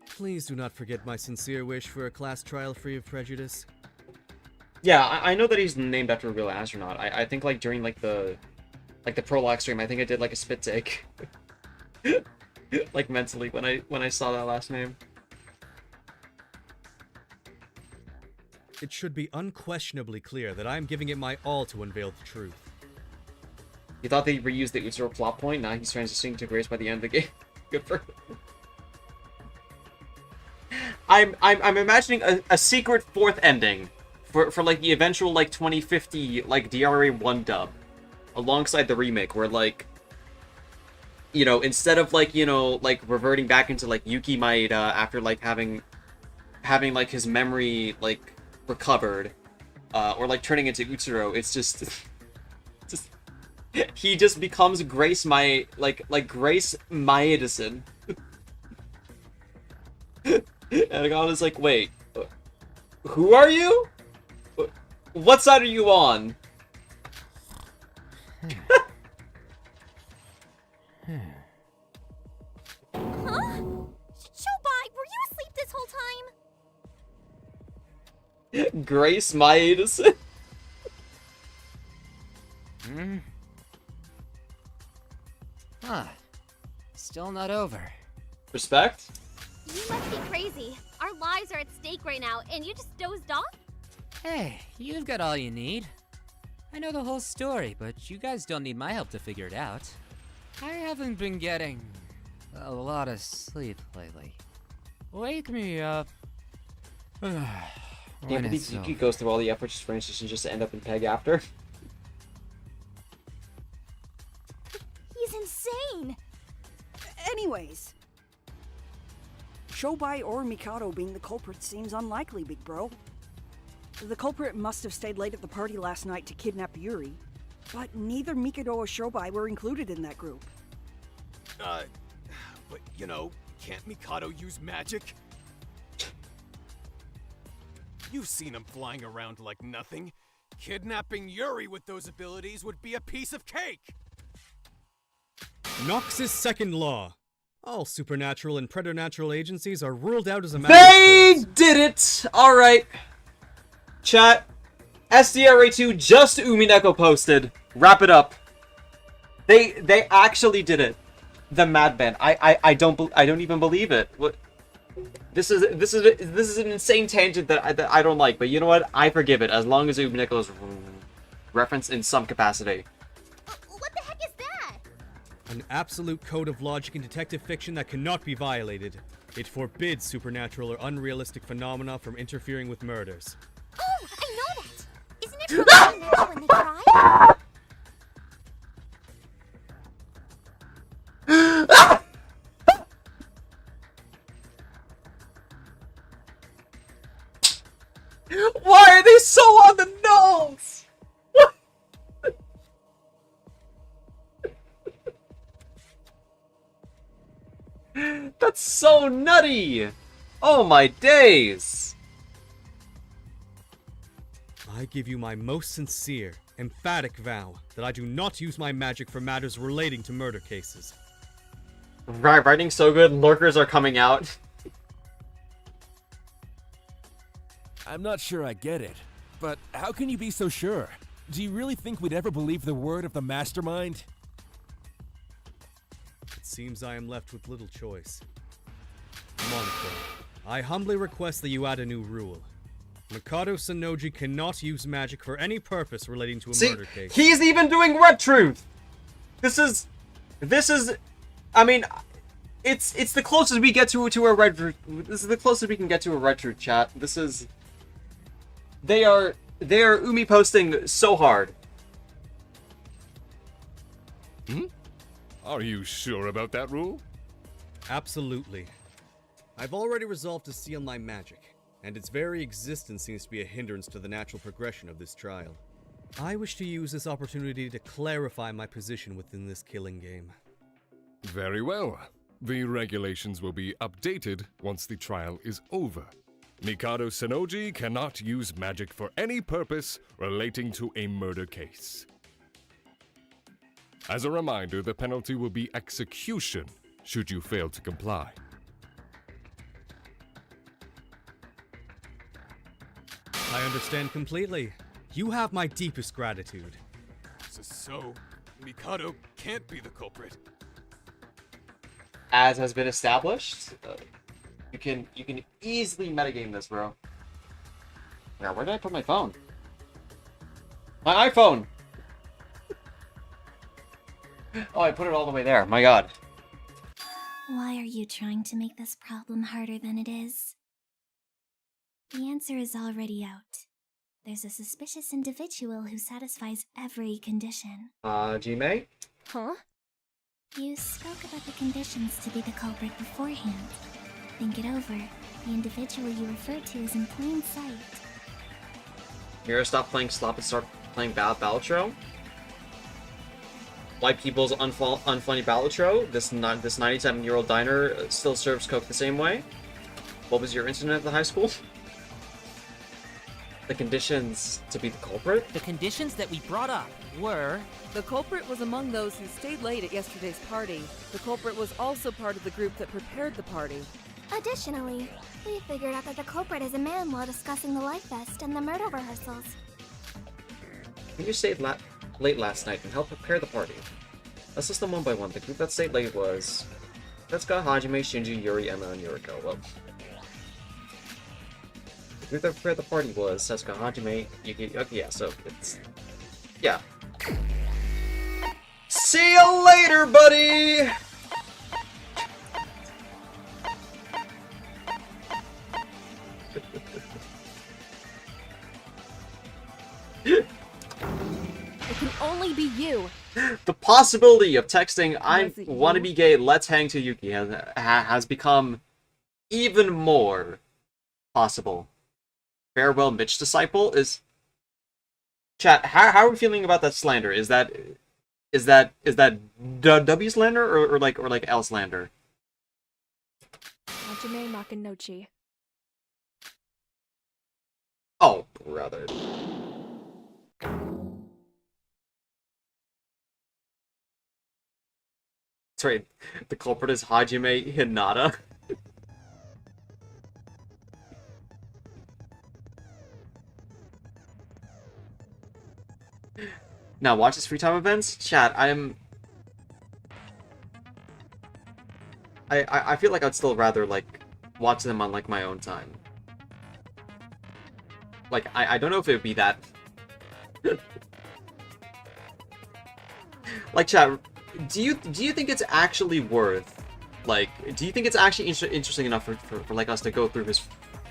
S5: Please do not forget my sincere wish for a class trial free of prejudice.
S1: Yeah, I know that he's named after a real astronaut. I think like during like the prologue stream, I think I did like a spit take. Like mentally when I saw that last name.
S5: It should be unquestionably clear that I am giving it my all to unveil the truth.
S1: You thought they reused the Utsuro plot point? Now he's transitioning to Grace by the end of the game. Good for him. I'm imagining a secret fourth ending for like the eventual like 2050 like DRA1 dub alongside the remake where like, you know, instead of like, you know, like reverting back into like Yuki Maeda after like having like his memory like recovered, or like turning into Utsuro, it's just he just becomes Grace Grace Maedison. And God is like, wait, who are you? What side are you on?
S3: Huh? Shobai, were you asleep this whole time?
S1: Grace Maedison?
S7: Huh. Still not over.
S1: Respect?
S10: You must be crazy. Our lives are at stake right now, and you just dozed off?
S7: Hey, you've got all you need. I know the whole story, but you guys don't need my help to figure it out. I haven't been getting a lot of sleep lately. Wake me up.
S1: Can't
S7: When
S1: believe
S7: it's
S1: Yuki
S7: over.
S1: goes through all the efforts for instance just to end up in Peg after.
S3: He's insane!
S9: Anyways. Shobai or Mikado being the culprit seems unlikely, big bro. The culprit must have stayed late at the party last night to kidnap Yuri, but neither Mikado or Shobai were included in that group.
S6: But you know, can't Mikado use magic? You've seen him flying around like nothing. Kidnapping Yuri with those abilities would be a piece of cake!
S5: Nox's second law. All supernatural and preternatural agencies are ruled out as a matter of
S1: They
S5: course.
S1: did it! Alright. Chat. SDRA2 just Umineko posted. Wrap it up. They actually did it. The Mad Band. I don't even believe it. What? This is an insane tangent that I don't like, but you know what? I forgive it as long as Umineko is referenced in some capacity.
S10: What the heck is that?
S5: An absolute code of logic in detective fiction that cannot be violated. It forbids supernatural or unrealistic phenomena from interfering with murders.
S3: Oh, I know that! Isn't it really natural when they cry?
S1: Why are they so on the nose? That's so nutty! Oh my days!
S5: I give you my most sincere, emphatic vow that I do not use my magic for matters relating to murder cases.
S1: Right, writing so good, lurkers are coming out.
S13: I'm not sure I get it, but how can you be so sure? Do you really think we'd ever believe the word of the mastermind?
S5: It seems I am left with little choice. Monaco, I humbly request that you add a new rule. Mikado Sonoji cannot use magic for any purpose relating to a murder case.
S1: He's even doing Red Truth! This is... I mean, it's the closest we get to a Red Truth. This is the closest we can get to a Red Truth, chat. This is... They are Umi posting so hard.
S2: Are you sure about that rule?
S5: Absolutely. I've already resolved to seal my magic, and its very existence seems to be a hindrance to the natural progression of this trial. I wish to use this opportunity to clarify my position within this killing game.
S2: Very well. The regulations will be updated once the trial is over. Mikado Sonoji cannot use magic for any purpose relating to a murder case. As a reminder, the penalty will be execution should you fail to comply.
S5: I understand completely. You have my deepest gratitude.
S14: So, Mikado can't be the culprit.
S1: As has been established, you can easily metagame this, bro. Now, where did I put my phone? My iPhone! Oh, I put it all the way there. My god.
S3: Why are you trying to make this problem harder than it is? The answer is already out. There's a suspicious individual who satisfies every condition.
S1: G-May?
S3: Huh? You spoke about the conditions to be the culprit beforehand. Think it over. The individual you referred to is in plain sight.
S1: Mira, stop playing slop and start playing Balatro? White people's unfunny Balatro? This 97-year-old diner still serves Coke the same way? What was your incident at the high school? The conditions to be the culprit?
S12: The conditions that we brought up were...
S4: The culprit was among those who stayed late at yesterday's party. The culprit was also part of the group that prepared the party.
S10: Additionally, we figured out that the culprit is a man while discussing the Life Fest and the murder rehearsals.
S1: When you stayed late last night and helped prepare the party. Let's list them one by one. The group that stayed late was... Setsuka, Hajime, Shinji, Yuri, Emma, and Yuriko. Well... The group that prepared the party was Setsuka, Hajime, Yuki... Okay, yeah, so it's... Yeah. See you later, buddy!
S8: It can only be you.
S1: The possibility of texting "I want to be gay, let's hang" to Yuki has become even more possible. Farewell, Mitch disciple is. Chat. How are we feeling about that slander? Is that W slander or like L slander?
S8: Hajime Makinochi.
S1: Oh, brother. That's right. The culprit is Hajime Hinata. Now, watch his free time events. Chat, I feel like I'd still rather, like, watch them on, like, my own time. Like, I don't know if it would be that... Like, chat, do you think it's actually worth, like, do you think it's actually interesting enough for like, us to go through his,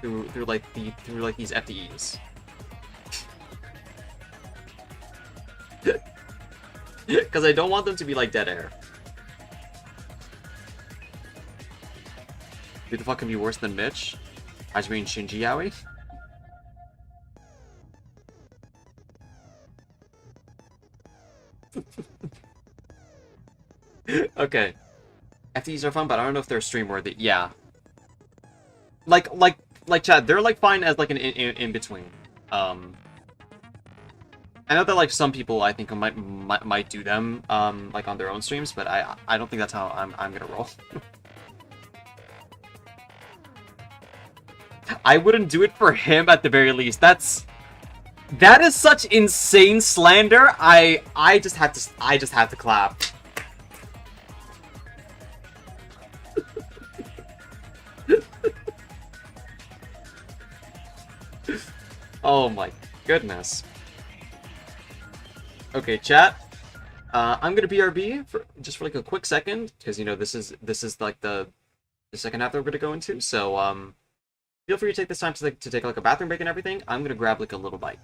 S1: through these FDEs? Because I don't want them to be like dead air. Who the fuck can be worse than Mitch? Hajime and Shinji Yaoi? Okay. FTEs are fun, but I don't know if they're stream worthy. Yeah. Like Chad, they're like fine as like an in between. I know that like some people I think might do them like on their own streams, but I don't think that's how I'm gonna roll. I wouldn't do it for him at the very least. That is such insane slander. I just have to clap. Oh my goodness. Okay, chat. I'm gonna BRB for just for like a quick second because you know this is like the second half that we're gonna go into. So feel free to take this time to take like a bathroom break and everything. I'm gonna grab like a little bite.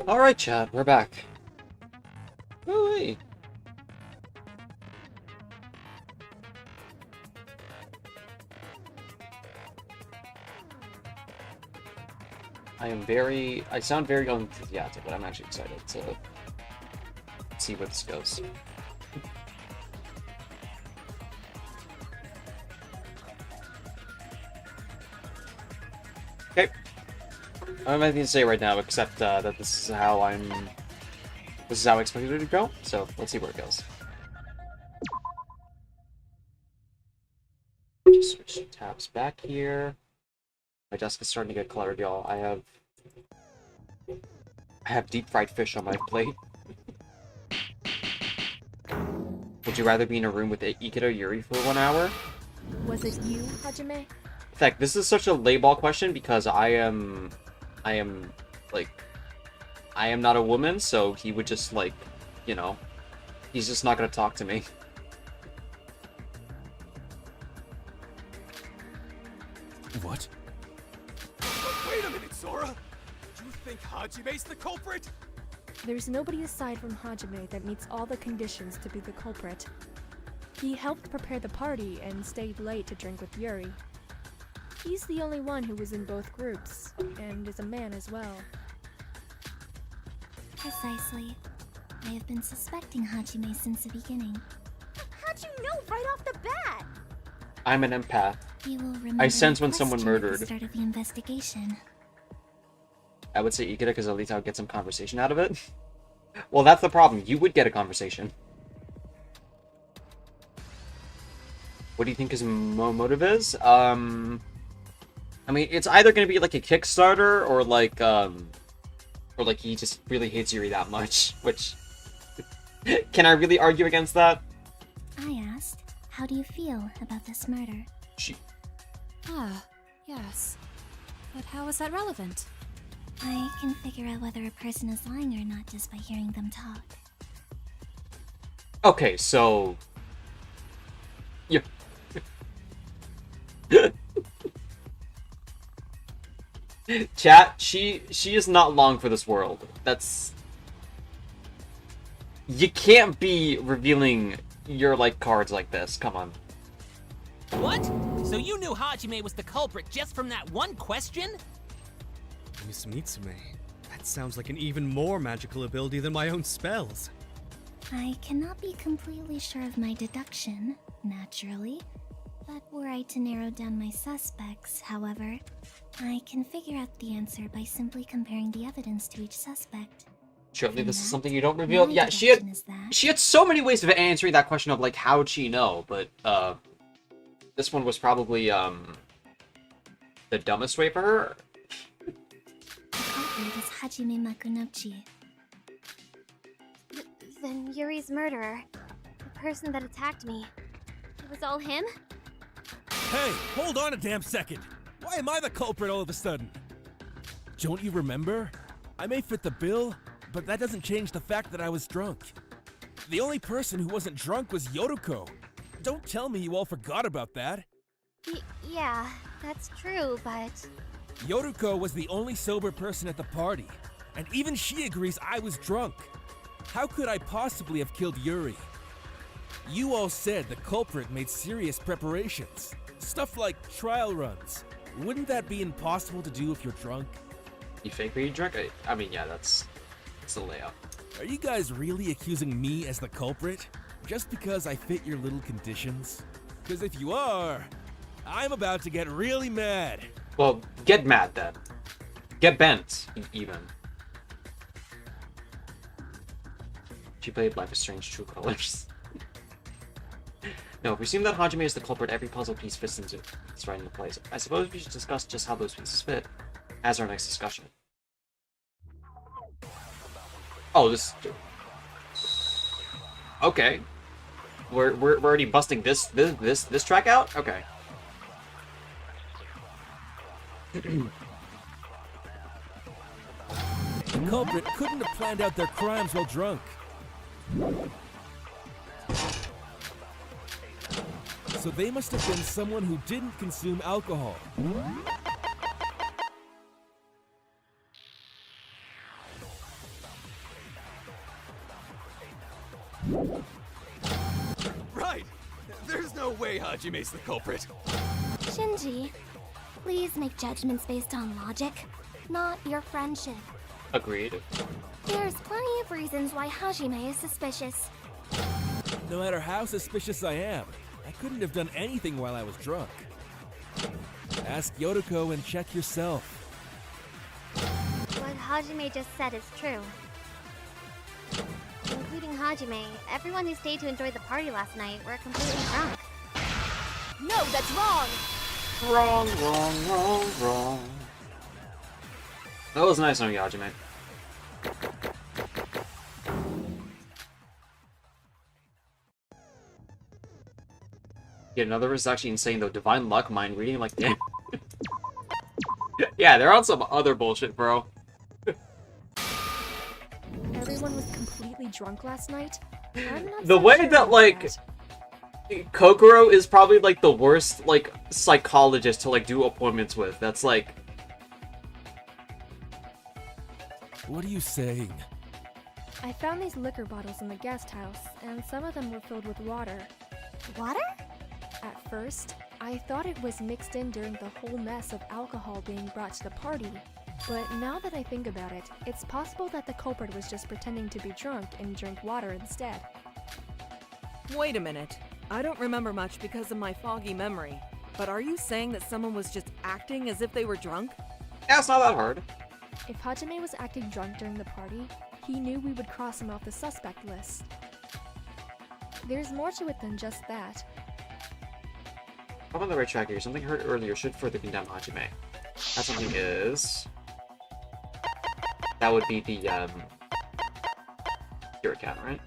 S1: Alright, chat, we're back. Woo-wee. I sound very unenthusiastic, but I'm actually excited to see where this goes. Okay. I don't have anything to say right now, except that this is how I expected it to go, so let's see where it goes. Just switch tabs back here. My desk is starting to get cluttered, y'all. I have deep fried fish on my plate. Would you rather be in a room with Ikeda or Yuri for 1 hour?
S8: Was it you, Hajime?
S1: In fact, this is such a layball question because I am not a woman, so he would just, like, you know, he's just not gonna talk to me.
S13: What?
S6: Wait a minute, Sora! You think Hajime's the culprit?
S8: There's nobody aside from Hajime that meets all the conditions to be the culprit. He helped prepare the party and stayed late to drink with Yuri. He's the only one who was in both groups, and is a man as well.
S3: Precisely. I have been suspecting Hajime since the beginning.
S10: How'd you know right off the bat?
S1: I'm an empath.
S3: You will remember
S1: I sense
S3: my
S1: when someone
S3: question at
S1: murdered.
S3: the start of the investigation.
S1: I would say Ikeda because at least I would get some conversation out of it. Well, that's the problem. You would get a conversation. What do you think his motive is? I mean, it's either going to be like a Kickstarter or like he just really hates Yuri that much, which... Can I really argue against that?
S3: I asked, how do you feel about this murder?
S11: Ah, yes. But how is that relevant?
S3: I can figure out whether a person is lying or not just by hearing them talk.
S1: Okay, so... Yeah. Chat, she is not long for this world. That's... You can't be revealing your, like, cards like this. Come on.
S12: What? So you knew Hajime was the culprit just from that one question?
S5: Miss Mitsume, that sounds like an even more magical ability than my own spells.
S3: I cannot be completely sure of my deduction, naturally. But were I to narrow down my suspects, however, I can figure out the answer by simply comparing the evidence to each suspect.
S1: Surely this is something you don't reveal. Yeah, she had so many ways of answering that question of, like, how'd she know, but, this one was probably, the dumbest way for her.
S3: The culprit is Hajime Makunochi.
S10: Then Yuri's murderer, the person that attacked me, it was all him?
S13: Hey, hold on a damn second! Why am I the culprit all of a sudden? Don't you remember? I may fit the bill, but that doesn't change the fact that I was drunk. The only person who wasn't drunk was Yotoko. Don't tell me you all forgot about that.
S10: Yeah, that's true, but...
S13: Yotoko was the only sober person at the party, and even she agrees I was drunk. How could I possibly have killed Yuri? You all said the culprit made serious preparations. Stuff like trial runs. Wouldn't that be impossible to do if you're drunk?
S1: You fake being drunk? I mean, yeah, that's the layout.
S13: Are you guys really accusing me as the culprit? Just because I fit your little conditions? Because if you are, I'm about to get really mad.
S1: Well, get mad then. Get bent, even. She played Life is Strange True Colors. No, if we assume that Hajime is the culprit, every puzzle piece fits right into place. I suppose we should discuss just how those pieces fit as our next discussion. Oh, this... Okay. We're already busting this track out? Okay.
S13: The culprit couldn't have planned out their crimes while drunk. So they must have been someone who didn't consume alcohol.
S6: Right! There's no way Hajime's the culprit.
S3: Shinji, please make judgments based on logic, not your friendship.
S1: Agreed.
S3: There's plenty of reasons why Hajime is suspicious.
S13: No matter how suspicious I am, I couldn't have done anything while I was drunk. Ask Yotoko and check yourself.
S10: What Hajime just said is true. Including Hajime, everyone who stayed to enjoy the party last night were completely drunk.
S8: No, that's wrong!
S1: Wrong. That was nice on you, Hajime. Yeah, another is actually insane though. Divine luck, mind reading, like damn. Yeah, they're on some other bullshit, bro.
S8: Everyone was completely drunk last night? I'm not
S1: The
S8: so
S1: way
S8: sure
S1: that
S8: about
S1: like
S8: that.
S1: Kokoro is probably like the worst like psychologist to like do appointments with. That's like,
S13: What are you saying?
S8: I found these liquor bottles in the guest house, and some of them were filled with water.
S3: Water?
S8: At first, I thought it was mixed in during the whole mess of alcohol being brought to the party. But now that I think about it, it's possible that the culprit was just pretending to be drunk and drank water instead.
S4: Wait a minute. I don't remember much because of my foggy memory. But are you saying that someone was just acting as if they were drunk?
S1: yeah, it's not that hard.
S8: If Hajime was acting drunk during the party, he knew we would cross him off the suspect list. There's more to it than just that.
S1: I'm on the right track here. Something heard earlier should further condemn Hajime. That something is... That would be the, Spirit Cat, right?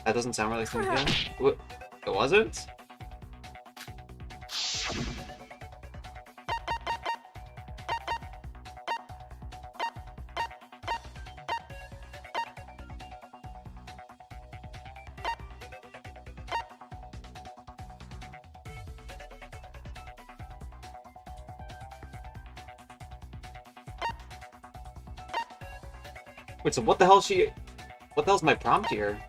S1: That doesn't sound right like something again. What? It wasn't? Wait, so what the hell what the hell's my prompt here?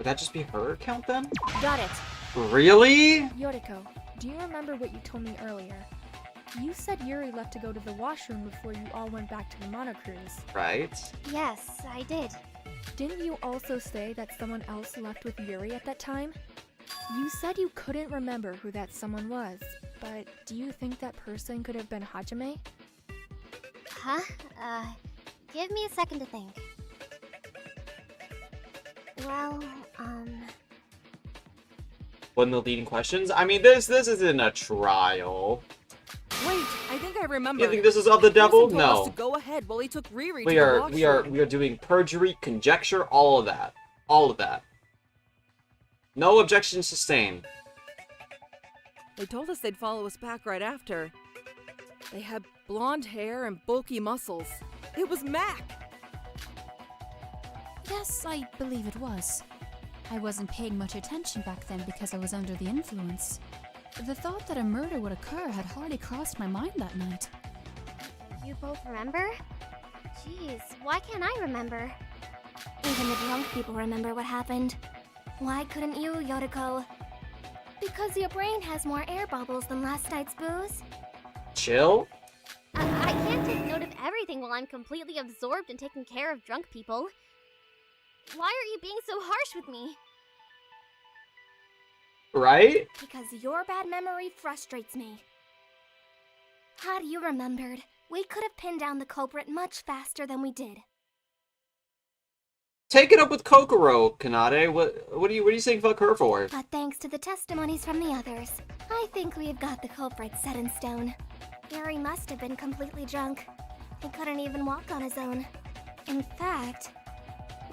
S1: Would that just be her account then?
S8: Got it!
S1: Really?
S8: Yoriko, do you remember what you told me earlier? You said Yuri left to go to the washroom before you all went back to the monocruise.
S1: Right.
S10: Yes, I did.
S8: Didn't you also say that someone else left with Yuri at that time? You said you couldn't remember who that someone was, but do you think that person could have been Hajime?
S10: Huh? Give me a second to think. Well,
S1: One of the leading questions? I mean, this isn't a trial.
S4: Wait, I think I remember.
S1: You think this is of the devil?
S4: Wilson told us
S1: No.
S4: to go ahead while he took Riri
S1: We
S4: to the
S1: are
S4: washroom.
S1: doing perjury, conjecture, all of that. All of that. No objections sustained.
S4: They told us they'd follow us back right after. They had blonde hair and bulky muscles. It was Mac!
S11: Yes, I believe it was. I wasn't paying much attention back then because I was under the influence. The thought that a murder would occur had hardly crossed my mind that night.
S10: You both remember? Jeez, why can't I remember?
S3: Even the drunk people remember what happened. Why couldn't you, Yoriko? Because your brain has more air bubbles than last night's booze.
S1: Chill?
S10: I can't take note of everything while I'm completely absorbed in taking care of drunk people. Why are you being so harsh with me?
S1: Right?
S3: Because your bad memory frustrates me. Had you remembered, we could have pinned down the culprit much faster than we did.
S1: Take it up with Kokoro, Kanade. What are you saying fuck her for?
S3: But thanks to the testimonies from the others, I think we've got the culprit set in stone. Yuri must have been completely drunk. He couldn't even walk on his own. In fact,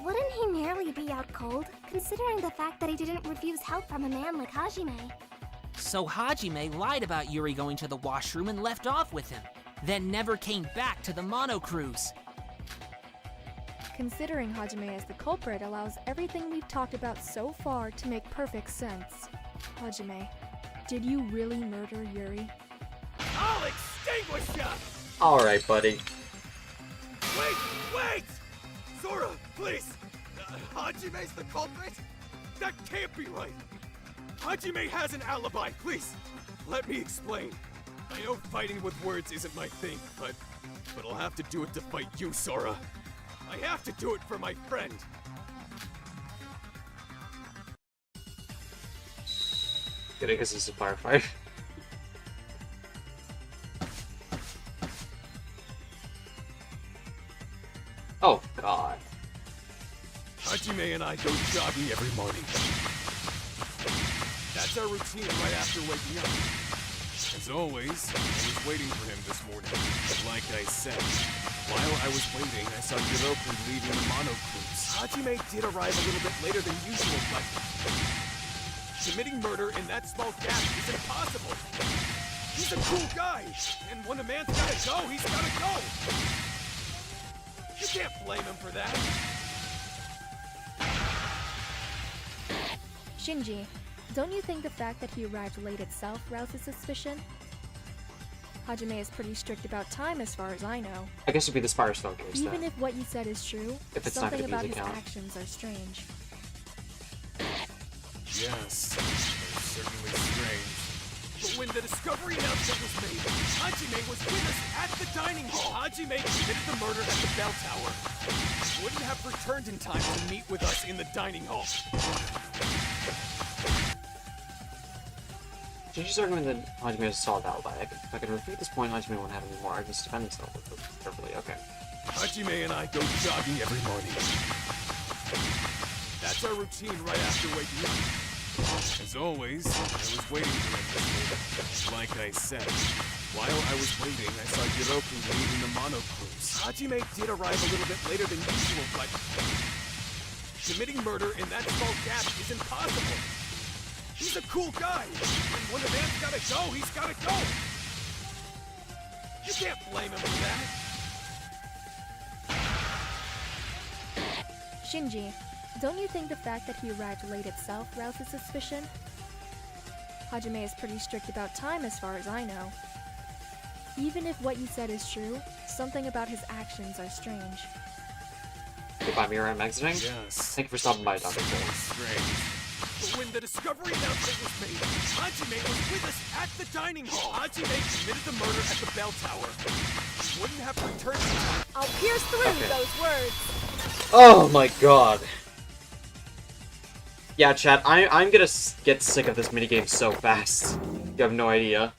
S3: Wouldn't he nearly be out cold, considering the fact that he didn't refuse help from a man like Hajime?
S12: So Hajime lied about Yuri going to the washroom and left off with him, then never came back to the mono cruise.
S8: Considering Hajime as the culprit allows everything we've talked about so far to make perfect sense. Hajime, did you really murder Yuri?
S6: I'll extinguish ya!
S1: Alright, buddy.
S6: Wait! Sora, please! Hajime's the culprit? That can't be right! Hajime has an alibi, please! Let me explain. I know fighting with words isn't my thing, but I'll have to do it to fight you, Sora. I have to do it for my friend.
S1: Good, I guess it's a firefight. Oh, God.
S6: Hajime and I go jogging every morning. That's our routine right after waking up.
S14: As always, I was waiting for him this morning. Like I said, while I was waiting, I saw Yoroku leaving the mono cruise.
S6: Hajime did arrive a little bit later than usual, but committing murder in that small gap is impossible. He's a cool guy, and when a man's gotta go, he's gotta go. You can't blame him for that.
S8: Shinji, don't you think the fact that he arrived late itself rouses suspicion? Hajime is pretty strict about time as far as I know.
S1: I guess it'd be the Spire Stone case,
S8: Even
S1: then.
S8: if what you said is true,
S1: If it's not
S8: something
S1: gonna
S8: about
S1: be
S8: his
S1: the account.
S8: actions are strange.
S14: Yes, they're certainly strange.
S6: But when the discovery announcement was made, Hajime was with us at the dining hall. Hajime committed the murder at the bell tower. He wouldn't have returned in time to meet with us in the dining hall.
S1: Shinji's argument that Hajime has a solid alibi. If I can refute this point, Hajime won't have any more arguments to defend himself with carefully. Okay.
S6: Hajime and I go jogging every morning. That's our routine right after waking up.
S14: As always, I was waiting for him this morning. Like I said, while I was waiting, I saw Yoroku leaving the mono cruise.
S6: Hajime did arrive a little bit later than usual, but committing murder in that small gap is impossible. He's a cool guy, and when a man's gotta go, he's gotta go. You can't blame him for that.
S8: Shinji, don't you think the fact that he arrived late itself rouses suspicion? Hajime is pretty strict about time as far as I know. Even if what you said is true, something about his actions are strange.
S1: Goodbye, Mira, I'm exiting.
S14: Yes.
S1: Thank you for stopping by, Dr. Cole.
S14: Strange.
S6: But when the discovery announcement was made, Hajime was with us at the dining hall. Hajime committed the murder at the bell tower. He wouldn't have returned in time.
S4: I'll pierce through those words.
S1: Oh my god. Yeah, chat, I'm gonna get sick of this minigame so fast. You have no idea.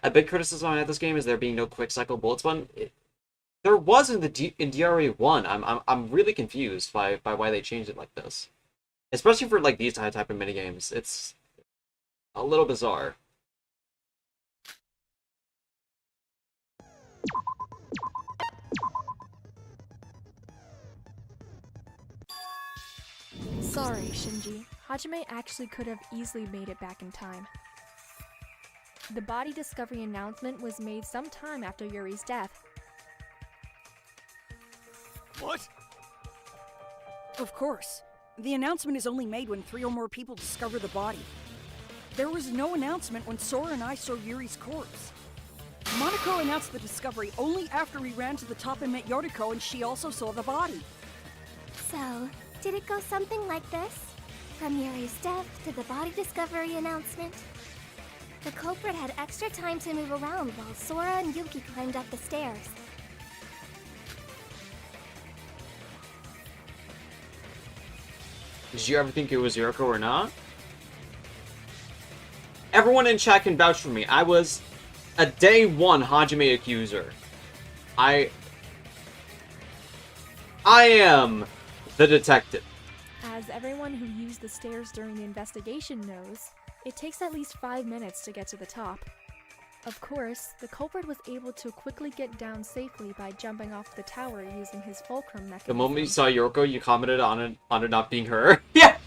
S1: A big criticism I had this game is there being no quick cycle bullets button. There was in DRA1. I'm really confused by why they changed it like this. Especially for like these type of minigames. It's a little bizarre.
S8: Sorry, Shinji. Hajime actually could have easily made it back in time. The body discovery announcement was made sometime after Yuri's death.
S6: What?
S9: Of course. The announcement is only made when 3 or more people discover the body. There was no announcement when Sora and I saw Yuri's corpse. Monoko announced the discovery only after we ran to the top and met Yoriko, and she also saw the body.
S3: So, did it go something like this? From Yuri's death to the body discovery announcement? The culprit had extra time to move around while Sora and Yuki climbed up the stairs.
S1: Did you ever think it was Yoriko or not? Everyone in chat can vouch for me. I was a day one Hajime accuser. I am the detective.
S8: As everyone who used the stairs during the investigation knows, it takes at least 5 minutes to get to the top. Of course, the culprit was able to quickly get down safely by jumping off the tower using his fulcrum mechanism.
S1: The moment you saw Yoriko, you commented on it not being her. Yeah!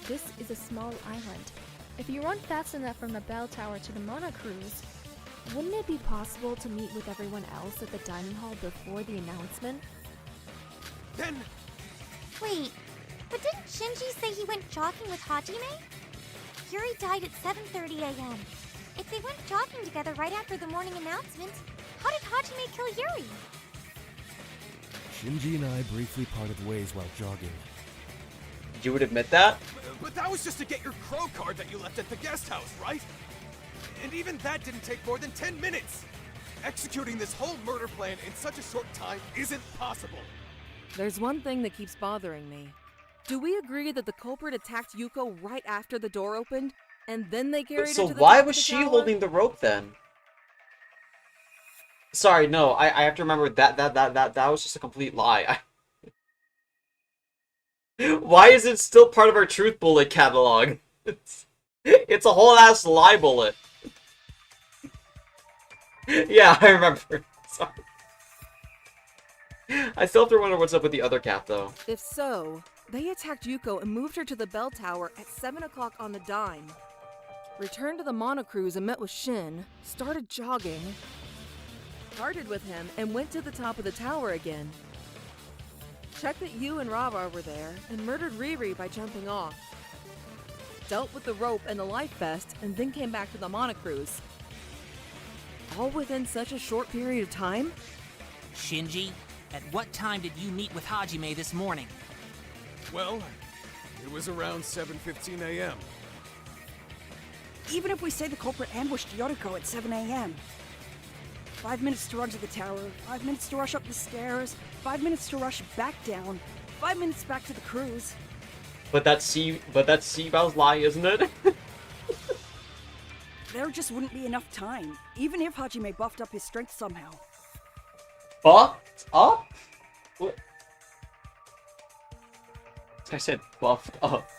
S8: This is a small island. If you run fast enough from the bell tower to the monocruise, wouldn't it be possible to meet with everyone else at the dining hall before the announcement?
S6: Then...
S3: Wait, but didn't Shinji say he went jogging with Hajime? Yuri died at 7:30 a.m. If they went jogging together right after the morning announcement, how did Hajime kill Yuri?
S13: Shinji and I briefly parted ways while jogging.
S1: You would admit that?
S6: But that was just to get your crow card that you left at the guest house, right? And even that didn't take more than 10 minutes! Executing this whole murder plan in such a short time isn't possible!
S4: There's one thing that keeps bothering me. Do we agree that the culprit attacked Yuko right after the door opened, and then they carried her
S1: So
S4: to the
S1: why
S4: top of
S1: was
S4: the
S1: she
S4: tower?
S1: holding the rope then? Sorry, no, I have to remember that was just a complete lie. Why is it still part of our truth bullet catalog? It's a whole ass lie bullet. Yeah, I remember. Sorry. I still have to wonder what's up with the other cat though.
S4: If so, they attacked Yuko and moved her to the bell tower at 7 o'clock on the dime. Returned to the monocruise and met with Shin, started jogging, parted with him, and went to the top of the tower again. Checked that you and Rava were there, and murdered Riri by jumping off. Dealt with the rope and the life vest, and then came back to the monocruise. All within such a short period of time?
S12: Shinji, at what time did you meet with Hajime this morning?
S6: Well, it was around 7:15 a.m.
S9: Even if we say the culprit ambushed Yoriko at 7 a.m. 5 minutes to run to the tower, 5 minutes to rush up the stairs, 5 minutes to rush back down, 5 minutes back to the cruise.
S1: But that's Bael's lie, isn't it?
S9: There just wouldn't be enough time, even if Hajime buffed up his strength somehow.
S1: Buffed up? What? I said buffed up.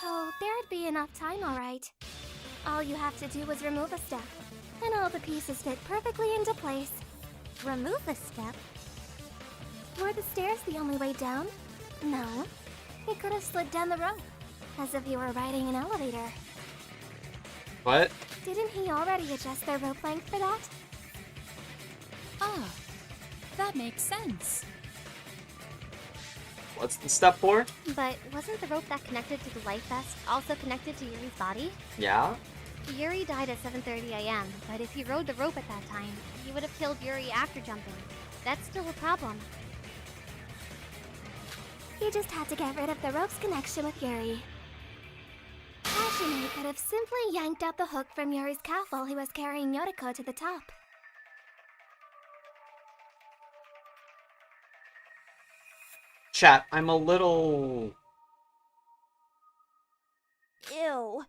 S3: Oh, there'd be enough time, alright. All you have to do is remove a step, and all the pieces fit perfectly into place. Remove a step? Were the stairs the only way down? No. You could have slid down the rope, as if you were riding an elevator.
S1: What?
S3: Didn't he already adjust their rope length for that?
S11: Ah, that makes sense.
S1: What's the step for?
S10: But wasn't the rope that connected to the life vest also connected to Yuri's body?
S1: Yeah?
S10: Yuri died at 7:30 a.m., but if he rode the rope at that time, he would have killed Yuri after jumping. That's still a problem.
S3: He just had to get rid of the rope's connection with Yuri. Hajime could have simply yanked out the hook from Yuri's calf while he was carrying Yoriko to the top.
S1: Chat, I'm a little
S3: Ew.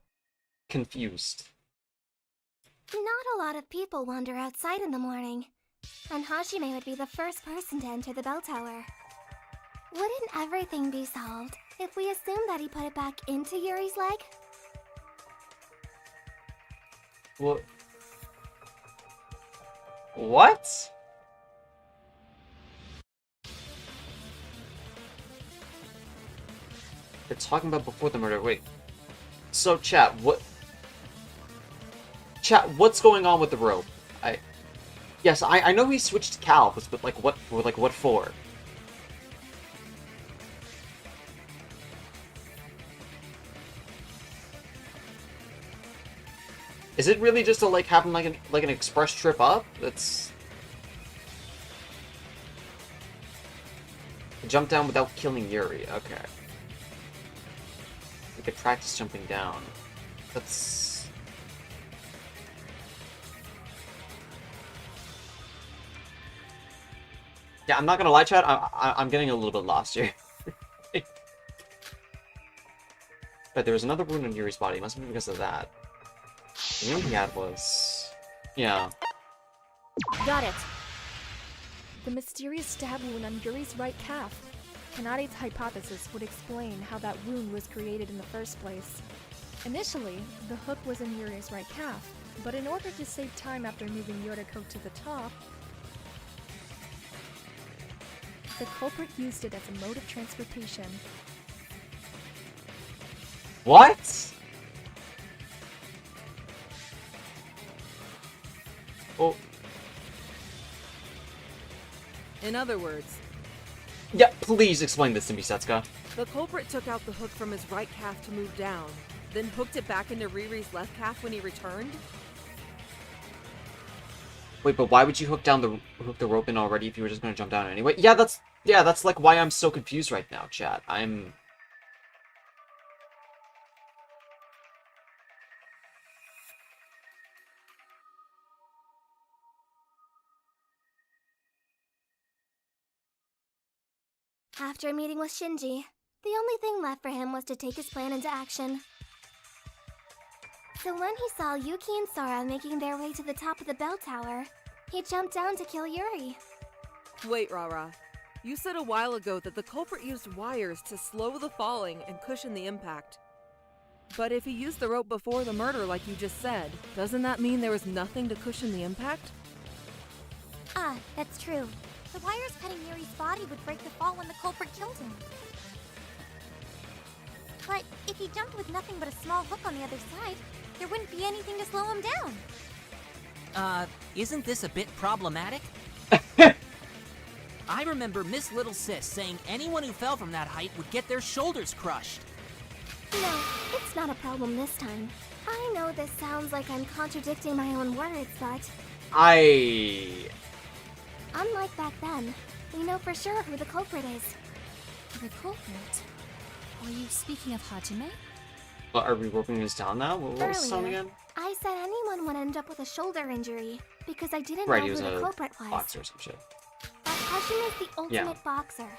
S1: confused.
S3: Not a lot of people wander outside in the morning, and Hajime would be the first person to enter the bell tower. Wouldn't everything be solved if we assume that he put it back into Yuri's leg?
S1: What? What? They're talking about before the murder. Wait. So, chat, what's going on with the rope? Yes, I know he switched calves, but what for? Is it really just to have him like an express trip up? That's jump down without killing Yuri. Okay. We could practice jumping down. That's yeah. I'm not gonna lie, chat. I'm getting a little bit lost here. But there was another wound on Yuri's body. It must have been because of that. The only thing he had was... yeah.
S8: Got it. The mysterious stab wound on Yuri's right calf. Kanade's hypothesis would explain how that wound was created in the first place. Initially, the hook was in Yuri's right calf, but in order to save time after moving Yoriko to the top, the culprit used it as a mode of transportation.
S1: What? Oh.
S4: In other words,
S1: Yeah, please explain this to me, Setsuka.
S4: the culprit took out the hook from his right calf to move down, then hooked it back into Riri's left calf when he returned?
S1: Wait, but why would you hook the rope in already if you were just gonna jump down anyway? Yeah, that's like why I'm so confused right now, chat.
S10: After meeting with Shinji, the only thing left for him was to take his plan into action. So when he saw Yuki and Sora making their way to the top of the bell tower, he jumped down to kill Yuri.
S4: Wait, Rara. You said a while ago that the culprit used wires to slow the falling and cushion the impact. But if he used the rope before the murder like you just said, doesn't that mean there was nothing to cushion the impact?
S10: Ah, that's true. The wires cutting Yuri's body would break the fall when the culprit killed him. But if he jumped with nothing but a small hook on the other side, there wouldn't be anything to slow him down.
S12: Isn't this a bit problematic? I remember Miss Little Sis saying anyone who fell from that height would get their shoulders crushed.
S10: No, it's not a problem this time. I know this sounds like I'm contradicting my own words, but unlike back then, we know for sure who the culprit is.
S11: The culprit? Are you speaking of Hajime?
S1: Well, are we working this down now? What was the song
S10: Earlier,
S1: again?
S10: I said anyone would end up with a shoulder injury because I didn't
S1: Right,
S10: know
S1: he
S10: who
S1: was
S10: the
S1: a
S10: culprit was.
S1: boxer or some shit.
S10: But Hajime's the ultimate boxer.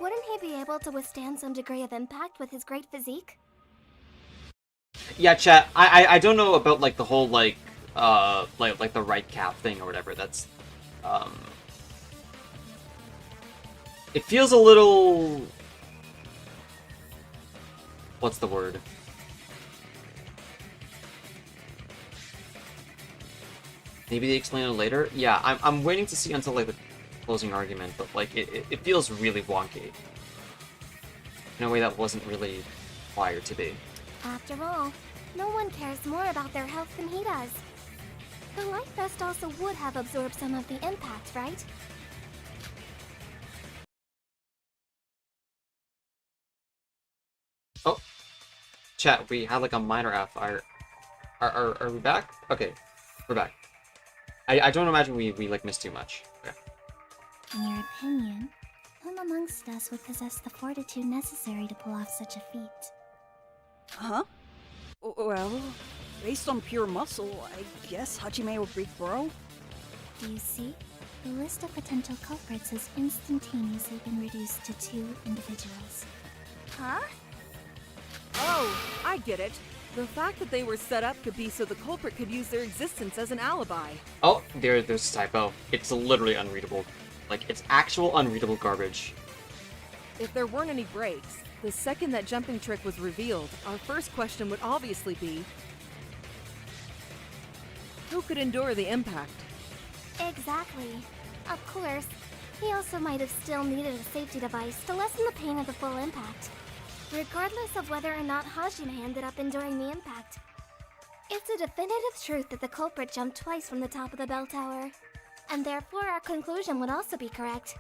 S10: Wouldn't he be able to withstand some degree of impact with his great physique?
S1: Yeah, chat. I don't know about like the whole like the right calf thing or whatever. That's it feels a little, what's the word? Maybe they explain it later? Yeah, I'm waiting to see until like the closing argument, but like it feels really wonky. In a way that wasn't really required to be.
S10: After all, no one cares more about their health than he does. The life vest also would have absorbed some of the impact, right?
S1: Oh, chat, we had like a minor F. Are we back? Okay, we're back. I don't imagine we like missed too much. Okay.
S3: In your opinion, whom amongst us would possess the fortitude necessary to pull off such a feat?
S9: Huh? Well, based on pure muscle, I guess Hajime or Big Bro?
S3: Do you see? The list of potential culprits has instantaneously been reduced to 2 individuals.
S10: Huh?
S4: Oh, I get it. The fact that they were set up could be so the culprit could use their existence as an alibi.
S1: Oh, there's a typo. It's literally unreadable. Like, it's actual unreadable garbage.
S4: If there weren't any breaks, the second that jumping trick was revealed, our first question would obviously be, who could endure the impact?
S10: Exactly. Of course, he also might have still needed a safety device to lessen the pain of the full impact, regardless of whether or not Hajime ended up enduring the impact. It's a definitive truth that the culprit jumped twice from the top of the bell tower, and therefore our conclusion would also be correct.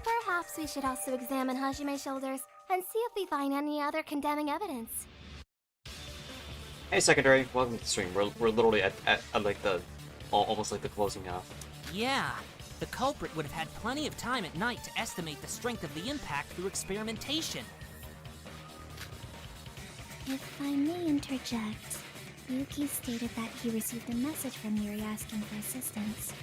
S10: Perhaps we should also examine Hajime's shoulders and see if we find any other condemning evidence.
S1: Hey, secondary, welcome to the stream. We're literally at like the almost like the closing half.
S12: Yeah, the culprit would have had plenty of time at night to estimate the strength of the impact through experimentation.
S3: If I may interject, Yuki stated that he received a message from Yuri asking for assistance.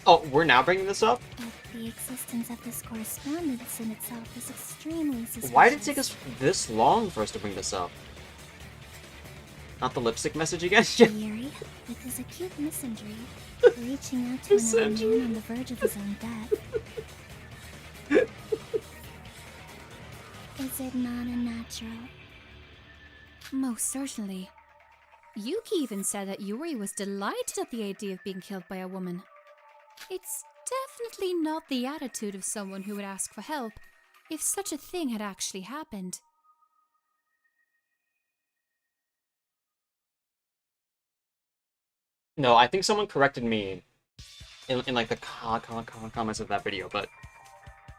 S1: Oh, we're now bringing this up?
S3: But the existence of this correspondence in itself is extremely suspicious.
S1: Why did it take us this long for us to bring this up? Not the lipstick message again?
S3: Yuri, with his acute misanthropy, reaching out to another man on the verge of his own death. it not unnatural?
S11: Most certainly. Yuki even said that Yuri was delighted at the idea of being killed by a woman. It's definitely not the attitude of someone who would ask for help if such a thing had actually happened.
S1: No, I think someone corrected me in like the comments of that video, but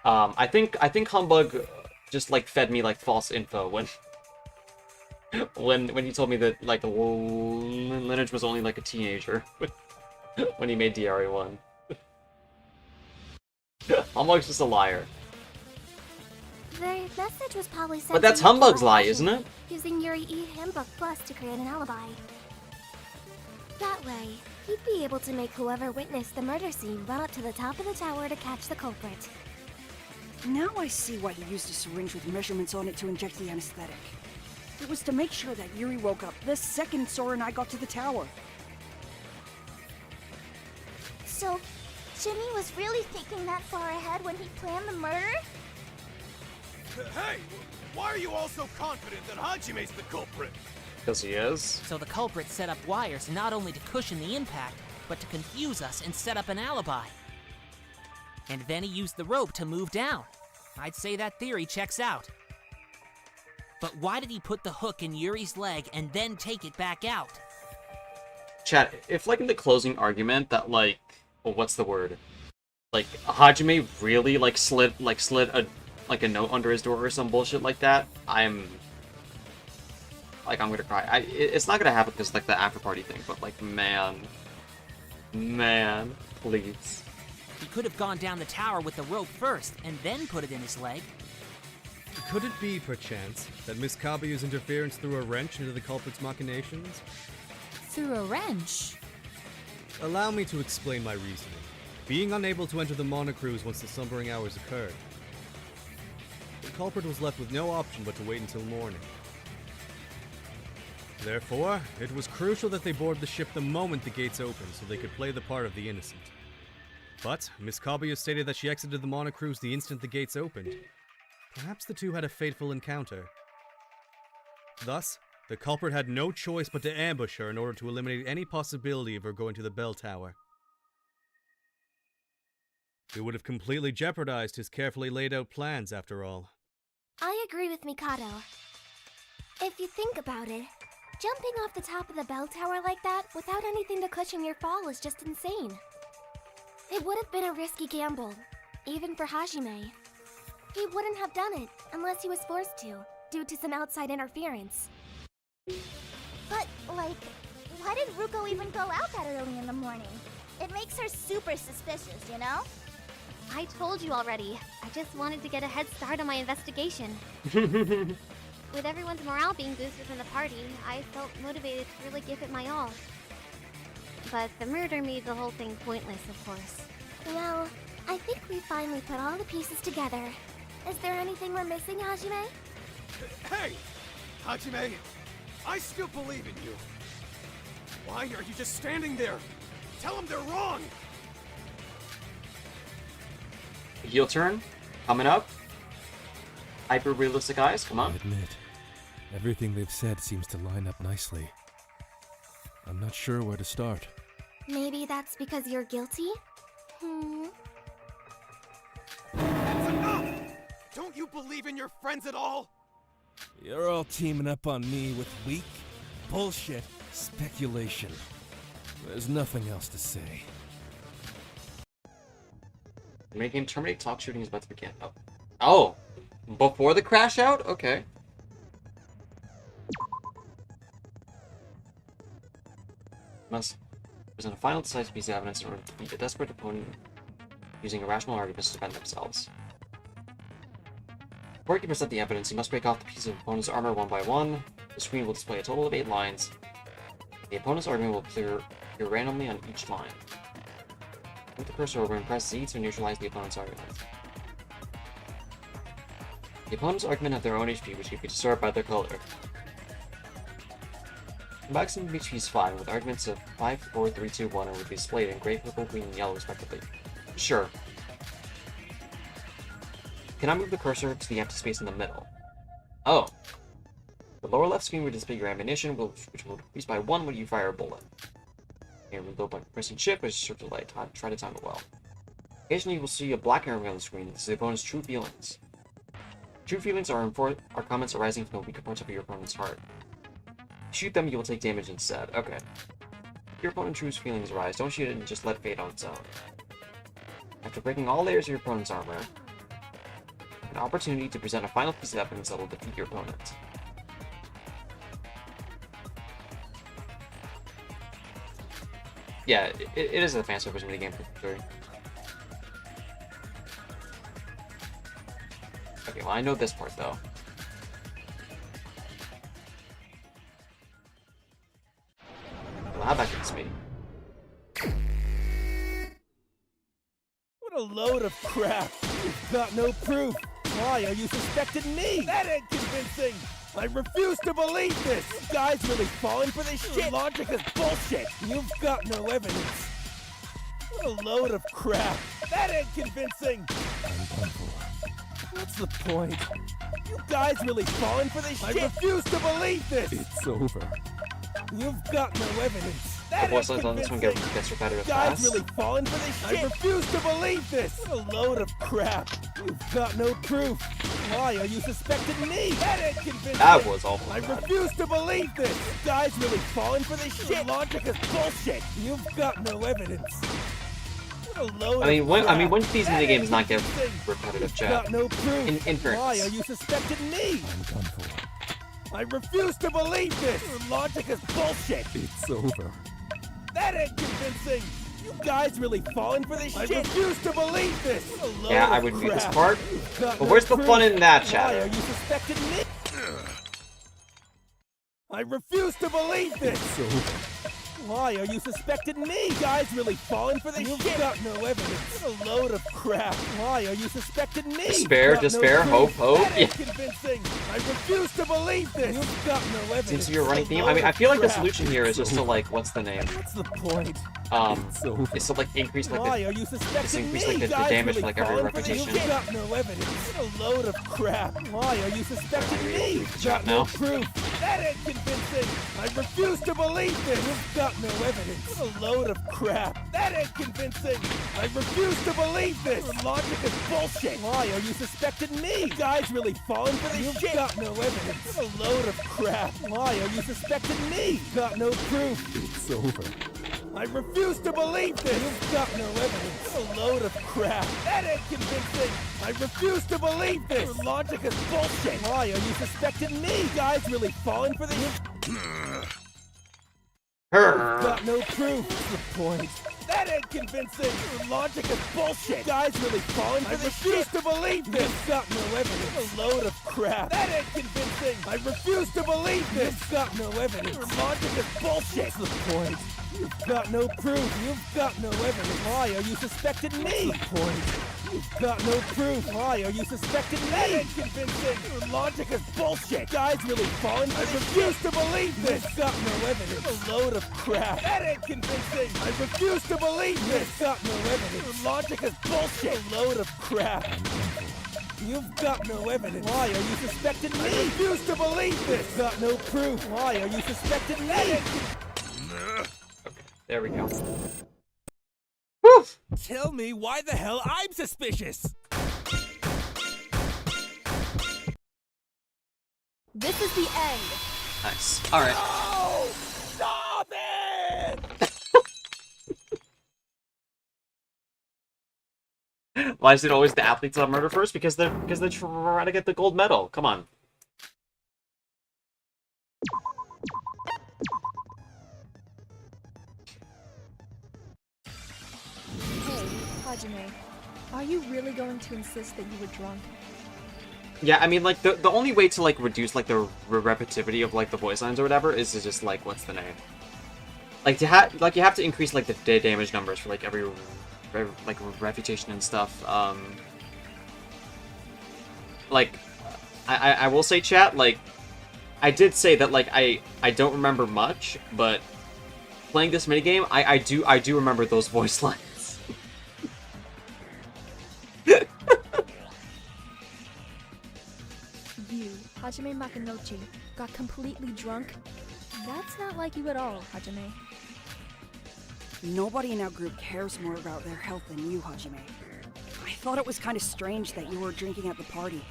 S1: I think Humbug just like fed me like false info when when he told me that like Lineage was only like a teenager when he made DRA1. Humbug's just a liar.
S3: The message was probably sent.
S1: But that's
S3: to Yuki
S1: Humbug's
S3: by
S1: lie,
S3: Haji,
S1: isn't it?
S3: Using Yuri E Handbook Plus to create an alibi. That way, he'd be able to make whoever witnessed the murder scene run up to the top of the tower to catch the culprit.
S9: Now I see why he used a syringe with measurements on it to inject the anesthetic. It was to make sure that Yuri woke up the second Sora and I got to the tower.
S3: So, Jimmy was really thinking that far ahead when he planned the murder?
S6: Hey! Why are you all so confident that Hajime's the culprit?
S1: Because he is.
S12: So the culprit set up wires not only to cushion the impact, but to confuse us and set up an alibi. And then he used the rope to move down. I'd say that theory checks out. But why did he put the hook in Yuri's leg and then take it back out?
S1: Chat, if like in the closing argument that like, well, what's the word? Like Hajime really like slid a note under his door or some bullshit like that, I'm gonna cry. It's not gonna happen because like the after party thing, but like man, please.
S12: He could have gone down the tower with the rope first and then put it in his leg.
S5: Could it be, perchance, that Miss Kabuya's interference threw a wrench into the culprit's machinations?
S11: Through a wrench?
S5: Allow me to explain my reasoning. Being unable to enter the monocruise once the slumbering hours occurred, the culprit was left with no option but to wait until morning. Therefore, it was crucial that they board the ship the moment the gates opened so they could play the part of the innocent. But Miss Kabuya stated that she exited the monocruise the instant the gates opened. Perhaps the two had a fateful encounter. Thus, the culprit had no choice but to ambush her in order to eliminate any possibility of her going to the bell tower. It would have completely jeopardized his carefully laid out plans, after all.
S3: I agree with Mikado. If you think about it, jumping off the top of the bell tower like that without anything to cushion your fall is just insane. It would have been a risky gamble, even for Hajime. He wouldn't have done it unless he was forced to, due to some outside interference.
S10: But, like, why did Ruko even go out that early in the morning? It makes her super suspicious, you know?
S3: I told you already. I just wanted to get a head start on my investigation. With everyone's morale being boosted in the party, I felt motivated to really give it my all. But the murder made the whole thing pointless, of course. Well, I think we finally put all the pieces together. Is there anything we're missing, Hajime?
S6: Hey! Hajime! I still believe in you! Why are you just standing there? Tell them they're wrong!
S1: Heel turn coming up. Hyper realistic eyes, come on.
S13: I admit, everything they've said seems to line up nicely. I'm not sure where to start.
S3: Maybe that's because you're guilty?
S6: That's enough! Don't you believe in your friends at all?
S13: You're all teaming up on me with weak, bullshit speculation. There's nothing else to say.
S1: Making terminate talk shooting is about to begin. Oh, before the crash out? Okay. Must present a final decisive piece of evidence in order to beat a desperate opponent using irrational arguments to defend themselves. Before you can present the evidence, you must break off the pieces of opponent's armor one by one. The screen will display a total of 8 lines. The opponent's argument will appear randomly on each line. Move the cursor over and press Z to neutralize the opponent's argument. The opponent's argument have their own HP, which can be disturbed by their color. The maximum HP is 5, with arguments of 5, 4, 3, 2, 1 and will be displayed in gray, purple, green, and yellow respectively. Sure. Can I move the cursor to the empty space in the middle? Oh. The lower left screen will display your ammunition, which will increase by 1 when you fire a bullet. Here we go by pressing shift, which is sort of like try to time it well. Occasionally you will see a black arrow on the screen. This is the opponent's true feelings. True feelings are comments arising from the weaker parts of your opponent's heart. Shoot them, you will take damage instead. Okay. If your opponent's true feelings arise, don't shoot it and just let it fade on its own. After breaking all layers of your opponent's armor, an opportunity to present a final piece of evidence that will defeat your opponent. Yeah, it is a fan service minigame for sure. Okay, well I know this part though. Well, how about this speed?
S13: What a load of crap! You've got no proof! Why are you suspecting me? That ain't convincing! I refuse to believe this! You guys really falling for this shit? Your logic is bullshit! You've got no evidence! What a load of crap! That ain't convincing! What's the point? You guys really falling for this shit? I refuse to believe this! It's over. You've got no evidence!
S1: The voice lines on this one gets repetitive
S13: Guys
S1: fast.
S13: really falling for this shit? I refuse to believe this! What a load of crap! You've got no proof! Why are you suspecting me? That ain't convincing!
S1: That was awful.
S13: I refuse to believe this! Guys really falling for this shit? Logic is bullshit! You've got no evidence! What a load of crap.
S1: When these minigames not get repetitive, chat?
S13: Got no proof!
S1: In fairness.
S13: Why are you suspecting me? I'm done for. I refuse to believe this! Your logic is bullshit! It's over. That ain't convincing! You guys really falling for this shit? I refuse to believe this!
S1: Yeah, I would read this part. But where's the fun in that, chat?
S13: Why are you suspecting me? I refuse to believe this! Why are you suspecting me? You guys really falling for this shit? You've got no evidence. What a load of crap. Why are you suspecting me?
S1: Despair, hope.
S13: That ain't convincing. I refuse to believe this. You've got no evidence.
S1: Seems to be a running theme. I mean, I feel like the solution here is just to like, what's the name?
S13: What's the point?
S1: It's to like increase like
S13: Why are you suspecting me?
S1: the damage for like every reputation.
S13: You've got no evidence. What a load of crap. Why are you suspecting me?
S1: Got
S13: no
S1: now.
S13: proof. That ain't convincing. I refuse to believe this. You've got no evidence. What a load of crap. That ain't convincing. I refuse to believe this. Your logic is bullshit. Why are you suspecting me? You guys really falling for this shit? You've got no evidence. What a load of crap. Why are you suspecting me? Got no proof. It's over. I refuse to believe this! You've got no evidence! What a load of crap! That ain't convincing! I refuse to believe this! Your logic is bullshit! Why are you suspecting me? You guys really falling for this? You've got no proof! What's the point? That ain't convincing! Your logic is bullshit! You guys really falling for this shit? I refuse to believe this! You've got no evidence! What a load of crap! That ain't convincing! I refuse to believe this! You've got no evidence! Your logic is bullshit! What's the point? You've got no proof. You've got no evidence. Why are you suspecting me? What's the point? You've got no proof. Why are you suspecting me? That ain't convincing. Your logic is bullshit. Guys really falling for this. I refuse to believe this. You've got no evidence. A load of crap. That ain't convincing. I refuse to believe this. You've got no evidence. Your logic is bullshit. A load of crap. You've got no evidence. Why are you suspecting me? I refuse to believe this. You've got no proof. Why are you suspecting me?
S1: There we go. Woo!
S13: Tell me why the hell I'm suspicious!
S10: This is the end.
S1: Nice. Alright.
S13: Oh! Stop it!
S1: Why is it always the athletes that murder first? Because they're trying to get the gold medal. Come on.
S8: Hajime, are you really going to insist that you were drunk?
S1: Yeah, I mean, like, the only way to, like, reduce, like, the repetitivity of, like, the voice lines or whatever is to just, like, what's the name? Like, you have to increase, like, the damage numbers for, like, every like, reputation and stuff. Like, I will say, chat, like, I did say that, like, I don't remember much, but playing this minigame, I do remember those voice lines.
S8: Hajime Makinochi got completely drunk? That's not like you at all, Hajime.
S9: Nobody in our group cares more about their health than you, Hajime. I thought it was kind of strange that you were drinking at the party.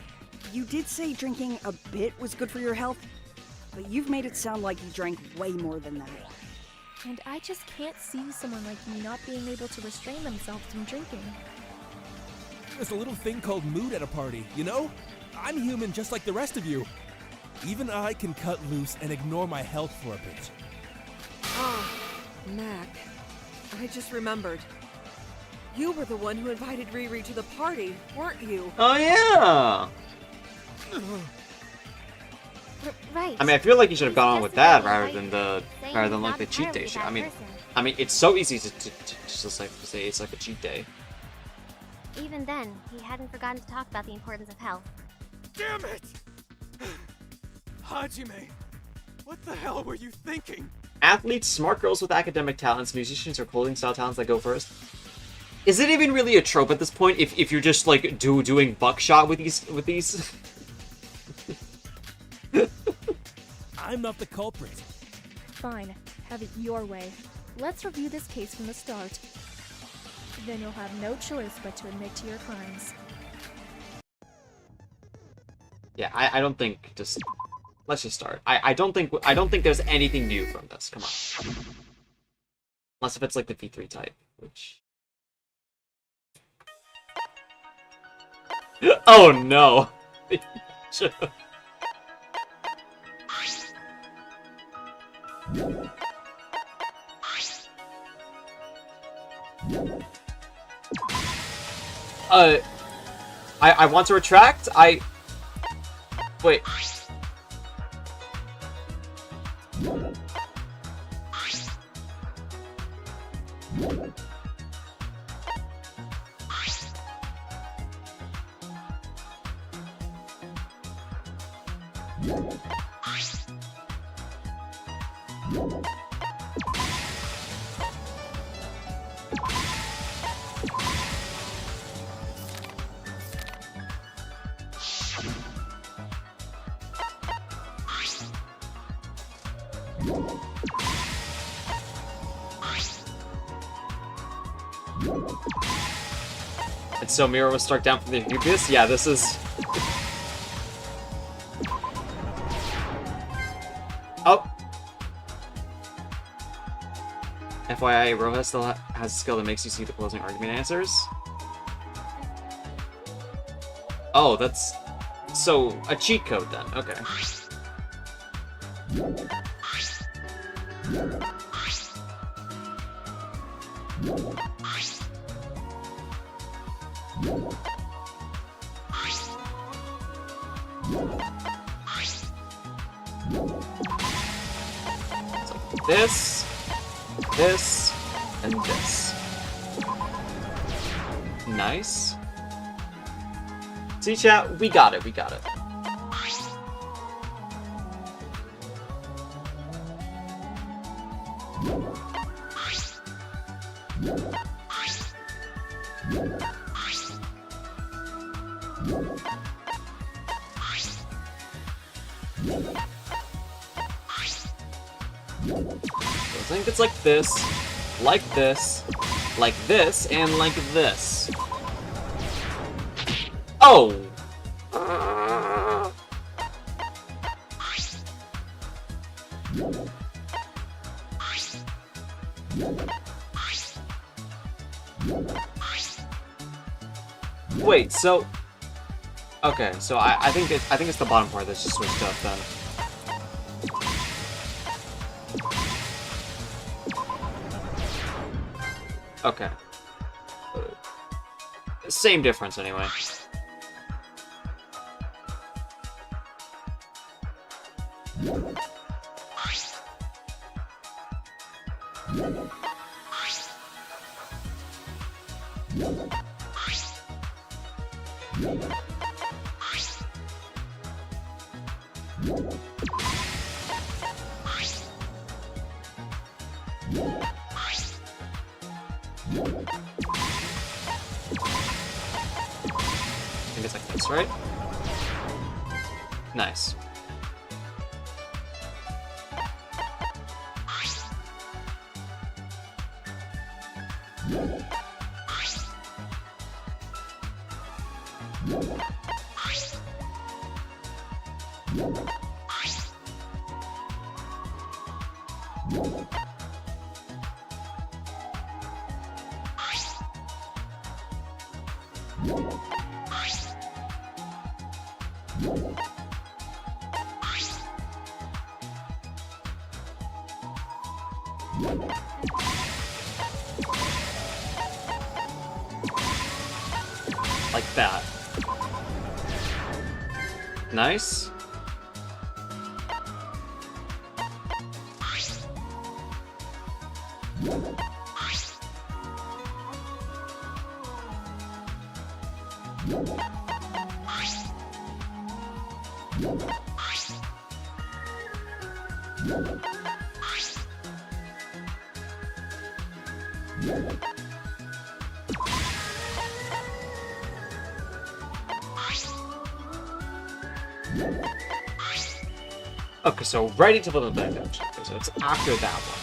S9: You did say drinking a bit was good for your health, but you've made it sound like you drank way more than that.
S8: And I just can't see someone like you not being able to restrain themselves from drinking.
S13: There's a little thing called mood at a party, you know? I'm human just like the rest of you. Even I can cut loose and ignore my health for a bit.
S4: Ah, Mac. I just remembered. You were the one who invited Riri to the party, weren't you?
S1: Oh yeah.
S10: Right.
S1: I mean, I feel like you should have gone on with that rather
S10: right.
S1: than like the cheat day shit. I mean, it's so easy to just like say it's like a cheat day.
S10: Even then, he hadn't forgotten to talk about the importance of health.
S6: Damn it! Hajime, what the hell were you thinking?
S1: Athletes, smart girls with academic talents, musicians, or clothing style talents that go first. Is it even really a trope at this point? If you're just like doing buckshot with these?
S13: I'm not the culprit.
S8: Fine, have it your way. Let's review this case from the start. Then you'll have no choice but to admit to your crimes.
S1: Yeah, I don't think just. Let's just start. I don't think there's anything new from this. Come on. Unless if it's like the V3 type, which. Oh no. I want to retract. Wait. And so Mira was struck down from the Alibis? Yeah, this is... Oh! FYI, Roja still has a skill that makes you see the closing argument answers. Oh, that's... So, a cheat code then, okay. This, this, and this. Nice. See, chat, we got it, we got it. I think it's like this, and like this. Oh! Wait, so... Okay, so I think it's the bottom part that's just switched up then. Okay. Same difference anyway. I think it's like this, right? Nice. Like that. Nice. Okay, so right into the back action. Okay, so it's after that one.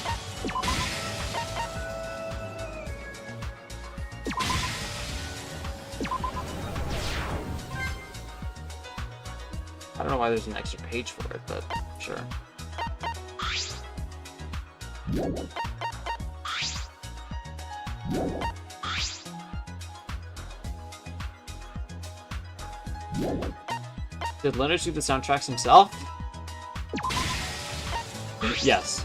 S1: I don't know why there's an extra page for it, but sure. Did Leonard do the soundtracks himself? Yes.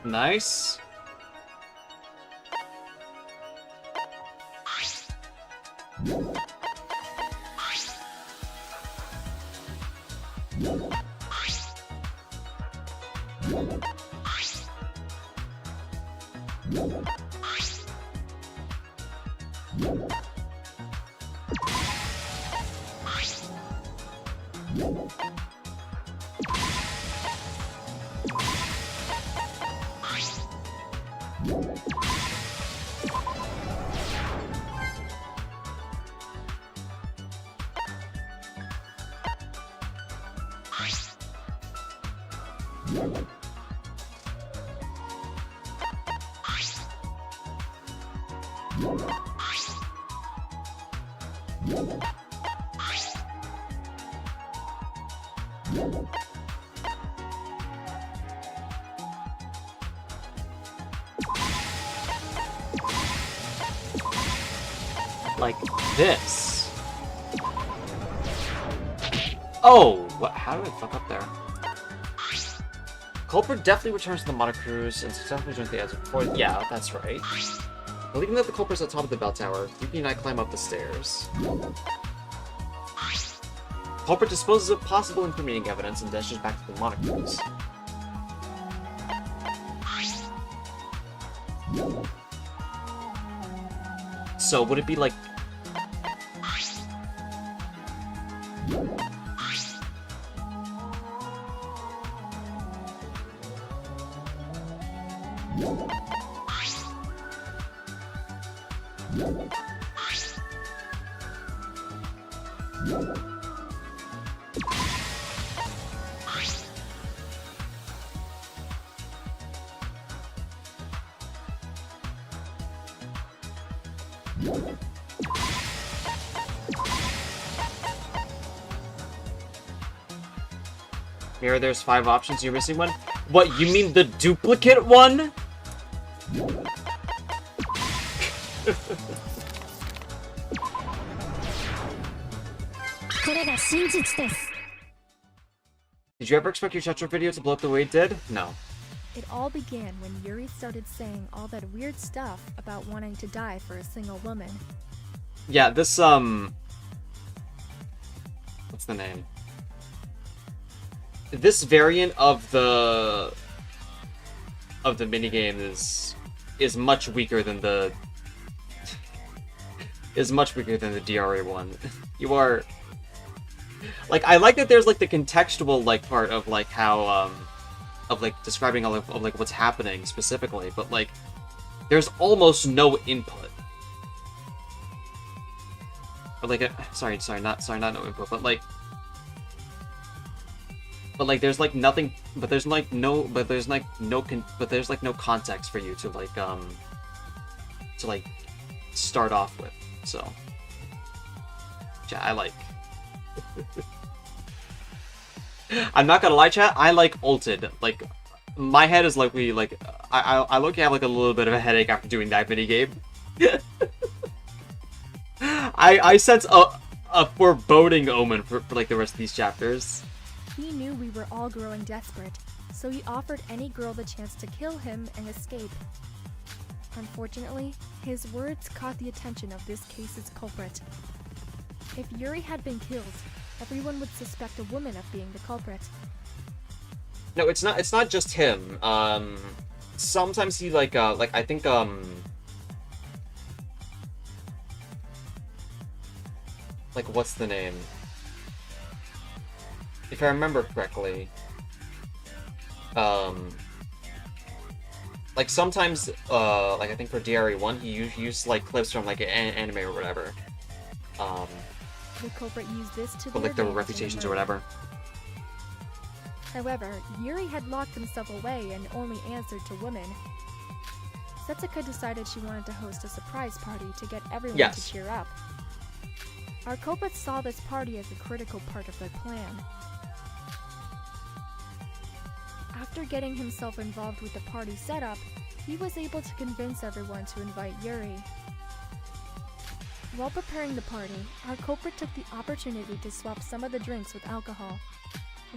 S1: Nice. Like this. Oh, what? How did I fuck up there? Culprit definitely returns to the monocruise and successfully joins the Azure Force. Yeah, that's right. Believing that the culprit's at the top of the bell tower, Yuki and I climb up the stairs. Culprit disposes of possible incriminating evidence and dashes back to the monocruise. So would it be like... Mira, there's 5 options, you're missing one? What, you mean the duplicate one? Did you ever expect your Chatro video to blow up the way it did? No.
S8: It all began when Yuri started saying all that weird stuff about wanting to die for a single woman.
S1: Yeah, this, what's the name? This variant of the minigame is much weaker than the is much bigger than the DRA1. You are... Like, I like that there's, like, the contextual, like, part of, like, how, of, like, describing all of, like, what's happening specifically, but, like, there's almost no input. Or, like, sorry, not no input, but, like, there's, like, nothing, but there's, like, no context for you to, like, start off with, so. Yeah, I like. I'm not gonna lie, chat, I like ulted. Like, my head is like, I look have like a little bit of a headache after doing that minigame. I sense a foreboding omen for like the rest of these chapters.
S8: He knew we were all growing desperate, so he offered any girl the chance to kill him and escape. Unfortunately, his words caught the attention of this case's culprit. If Yuri had been killed, everyone would suspect a woman of being the culprit.
S1: No, it's not just him. Sometimes he like I think like what's the name? If I remember correctly, like sometimes like I think for DRE1 he used like clips from like an anime or whatever.
S8: The culprit used this to
S1: like the reputations or whatever.
S8: However, Yuri had locked himself away and only answered to women. Setsuka decided she wanted to host a surprise party to get everyone to cheer up. Our culprit saw this party as a critical part of their plan. After getting himself involved with the party setup, he was able to convince everyone to invite Yuri. While preparing the party, our culprit took the opportunity to swap some of the drinks with alcohol.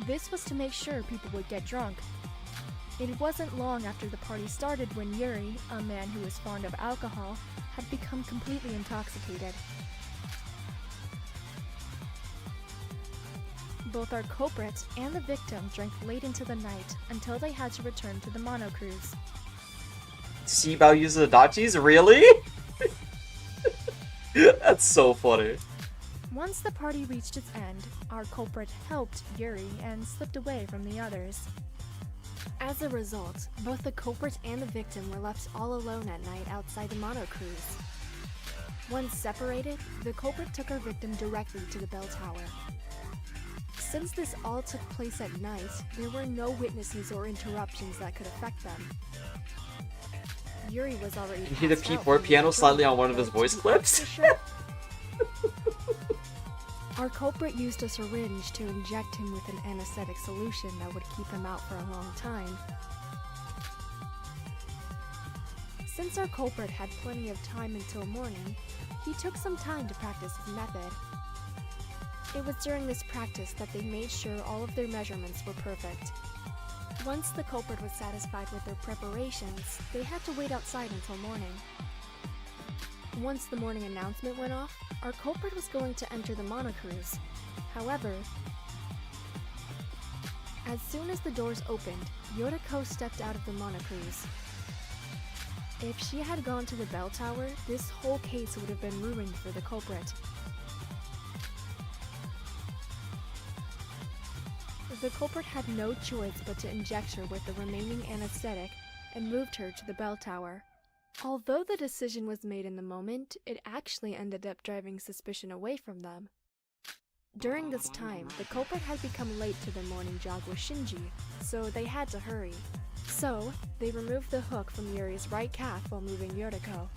S8: This was to make sure people would get drunk. It wasn't long after the party started when Yuri, a man who was fond of alcohol, had become completely intoxicated. Both our culprit and the victim drank late into the night until they had to return to the mono cruise.
S1: Bael uses the dachis? Really? That's so funny.
S8: Once the party reached its end, our culprit helped Yuri and slipped away from the others. As a result, both the culprit and the victim were left all alone at night outside the mono cruise. Once separated, the culprit took our victim directly to the bell tower. Since this all took place at night, there were no witnesses or interruptions that could affect them. Yuri was already
S1: Can you hear the P4 piano slightly on one of his voice clips?
S8: Our culprit used a syringe to inject him with an anesthetic solution that would keep him out for a long time. Since our culprit had plenty of time until morning, he took some time to practice his method. It was during this practice that they made sure all of their measurements were perfect. Once the culprit was satisfied with their preparations, they had to wait outside until morning. Once the morning announcement went off, our culprit was going to enter the mono cruise. However, as soon as the doors opened, Yoriko stepped out of the mono cruise. If she had gone to the bell tower, this whole case would have been ruined for the culprit. The culprit had no choice but to inject her with the remaining anesthetic and moved her to the bell tower. Although the decision was made in the moment, it actually ended up driving suspicion away from them. During this time, the culprit had become late to their morning jog with Shinji, so they had to hurry. So, they removed the hook from Yuri's right calf while moving Yoriko.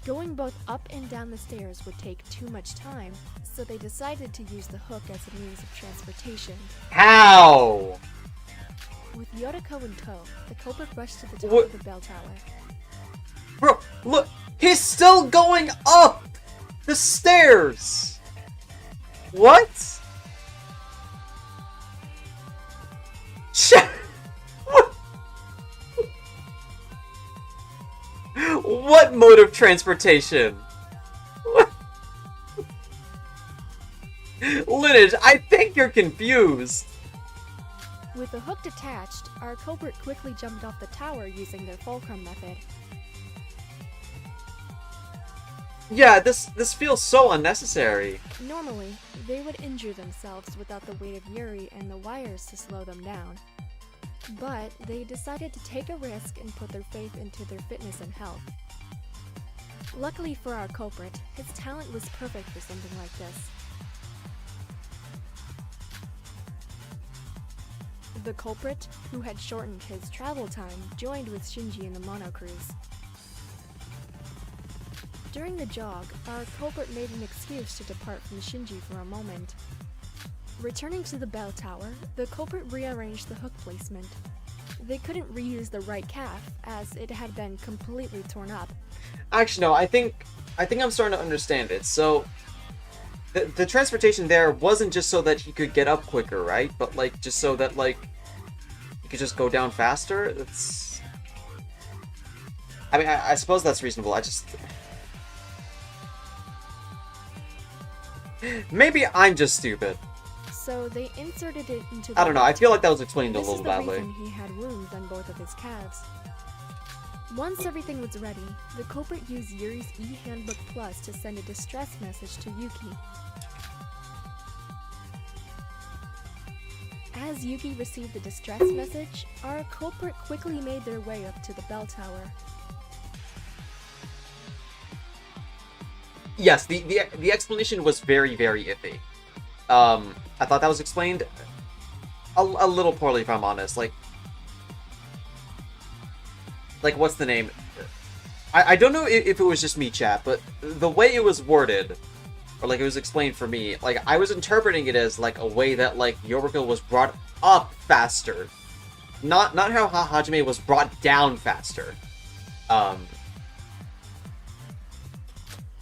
S8: Going both up and down the stairs would take too much time, so they decided to use the hook as a means of transportation.
S1: How?
S8: With Yoriko in tow, the culprit rushed to the top of the bell tower.
S1: Bro, look! He's still going up the stairs! What? What mode of transportation? What? Lineage, I think you're confused.
S8: With the hook detached, our culprit quickly jumped off the tower using their fulcrum method.
S1: Yeah, this feels so unnecessary.
S8: Normally, they would injure themselves without the weight of Yuri and the wires to slow them down. But they decided to take a risk and put their faith into their fitness and health. Luckily for our culprit, his talent was perfect for something like this. The culprit, who had shortened his travel time, joined with Shinji in the mono cruise. During the jog, our culprit made an excuse to depart from Shinji for a moment. Returning to the bell tower, the culprit rearranged the hook placement. They couldn't reuse the right calf, as it had been completely torn up.
S1: Actually, no, I think I'm starting to understand it. So, the transportation there wasn't just so that he could get up quicker, right? But, like, just so that, like, he could just go down faster? It's... I mean, I suppose that's reasonable. I just... Maybe I'm just stupid.
S8: So they inserted it into the...
S1: I don't know, I feel like that was explained a
S8: This
S1: little
S8: is the
S1: badly.
S8: reason he had wounds on both of his calves. Once everything was ready, the culprit used Yuri's e-handbook plus to send a distress message to Yuki. As Yuki received the distress message, our culprit quickly made their way up to the bell tower.
S1: Yes, the explanation was very, very iffy. I thought that was explained a little poorly, if I'm honest. Like, what's the name? I don't know if it was just me, chat, but the way it was worded, or like it was explained for me, like I was interpreting it as like a way that like Yoriko was brought up faster, not how Hajime was brought down faster.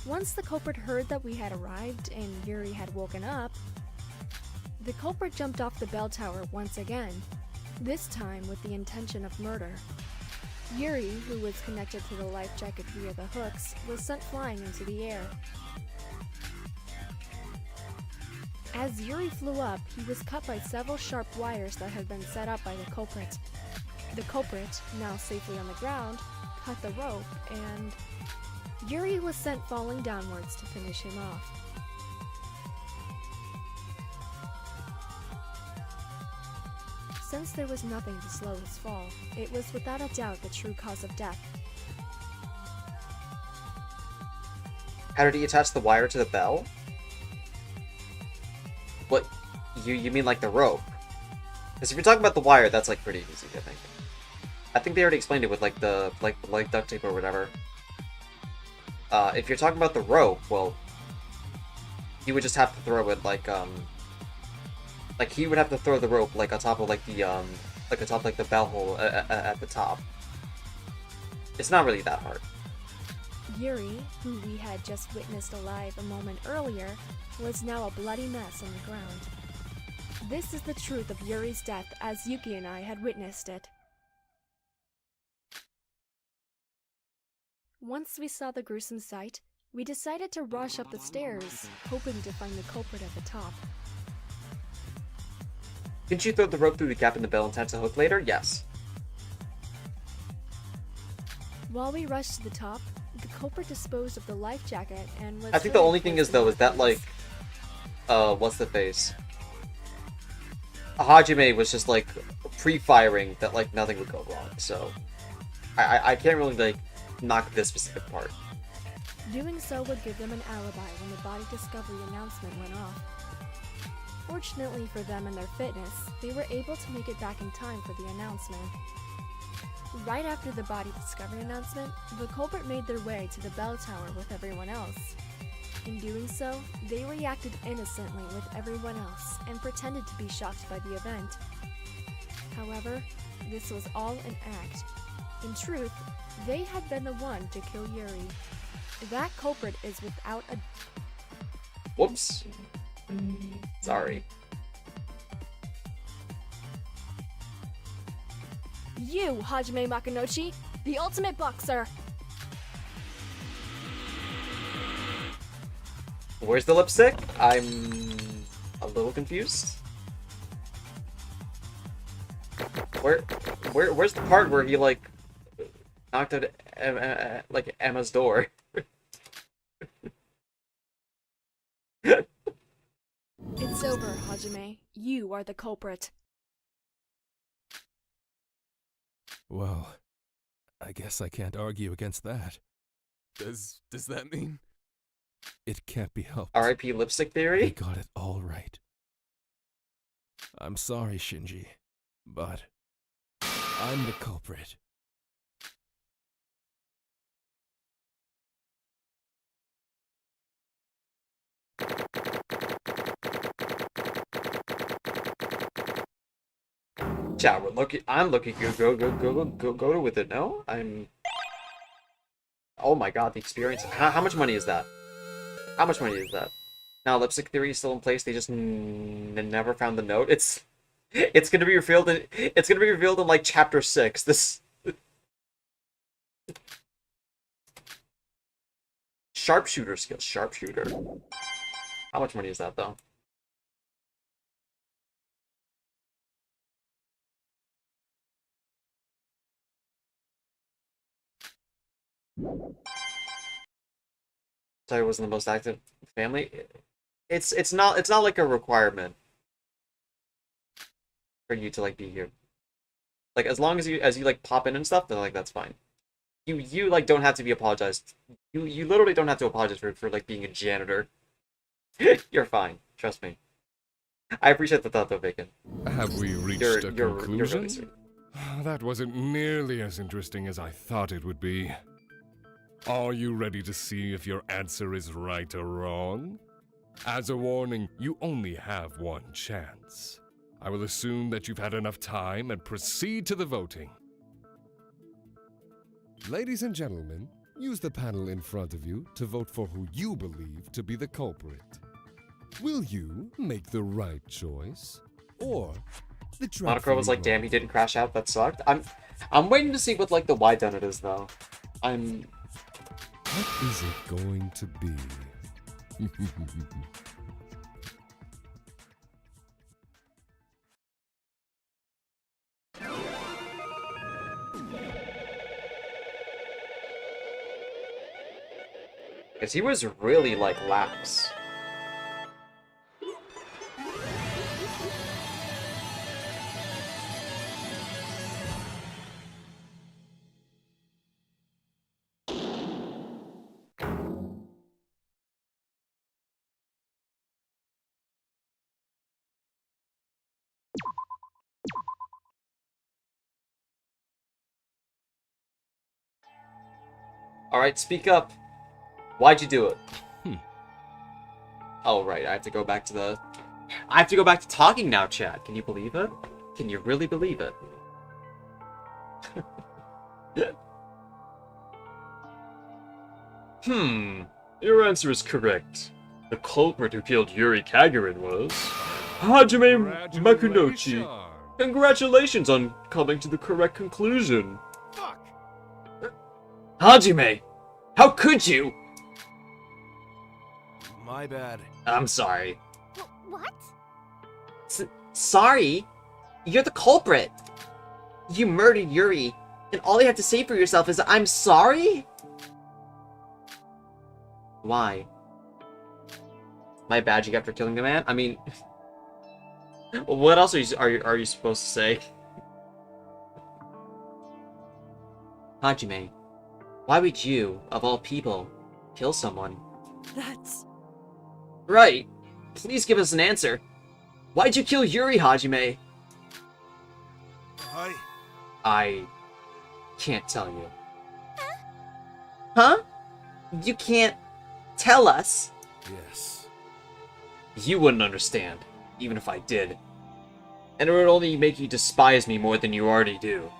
S8: Once the culprit heard that we had arrived and Yuri had woken up, the culprit jumped off the bell tower once again, this time with the intention of murder. Yuri, who was connected to the life jacket via the hooks, was sent flying into the air. As Yuri flew up, he was cut by several sharp wires that had been set up by the culprit. The culprit, now safely on the ground, cut the rope and... Yuri was sent falling downwards to finish him off. Since there was nothing to slow his fall, it was without a doubt the true cause of death.
S1: How did he attach the wire to the bell? What? You mean like the rope? Because if you're talking about the wire, that's like pretty easy, I think. I think they already explained it with like the like duct tape or whatever. If you're talking about the rope, well, you would just have to throw it like he would have to throw the rope like on top of like the like on top of, like the bell hole at the top. It's not really that hard.
S8: Yuri, who we had just witnessed alive a moment earlier, was now a bloody mess on the ground. This is the truth of Yuri's death as Yuki and I had witnessed it. Once we saw the gruesome sight, we decided to rush up the stairs, hoping to find the culprit at the top.
S1: Didn't you throw the rope through the gap in the bell and attach the hook later? Yes.
S8: While we rushed to the top, the culprit disposed of the life jacket and was...
S1: I think the only thing is though is that like, what's the face? Hajime was just like pre-firing that like nothing would go wrong, so I can't really like knock this specific part.
S8: Doing so would give them an alibi when the body discovery announcement went off. Fortunately for them and their fitness, they were able to make it back in time for the announcement. Right after the body discovery announcement, the culprit made their way to the bell tower with everyone else. In doing so, they reacted innocently with everyone else and pretended to be shocked by the event. However, this was all an act. In truth, they had been the one to kill Yuri. That culprit is without a...
S1: Whoops. Sorry.
S8: You, Hajime Makunochi, the ultimate boxer!
S1: Where's the lipstick? I'm a little confused. Where's the part where he like knocked at like Emma's door?
S8: Hajime. You are the culprit.
S13: Well, I guess I can't argue against that.
S14: Does that mean?
S13: It can't be helped.
S1: R.I.P. Lipstick
S13: I
S1: Theory?
S13: got it all right. I'm sorry, Shinji, but I'm the culprit.
S1: Chat, I'm looking good. Go with it. No, Oh my god, the experience. How much money is that? How much money is that? Now, Lipstick Theory is still in place. They just never found the note. It's gonna be revealed in like chapter 6. This sharpshooter skill. Sharpshooter. How much money is that though? Sorry, wasn't the most active family. It's not like a requirement for you to like be here. Like as long as you like pop in and stuff, then like that's fine. You like don't have to be apologized. You literally don't have to apologize for like being a janitor. You're fine. Trust me. I appreciate the thought though, Bacon.
S2: Have we reached a conclusion?
S1: You're really sweet.
S2: That wasn't nearly as interesting as I thought it would be. Are you ready to see if your answer is right or wrong? As a warning, you only have one chance. I will assume that you've had enough time and proceed to the voting. Ladies and gentlemen, use the panel in front of you to vote for who you believe to be the culprit. Will you make the right choice, or the
S1: Monochrome was like, "Damn, he didn't crash out. That sucked." I'm waiting to see what like the why done it is though.
S2: What is it going to be?
S1: Because he was really like lax. Alright, speak up. Why'd you do it? Oh, right, I have to go back to talking now, chat. Can you believe it? Can you really believe it? Your answer is correct. The culprit who killed Yuri Kagarin was Hajime Makunochi. Congratulations on coming to the correct conclusion.
S6: Fuck!
S1: Hajime! How could you?
S14: My bad.
S1: I'm sorry.
S10: What?
S15: Sorry? You're the culprit. You murdered Yuri, and all you have to say for yourself is, "I'm sorry"? Why?
S1: My badge after killing the man? I mean, what else are you supposed to say?
S15: Hajime, why would you, of all people, kill someone?
S9: That's...
S15: Right. Please give us an answer. Why'd you kill Yuri, Hajime?
S1: I can't tell you.
S15: Huh? You can't tell us?
S13: Yes.
S1: You wouldn't understand, even if I did. And it would only make you despise me more than you already do.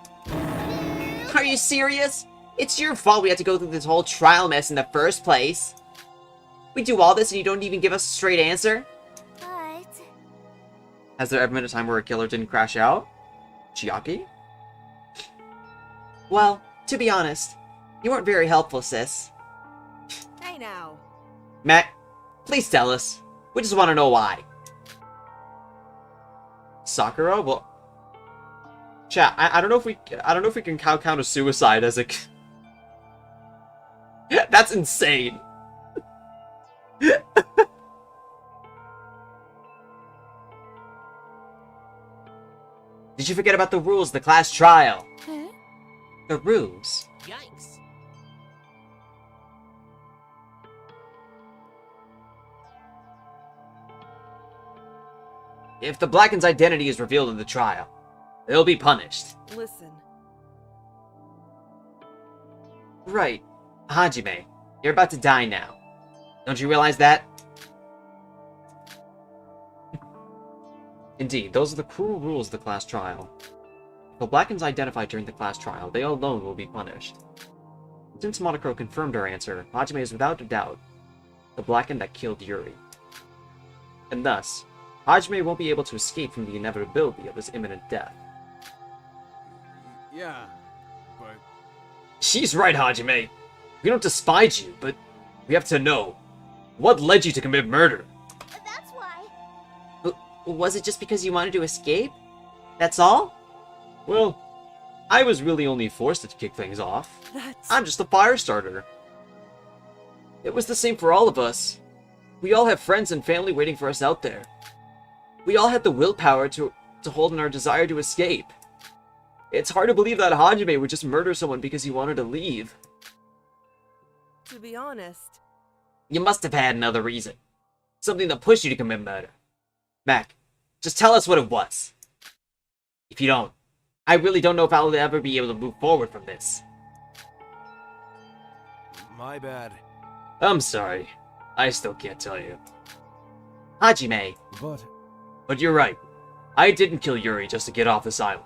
S15: Are you serious? It's your fault we had to go through this whole trial mess in the first place. We do all this and you don't even give us a straight answer?
S10: But...
S1: Has there ever been a time where a killer didn't crash out? Chiaki?
S15: Well, to be honest, you weren't very helpful, sis.
S4: Hey now.
S15: Matt, please tell us. We just want to know why.
S1: Sakura? Well, chat. I don't know if we can count a suicide as a. That's insane.
S15: Did you forget about the rules of the class trial?
S11: Huh?
S15: The rules?
S12: Yikes.
S15: If the Blacken's identity is revealed in the trial, they'll be punished.
S4: Listen,
S15: Right. Hajime, you're about to die now. Don't you realize that? Indeed, those are the cruel rules of the class trial. If the Blackens identified during the class trial, they alone will be punished. Since Monokuro confirmed her answer, Hajime is without a doubt the Blacken that killed Yuri. And thus, Hajime won't be able to escape from the inevitability of his imminent death.
S14: Yeah, but
S1: She's right, Hajime. We don't despise you, but we have to know. What led you to commit murder?
S10: That's why.
S15: Was it just because you wanted to escape? That's all?
S1: Well, I was really only forced to kick things off.
S4: that's...
S1: I'm just a fire starter. It was the same for all of us. We all have friends and family waiting for us out there. We all had the willpower to hold in our desire to escape. It's hard to believe that Hajime would just murder someone because he wanted to leave.
S4: To be honest,
S15: You must have had another reason. Something that pushed you to commit murder. Mac, just tell us what it was. If you don't, I really don't know if I'll ever be able to move forward from this.
S14: my bad.
S1: I'm sorry. I still can't tell you.
S15: Hajime,
S1: But you're right. I didn't kill Yuri just to get off this island.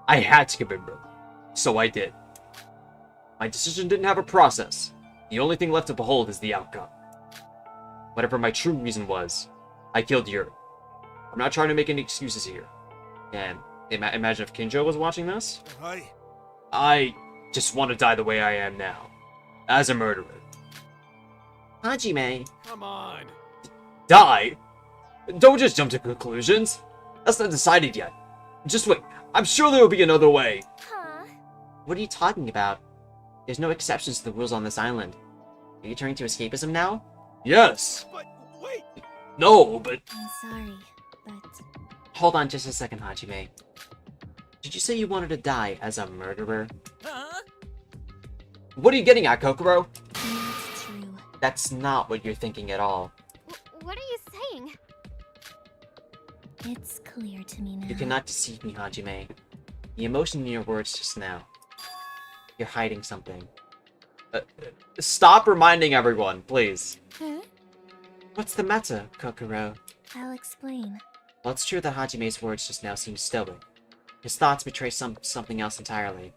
S1: I had to commit murder. So I did. My decision didn't have a process. The only thing left to behold is the outcome. Whatever my true reason was, I killed Yuri. I'm not trying to make any excuses here. And imagine if Kinjo was watching this.
S14: Hi.
S1: I just want to die the way I am now. As a murderer.
S15: Hajime,
S14: Come on.
S1: Die? Don't just jump to conclusions. That's not decided yet. Just wait. I'm sure there will be another way.
S10: Huh?
S15: what are you talking about? There's no exceptions to the rules on this island. Are you turning to escapism now?
S1: Yes.
S14: But wait.
S1: No, but
S3: I'm sorry, but
S15: Hold on just a second, Hajime. Did you say you wanted to die as a murderer?
S12: Huh?
S1: what are you getting at, Kokoro?
S3: that's true.
S15: That's not what you're thinking at all.
S10: What are you saying?
S3: It's clear to me now.
S15: You cannot deceive me, Hajime. The emotion in your words just now. You're hiding something.
S1: Stop reminding everyone, please.
S3: Huh?
S15: What's the matter, Kokoro?
S3: I'll explain.
S15: Well, it's true that Hajime's words just now seem stoic. His thoughts betray something else entirely.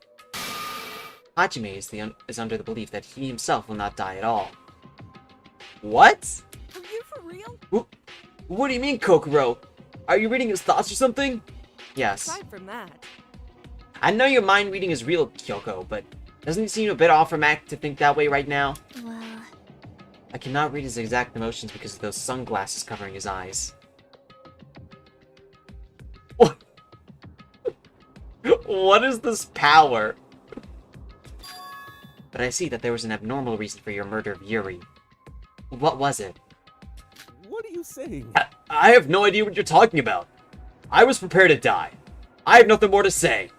S15: Hajime is under the belief that he himself will not die at all.
S1: What?
S4: are you for real?
S1: What do you mean, Kokoro? Are you reading his thoughts or something?
S15: Yes.
S4: Aside from that,
S15: I know your mind reading is real, Kyoko, but doesn't it seem a bit off for Mac to think that way right now?
S3: Well,
S15: I cannot read his exact emotions because of those sunglasses covering his eyes.
S1: What? What is this power?
S15: But I see that there was an abnormal reason for your murder of Yuri. What was it?
S13: What are you saying?
S1: I have no idea what you're talking about. I was prepared to die. I have nothing more to say.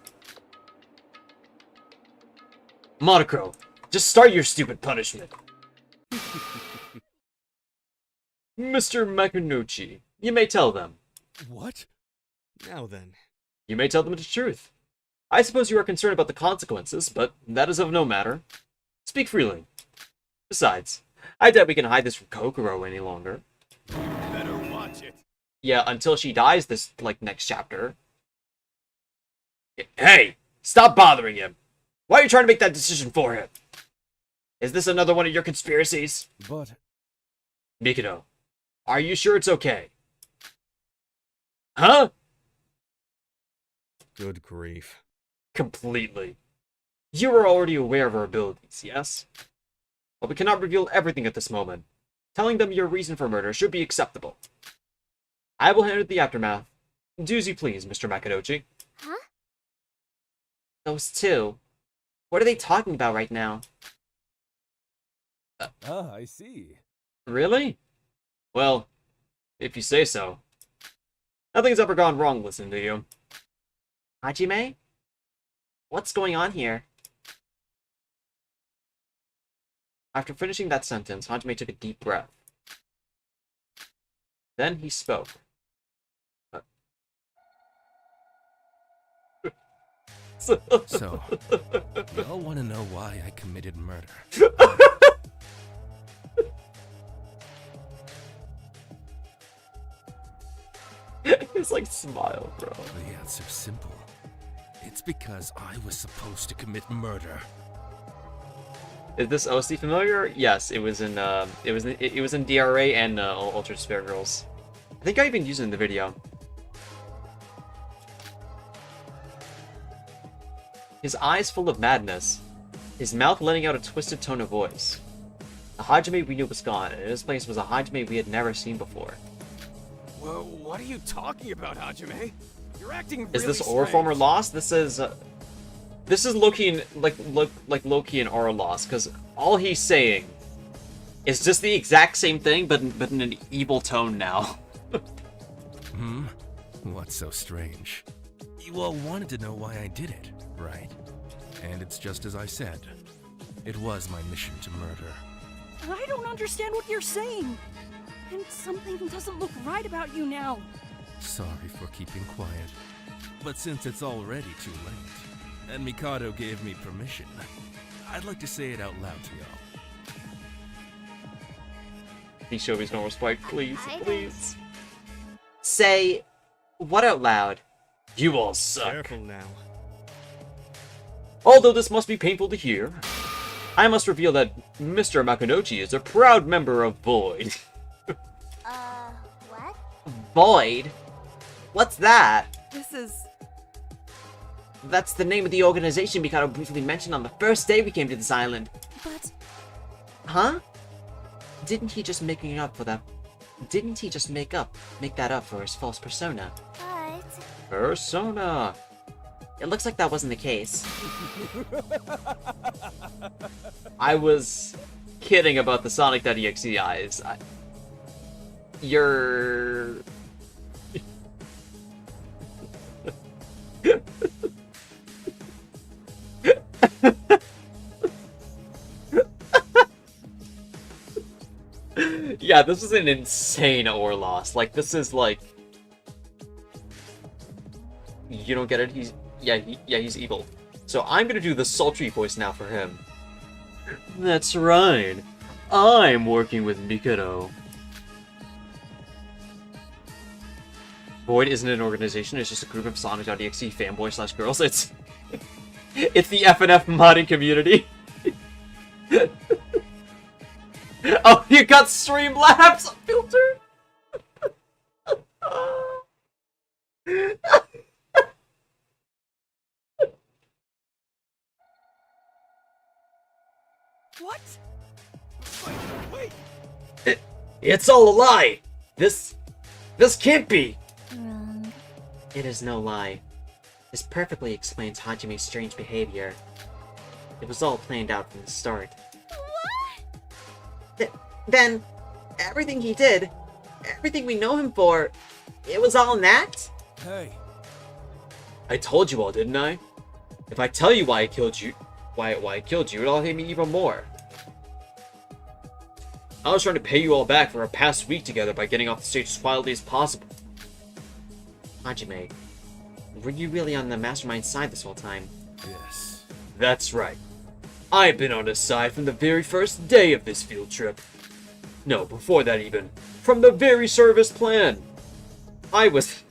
S1: Monokuro, just start your stupid punishment. Mr. Makunuchi, you may tell them.
S13: What?
S5: Now then.
S1: You may tell them the truth. I suppose you are concerned about the consequences, but that is of no matter. Speak freely. Besides, I doubt we can hide this from Kokoro any longer.
S14: Better watch it.
S1: Yeah, until she dies this, next chapter. Hey! Stop bothering him! Why are you trying to make that decision for him? Is this another one of your conspiracies?
S13: But...
S1: Mikado, are you sure it's okay? Huh?
S5: Good grief.
S1: Completely. You are already aware of her abilities, yes? But we cannot reveal everything at this moment. Telling them your reason for murder should be acceptable. I will handle the aftermath. Do as you please, Mr. Makadochi.
S10: Huh?
S15: Those two. What are they talking about right now?
S13: I see.
S1: Really? Well, if you say so. Nothing's ever gone wrong listening to you.
S15: Hajime? What's going on here? After finishing that sentence, Hajime took a deep breath. Then he spoke.
S13: So, y'all want to know why I committed murder?
S15: It's like, smile, bro.
S13: The answer's simple. It's because I was supposed to commit murder.
S15: Is this OC familiar? Yes, it was in it was in DRA and Ultra Spare Girls. I think I even used it in the video. His eyes full of madness, his mouth letting out a twisted tone of voice. The Hajime we knew was gone, and in his place was a Hajime we had never seen before.
S6: Well, what are you talking about, Hajime? You're acting really
S15: Is this
S6: strange.
S15: Aura former lost? This is Loki like Loki and Aura lost, because all he's saying is just the exact same thing, but in an evil tone now.
S13: What's so strange? You all wanted to know why I did it, right? And it's just as I said. It was my mission to murder.
S9: I don't understand what you're saying. And something doesn't look right about you now.
S13: Sorry for keeping quiet. But since it's already too late, and Mikado gave me permission, I'd like to say it out loud to y'all.
S15: Please show me his normal sprite, please, please. Say, what out loud? You all suck.
S5: Careful now.
S15: Although this must be painful to hear, I must reveal that Mr. Makunochi is a proud member of Void.
S10: What?
S15: Void? What's that?
S4: This is...
S15: That's the name of the organization Mikado briefly mentioned on the first day we came to this island.
S11: But...
S15: Huh? Didn't he just make that up for his false persona?
S10: But...
S15: Persona! It looks like that wasn't the case. I was kidding about the Sonic.exe eyes. You're... Yeah, this is an insane ore loss. Like, this is like... You don't get it? He's evil. So I'm gonna do the sultry voice now for him. That's right. I'm working with Mikado. Void isn't an organization, it's just a group of Sonic.exe fanboy/girls. It's the FNF modding community. Oh, you got Streamlabs filter?
S6: What? Wait.
S15: It's all a lie! This can't be!
S3: Wrong.
S15: It is no lie. This perfectly explains Hajime's strange behavior. It was all planned out from the start. What? Then, everything he did, everything we know him for, it was all an act?
S13: Hey.
S15: I told you all, didn't I? If I tell you why I killed you, it'll hate me even more. I was trying to pay you all back for our past week together by getting off the stage as quietly as possible. Hajime, were you really on the mastermind side this whole time?
S13: Yes.
S15: That's right. I've been on his side from the very first day of this field trip. No, before that even. From the very service plan. I was...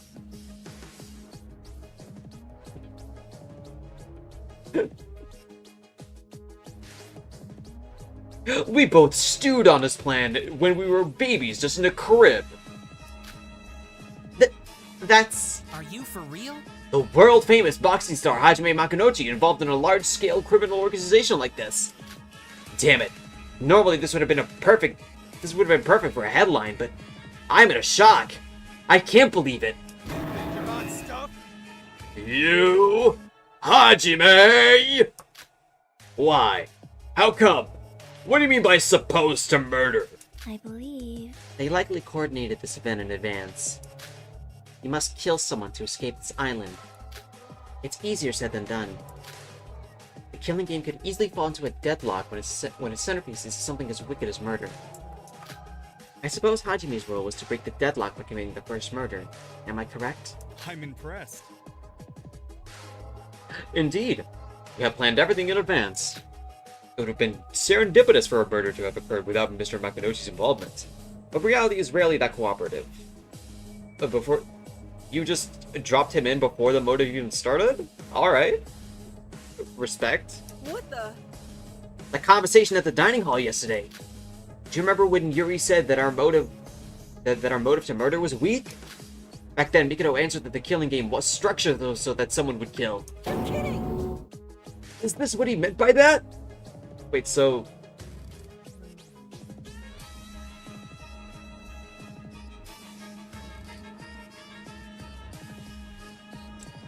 S15: We both stewed on his plan when we were babies just in a crib. That's...
S12: Are you for real?
S15: The world-famous boxing star Hajime Makunochi involved in a large-scale criminal organization like this. Damn it. Normally this would have been perfect for a headline, but I'm in a shock. I can't believe it.
S6: You're hot stuff?
S15: You... Hajime! Why? How come? What do you mean by supposed to murder?
S3: I believe.
S15: They likely coordinated this event in advance. You must kill someone to escape this island. It's easier said than done. The killing game could easily fall into a deadlock when its centerpiece is something as wicked as murder. I suppose Hajime's role was to break the deadlock by committing the first murder. Am I correct?
S5: I'm impressed.
S15: Indeed. We have planned everything in advance. It would have been serendipitous for a murder to have occurred without Mr. Makinouchi's involvement. But reality is rarely that cooperative. But before... You just dropped him in before the motive even started? Alright. Respect.
S4: What the?
S15: The conversation at the dining hall yesterday. Do you remember when Yuri said that our motive... that our motive to murder was weak? Back then, Mikoto answered that the killing game was structured though so that someone would kill.
S4: You're kidding!
S15: Is this what he meant by that? Wait, so...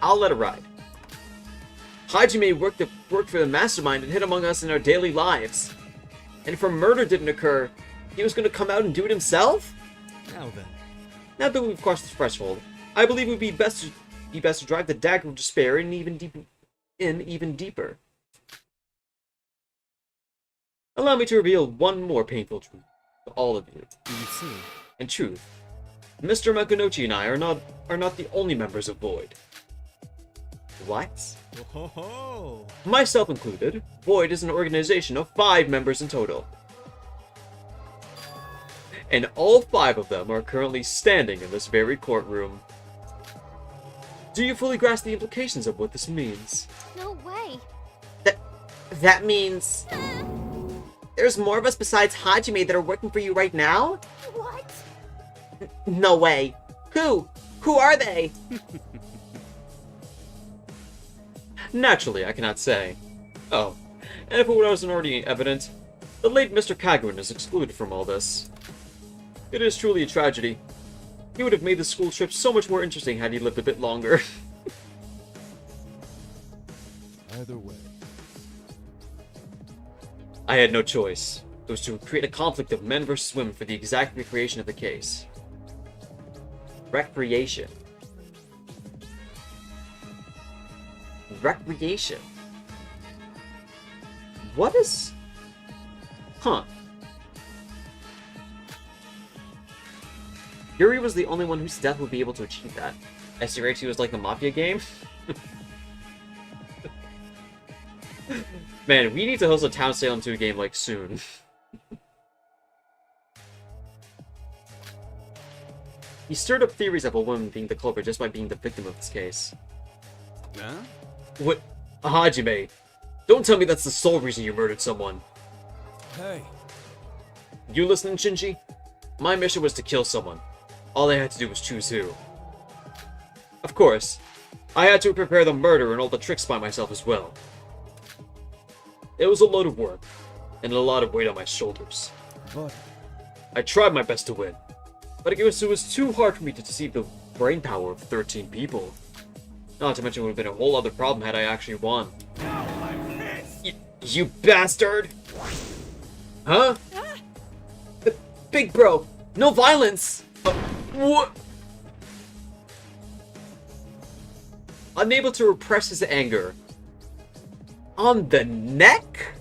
S15: I'll let it ride. Hajime worked for the mastermind and hid among us in our daily lives. And if a murder didn't occur, he was going to come out and do it himself?
S5: Now then.
S15: Now that we've crossed the threshold, I believe it would be best to drive the dagger of despair in even deeper. Allow me to reveal one more painful truth to all of you.
S5: You see.
S15: In truth, Mr. Makinouchi and I are not the only members of Void. What?
S5: Oh,
S15: Myself included, Void is an organization of 5 members in total. And all 5 of them are currently standing in this very courtroom. Do you fully grasp the implications of what this means?
S10: No way.
S15: That means... There's more of us besides Hajime that are working for you right now?
S10: What?
S15: No way. Who? Who are they? Naturally, I cannot say. Oh, and if it wasn't already evident, the late Mr. Kagura is excluded from all this. It is truly a tragedy. He would have made the school trip so much more interesting had he lived a bit longer.
S13: Either way.
S15: I had no choice. It was to create a conflict of men versus women for the exact recreation of the case. Recreation. Recreation. What is... Huh. Yuri was the only one whose death would be able to achieve that. SDRA2 was like the Mafia game? Man, we need to host a Town Salem 2 game, like, soon. He stirred up theories of a woman being the culprit just by being the victim of this case.
S14: Huh?
S15: What? Hajime, don't tell me that's the sole reason you murdered someone.
S13: Hey.
S15: You listening, Shinji? My mission was to kill someone. All I had to do was choose who. Of course, I had to prepare the murder and all the tricks by myself as well. It was a load of work, and a lot of weight on my shoulders.
S13: But
S15: I tried my best to win, but it was too hard for me to deceive the brain power of 13 people. Not to mention it would have been a whole other problem had I actually won. You bastard! Huh? Big bro, no violence! What? Unable to repress his anger. On the neck?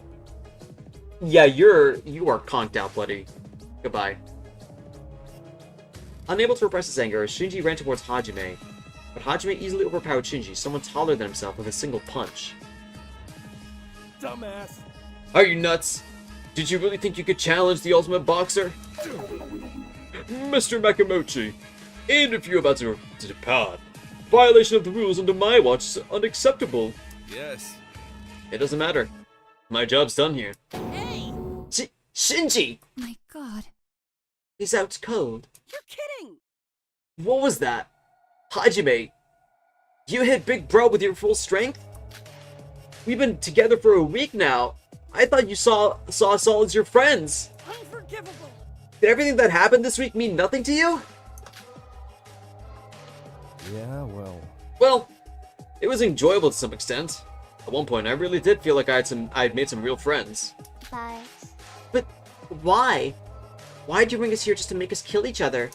S15: Yeah, you are conked out, buddy. Goodbye. Unable to repress his anger, Shinji ran towards Hajime. But Hajime easily overpowered Shinji, someone taller than himself, with a single punch.
S13: dumbass.
S15: Are you nuts? Did you really think you could challenge the ultimate boxer? Mr. Makimochi, and if you're about to depart, violation of the rules under my watch is unacceptable.
S14: Yes.
S15: It doesn't matter. My job's done here.
S10: Hey!
S15: Shinji!
S11: My god.
S15: He's out cold.
S9: You're kidding!
S15: What was that? Hajime, you hit Big Bro with your full strength? We've been together for a week now. I thought you saw us all as your friends.
S9: Unforgivable!
S15: Did everything that happened this week mean nothing to you?
S13: Yeah, well.
S15: Well, it was enjoyable to some extent. At one point, I really did feel like I had made some real friends. But why? Why'd you bring us here just to make us kill each other?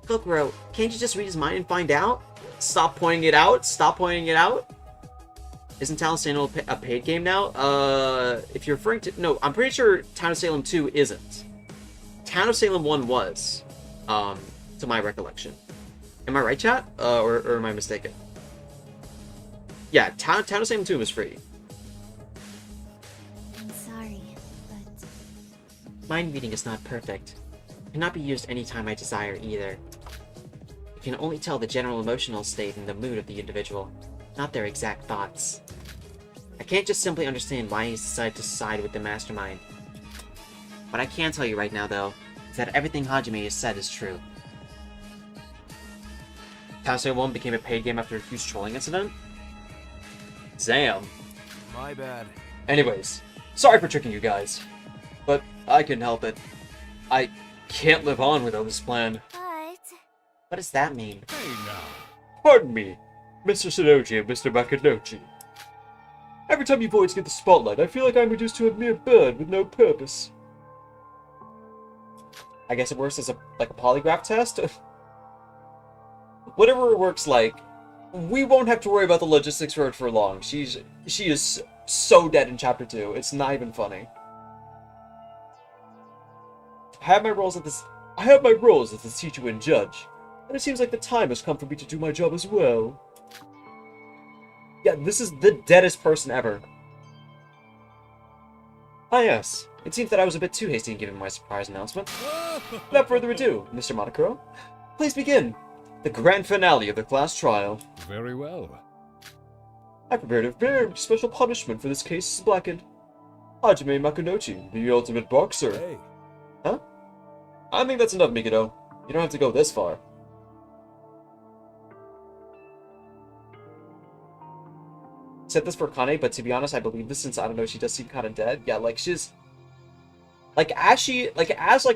S15: Kokoro, can't you just read his mind and find out? Stop pointing it out. Stop pointing it out. Isn't Town of Salem a paid game now? If you're referring to... No, I'm pretty sure Town of Salem 2 isn't. Town of Salem 1 was, to my recollection. Am I right, chat? Or am I mistaken? Yeah, Town of Salem 2 was free.
S3: I'm sorry, but...
S15: Mind reading is not perfect. It cannot be used anytime I desire either. It can only tell the general emotional state and the mood of the individual, not their exact thoughts. I can't just simply understand why he's decided to side with the mastermind. What I can tell you right now, though, is that everything Hajime has said is true. Town of Salem 1 became a paid game after a huge trolling incident? Damn.
S14: My bad.
S1: Anyways, sorry for tricking you guys, but I couldn't help it. I can't live on without this plan.
S15: What does that mean?
S2: Hey now.
S1: Pardon me, Mr. Sonoji and Mr. Makinochi. Every time you boys get the spotlight, I feel like I'm reduced to a mere bird with no purpose. I guess it works as a polygraph test? Whatever it works like, we won't have to worry about the logistics for it for long. She is so dead in Chapter 2, it's not even funny. I have my roles as the teacher and judge, and it seems like the time has come for me to do my job as well. Yeah, this is the deadest person ever. Ah yes, it seems that I was a bit too hasty in giving my surprise announcement. Without further ado, Mr. Monokuro, please begin the grand finale of the class trial.
S2: Very well.
S1: I prepared a very special punishment for this case blackened. Hajime Makunochi, the ultimate boxer.
S13: Hey.
S1: Huh? I think that's enough, Mikado. You don't have to go this far. Said this for Kane, but to be honest, I believe this since I don't know, she does seem kind of dead. Yeah, like she's as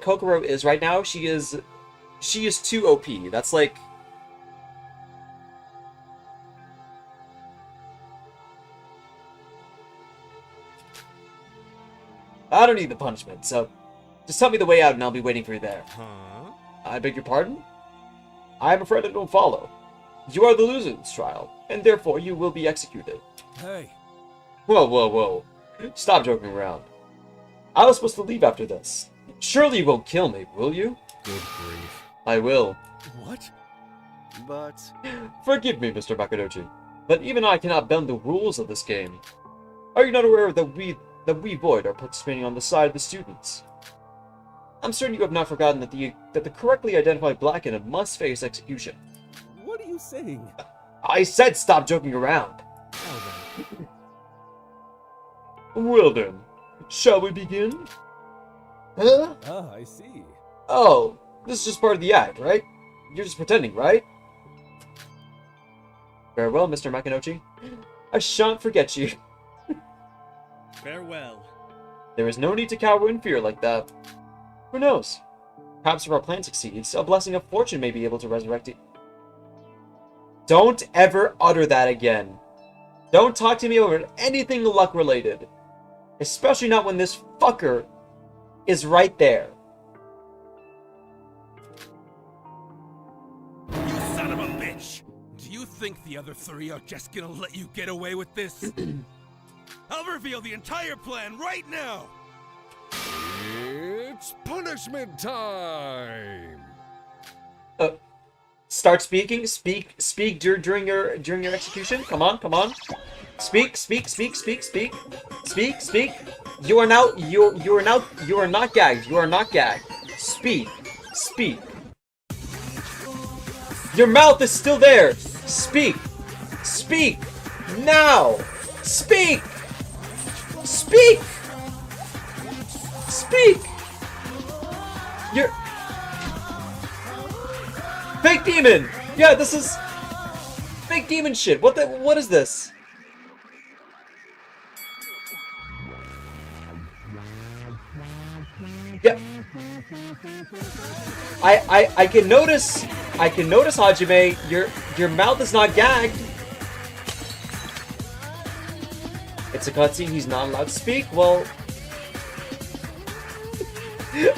S1: Kokoro is right now, she is too OP. That's like I don't need the punishment, so just tell me the way out and I'll be waiting for you there.
S5: Huh?
S1: I beg your pardon? I am afraid I don't follow. You are the loser in this trial, and therefore you will be executed.
S13: Hey.
S1: Whoa, whoa, whoa. Stop joking around. I was supposed to leave after this. Surely you won't kill me, will you?
S5: Good grief.
S1: I will.
S13: What?
S14: But...
S1: Forgive me, Mr. Makunochi, but even I cannot bend the rules of this game. Are you not aware that we Void are participating on the side of the students? I'm certain you have not forgotten that the correctly identified Blackened must face execution.
S13: What are you saying?
S1: I said stop joking around. Well then, shall we begin? Huh?
S13: Ah, I see.
S1: Oh, this is just part of the act, right? You're just pretending, right? Farewell, Mr. Makunochi. I shan't forget you.
S5: Farewell.
S1: There is no need to cower in fear like that. Who knows? Perhaps if our plan succeeds, a blessing of fortune may be able to resurrect it. Don't ever utter that again. Don't talk to me over anything luck-related. Especially not when this fucker is right there.
S13: You son of a bitch! Do you think the other three are just gonna let you get away with this? I'll reveal the entire plan right now!
S2: It's punishment time!
S1: Start speaking. Speak during your execution. Come on, come on. Speak. You are not gagged. You are not gagged. Speak. Your mouth is still there. Speak now. Speak. You're fake demon. Yeah, this is fake demon shit. What is this? Yeah. I can notice Hajime, your mouth is not gagged. It's a cutscene, he's not allowed to speak. Well,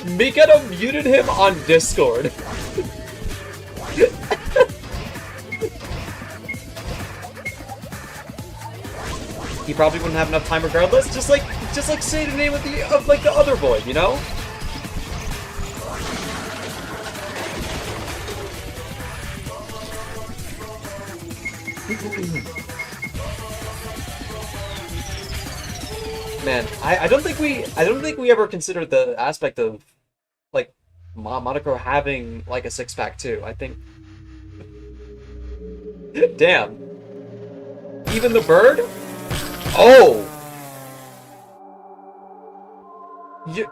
S1: Mikado muted him on Discord. he probably wouldn't have enough time regardless. Just like say the name of like the other void, you know? Man, I don't think we ever considered the aspect of like Monokro having like a six-pack too. I think. Damn. Even the bird? Oh. You.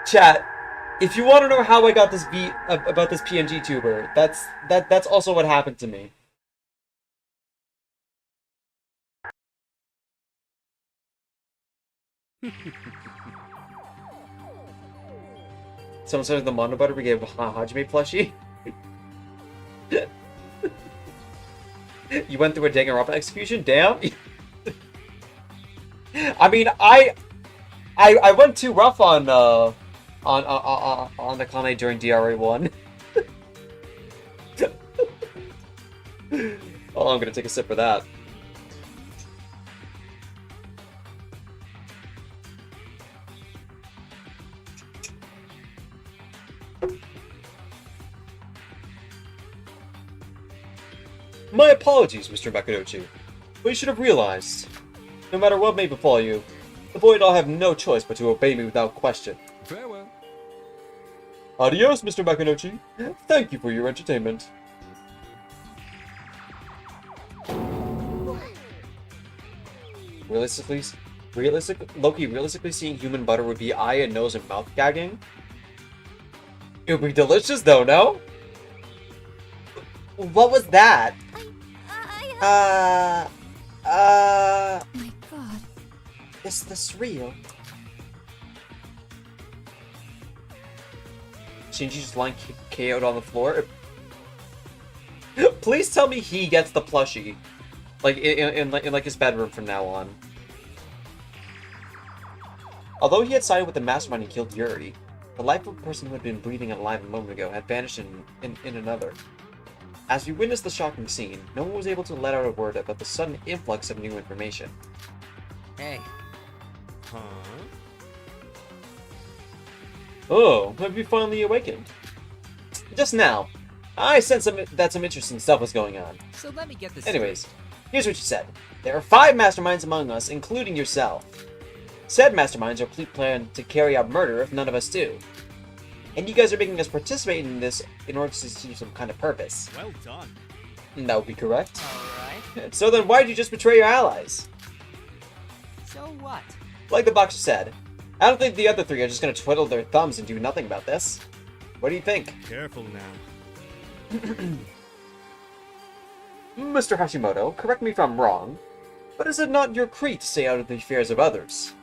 S1: Chat, if you want to know how I got this beat about this PNG tuber, that's also what happened to me. Someone said the Mono Butter we gave Hajime plushie. You went through a Danganronpa execution? Damn. I mean, I went too rough on the Kane during DRA1. Oh, I'm gonna take a sip for that. My apologies, Mr. Makonochi. But you should have realized, no matter what may befall you, the Void all have no choice but to obey me without question.
S2: Farewell.
S1: Adios, Mr. Makonochi. Thank you for your entertainment. Realistically seeing human butter would be eye and nose and mouth gagging? It would be delicious though, no? What was that?
S11: My god.
S1: Is this real? Shinji just lying KO'd on the floor? Please tell me he gets the plushie. Like, in like his bedroom from now on. Although he had sided with the mastermind and killed Yuri, the life of a person who had been breathing and alive a moment ago had vanished in another. As we witnessed the shocking scene, no one was able to let out a word about the sudden influx of new information.
S12: Hey.
S5: Huh?
S1: Oh, have you finally awakened? Just now. I sensed that some interesting stuff was going on.
S12: So let me get this
S1: Anyways,
S12: straight.
S1: here's what you said. There are 5 masterminds among us, including yourself. Said masterminds are plan to carry out murder if none of us do. And you guys are making us participate in this in order to achieve some kind of purpose.
S5: Well done.
S1: That would be correct.
S12: Alright.
S1: So then why did you just betray your allies?
S12: So what?
S1: Like the boxer said, I don't think the other 3 are just gonna twiddle their thumbs and do nothing about this. What do you think?
S5: Careful now.
S1: Mr. Hashimoto, correct me if I'm wrong, but is it not your creed to stay out of the affairs of others?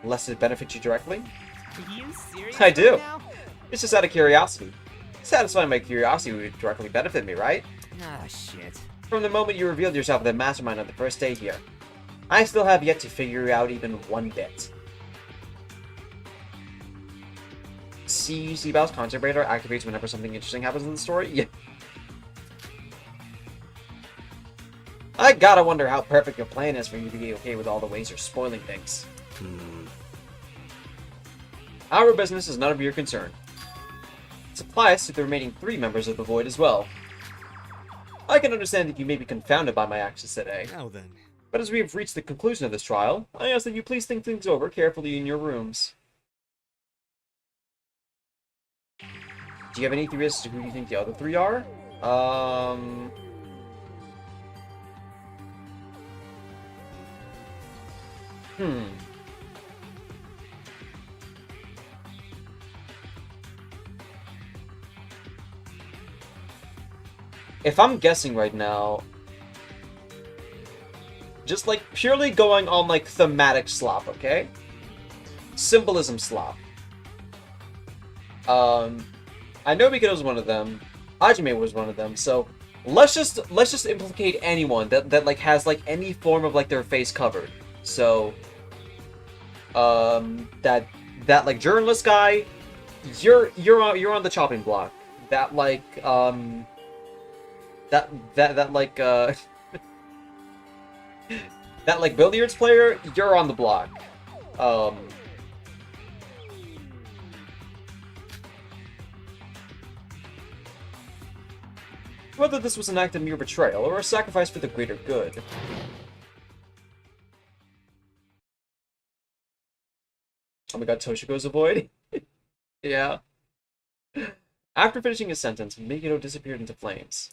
S1: Lest it benefit you directly?
S12: Are you serious
S1: I do.
S12: right now?
S1: It's just out of curiosity. Satisfying my curiosity would directly benefit me, right?
S12: Ah, shit.
S1: From the moment you revealed yourself as the mastermind on the first day here, I still have yet to figure out even one bit. See Bael's concept radar activates whenever something interesting happens in the story? Yeah. I gotta wonder how perfect your plan is for you to be okay with all the ways you're spoiling things. Our business is none of your concern. It applies to the remaining 3 members of the Void as well. I can understand that you may be confounded by my actions today.
S5: Now then.
S1: But as we have reached the conclusion of this trial, I ask that you please think things over carefully in your rooms. Do you have any theories as to who you think the other 3 are? If I'm guessing right now, just like purely going on like thematic slop, okay? Symbolism slop. I know Mikado was one of them. Hajime was one of them. So let's just implicate anyone that like has like any form of like their face covered. So that that like journalist guy, you're on the chopping block. That like that like that like billiards player, you're on the block. Whether this was an act of mere betrayal or a sacrifice for the greater good. Oh my god, Toshiko's a void? Yeah. After finishing his sentence, Mikito disappeared into flames.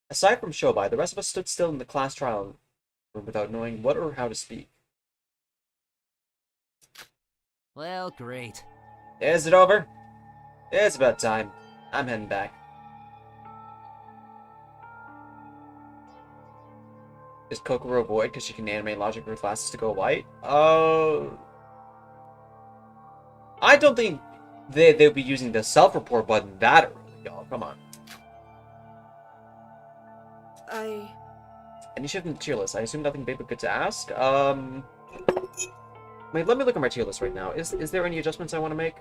S1: Aside from Shobai, the rest of us stood still in the class trial room without knowing what or how to speak.
S12: Well, great.
S1: Is it over? It's about time. I'm heading back. Is Kokoro a void because she can animate logic her classes to go white? I don't think they'll be using the self-report button that early, y'all. Come on. Any shift in the tier list? I assume nothing big but good to ask. Wait, let me look at my tier list right now. Is there any adjustments I want to make?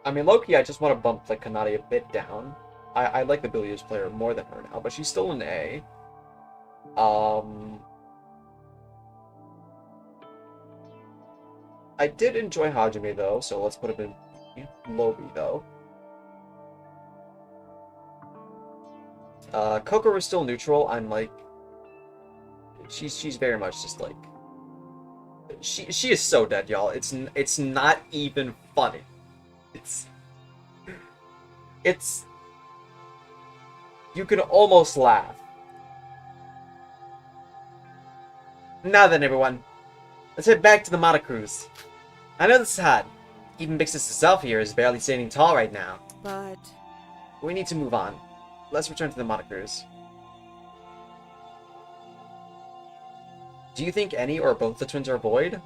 S1: I mean, low-key, I just want to bump like Kanade a bit down. I like the billiards player more than her now, but she's still an A. I did enjoy Hajime though, so let's put him in low B though. Kokoro is still neutral. I'm like, she's very much just like, she is so dead, y'all. It's not even funny. It's you can almost laugh. Now then, everyone, let's head back to the Mata Cruise. I know this is hard. Even Bixis herself here is barely standing tall right now.
S4: But
S1: we need to move on. Let's return to the Mata Cruise. Do you think any or both the twins are void?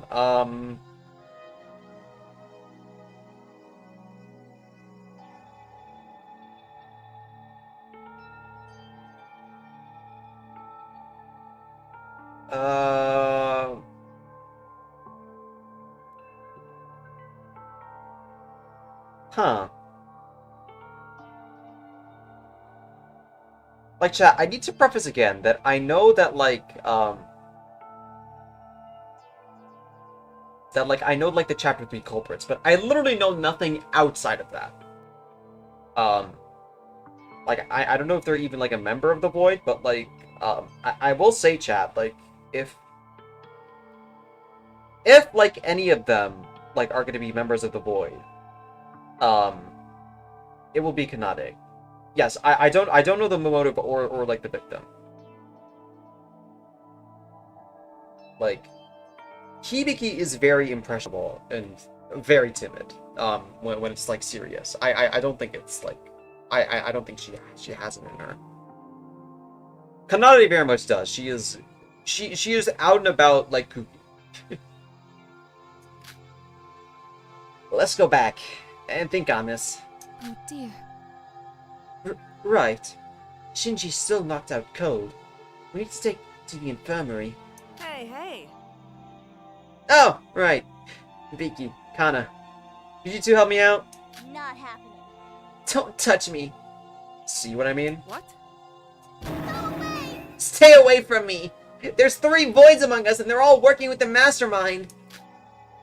S1: Huh. Like, chat, I need to preface again that I know that, like, I know, like, the chapter 3 culprits, but I literally know nothing outside of that. Like, I don't know if they're even, like, a member of the Void, but, like, I will say, chat, like, if, like, any of them, like, are going to be members of the Void, it will be Kanade. Yes, I don't know the motive or like the victim. Like, Hibiki is very impressionable and very timid. When it's like serious, I don't think it's like I don't think she has it in her. Kanade very much does. She is out and about like kooky. Let's go back and think on this.
S11: Oh dear.
S1: Right. Shinji's still knocked out cold. We need to take to the infirmary.
S4: Hey.
S1: Oh, right. Viki, Kana. Could you two help me out?
S10: Not happening.
S1: Don't touch me. See what I mean?
S4: What?
S10: Go away!
S1: Stay away from me! There's 3 voids among us and they're all working with the mastermind.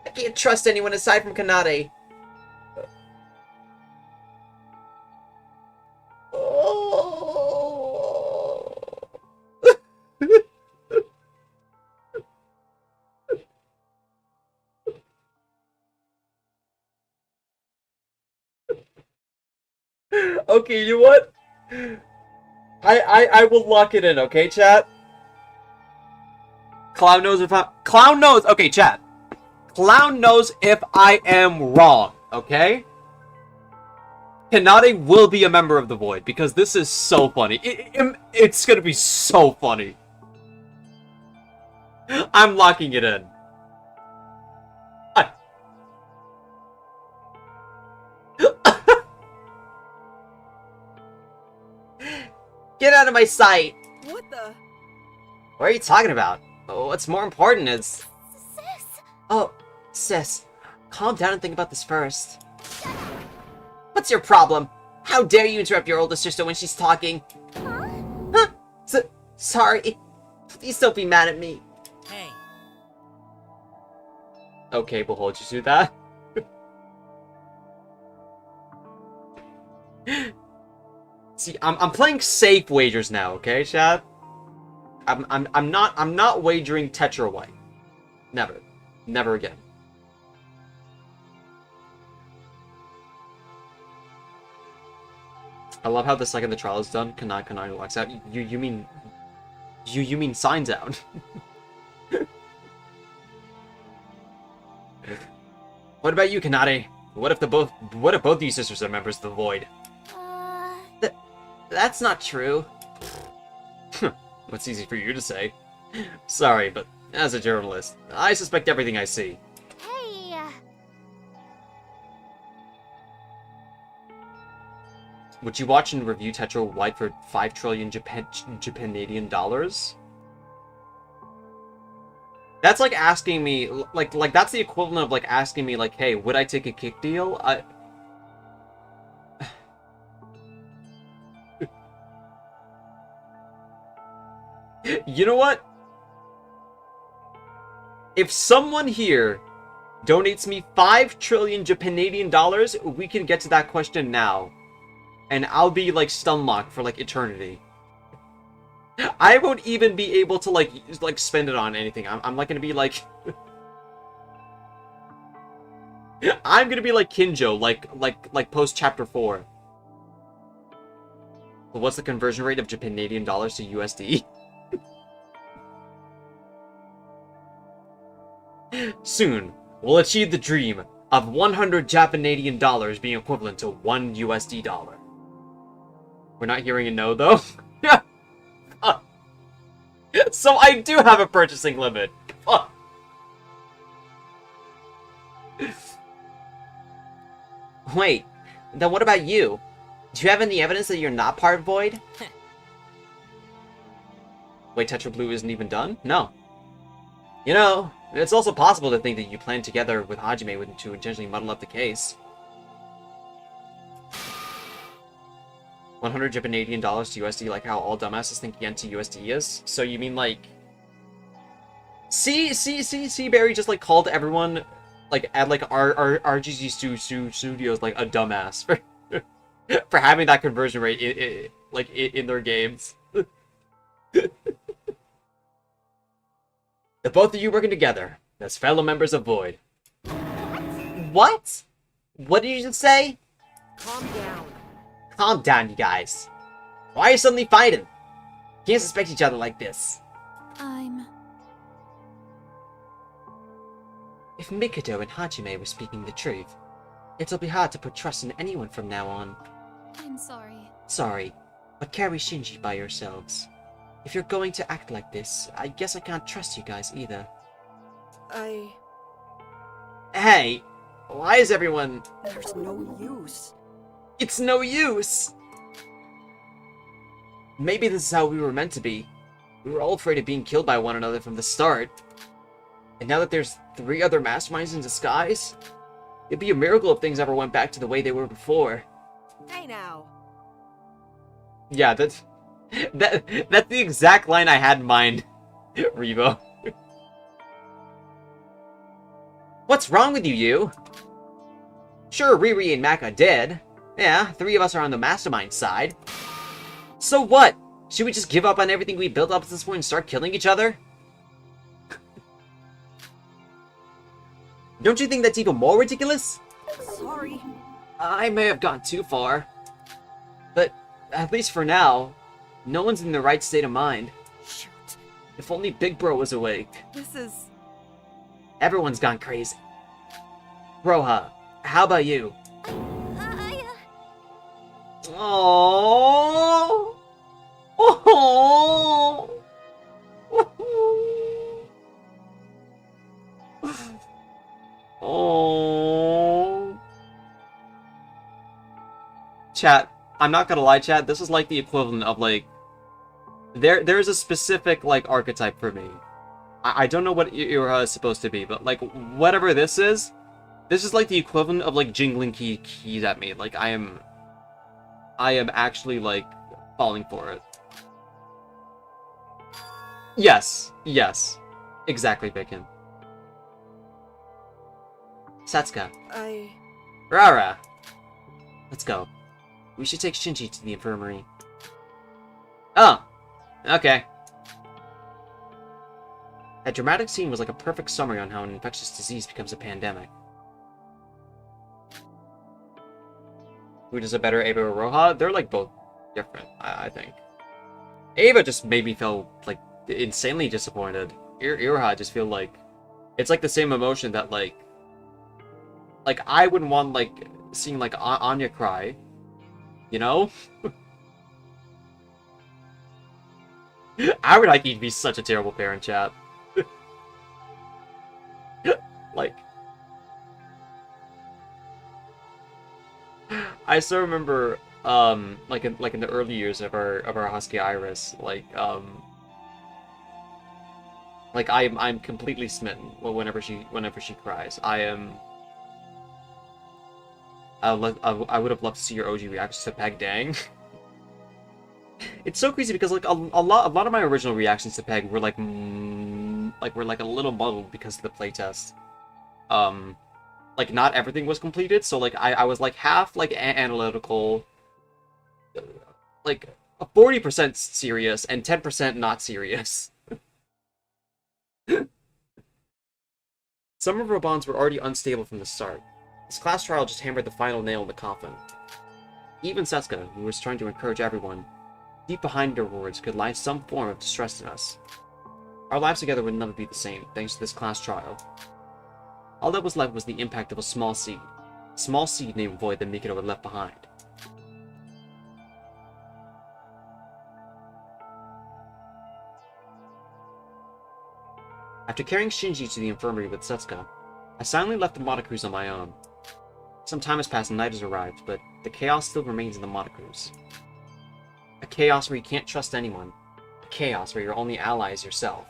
S1: I can't trust anyone aside from Kanade. Okay, you know what? I will lock it in, okay, chat? Clown knows if Clown knows, okay, chat. Clown knows if I am wrong, okay? Kanade will be a member of the Void, because this is so funny. It's gonna be so funny. I'm locking it in. Get out of my sight!
S4: What
S15: What are you talking about? What's more important is...
S3: Sis!
S15: Oh, sis. Calm down and think about this first. What's your problem? How dare you interrupt your older sister when she's talking? Huh? Sorry. Please don't be mad at me.
S12: Hey.
S15: Okay, we'll hold you to that. See, I'm playing safe wagers now, okay, chat? I'm not wagering Tetra White. Never. Never again. I love how the second the trial is done, Kanai walks out. You mean signs out. What about you, Kanade? What if both of you sisters are members of the Void? That's not true. What's easy for you to say? Sorry, but as a journalist, I suspect everything I see.
S10: Hey.
S15: Would you watch and review Tetra White for 5 trillion Japanadian dollars? That's like asking me, like that's the equivalent of like asking me, like, hey, would I take a kick deal? You know what? If someone here donates me 5 trillion Japanadian dollars, we can get to that question now. And I'll be, like, stun-locked for, like, eternity. I won't even be able to, like spend it on anything. I'm like, gonna be, like... I'm gonna be like Kinjo, like post-chapter 4. But what's the conversion rate of Japanadian dollars to USD? Soon, we'll achieve the dream of 100 Japanadian dollars being equivalent to 1 USD dollar. We're not hearing a no, though? So I do have a purchasing limit. Wait, then what about you? Do you have any evidence that you're not part of Void? Wait, Tetra Blue isn't even done? No. You know, it's also possible to think that you planned together with Hajime to intentionally muddle up the case. 100 Japanadian dollars to USD, like how all dumbasses think yen to USD is? So you mean like... See, Barry just like called everyone, like, at like RGG Studios like a dumbass for having that conversion rate in their games. The both of you working together as fellow members of Void. What? What did you just say?
S4: Calm down.
S15: Calm down, you guys. Why are you suddenly fighting? Can't suspect each other like this. If Mikado and Hajime were speaking the truth, it'll be hard to put trust in anyone from now on.
S11: I'm sorry.
S15: Sorry, but carry Shinji by yourselves. If you're going to act like this, I guess I can't trust you guys either. Hey, why is everyone...
S9: There's no use.
S15: It's no use! Maybe this is how we were meant to be. We were all afraid of being killed by one another from the start. And now that there's 3 other masterminds in disguise, it'd be a miracle if things ever went back to the way they were before.
S4: Hey now.
S15: Yeah, that's the exact line I had in mind, Revo. What's wrong with you? Sure, Riri and Mac are dead. Yeah, 3 of us are on the mastermind side. So what? Should we just give up on everything we built up to this point and start killing each other? Don't you think that's even more ridiculous?
S9: Sorry.
S15: I may have gone too far. But, at least for now, no one's in the right state of mind.
S9: Shoot.
S15: If only Big Bro was awake.
S4: This is...
S15: Everyone's gone crazy. Roha, how about you? Oh. Oh. Oh. Chat, I'm not gonna lie, chat, this is like the equivalent of like There's a specific, like, archetype for me. I don't know what Ira is supposed to be, but, like, whatever this is like the equivalent of, like, jingling keys at me. Like, I am actually, like, falling for it. Yes. Exactly, Bacon. Setsuka. Rara! Let's go. We should take Shinji to the infirmary. Oh! Okay. That dramatic scene was like a perfect summary on how an infectious disease becomes a pandemic. Who does a better, Ava or Roha? They're like both different, I think. Ava just made me feel like insanely disappointed. Iroha, I just feel like it's like the same emotion that like I wouldn't want like seeing like Anya cry, you know? I would like he'd be such a terrible parent, chat. Like, I still remember, like in the early years of our Husky Iris, I'm completely smitten whenever she cries. I would have loved to see your OG reactions to Peg Dang. It's so crazy because like a lot of my original reactions to Peg were like were like a little muddled because of the playtest. Like not everything was completed, so like I was like half like analytical, like 40% serious and 10% not serious. Some of our bonds were already unstable from the start. This class trial just hammered the final nail in the coffin. Even Setsuka, who was trying to encourage everyone, deep behind her words could lie some form of distress in us. Our lives together would never be the same, thanks to this class trial. All that was left was the impact of a small seed. A small seed named Void that Mikado had left behind. After carrying Shinji to the infirmary with Setsuka, I silently left the Monocruise on my own. Some time has passed and night has arrived, but the chaos still remains in the Monocruise. A chaos where you can't trust anyone. A chaos where your only ally is yourself.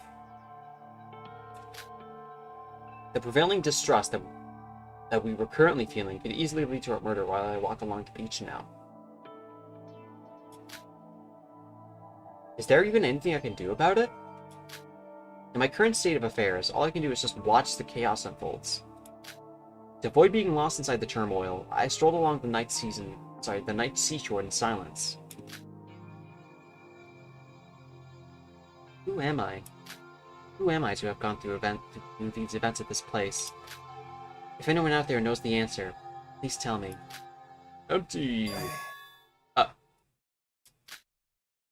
S15: The prevailing distrust that we were currently feeling could easily lead to our murder while I walk along the beach now. Is there even anything I can do about it? In my current state of affairs, all I can do is just watch the chaos unfolds. To avoid being lost inside the turmoil, I strolled along the night seashore in silence. Who am I? Who am I to have gone through these events at this place? If anyone out there knows the answer, please tell me. Empty.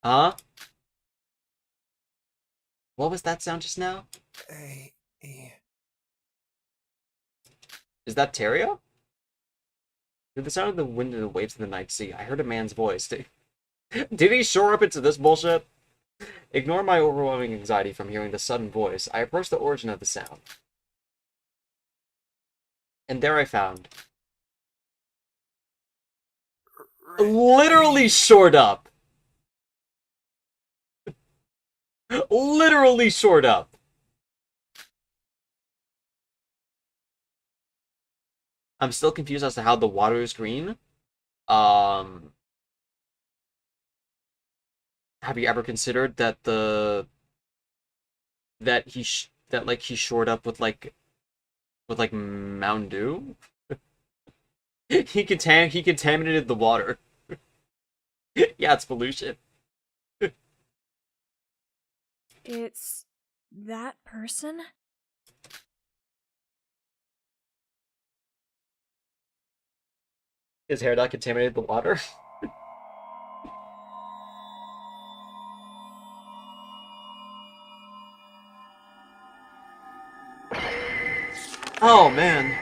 S15: Huh? What was that sound just now? Is that Terrio? Through the sound of the wind and the waves of the night sea, I heard a man's voice. Did he shore up into this bullshit? Ignore my overwhelming anxiety from hearing the sudden voice. I approached the origin of the sound. And there I found... literally shored up! Literally shored up! I'm still confused as to how the water is green. Have you ever considered that he shored up with Mountain Dew? he contaminated the water. Yeah, it's pollution.
S8: It's that person?
S15: His hair dye contaminated the water. Oh man.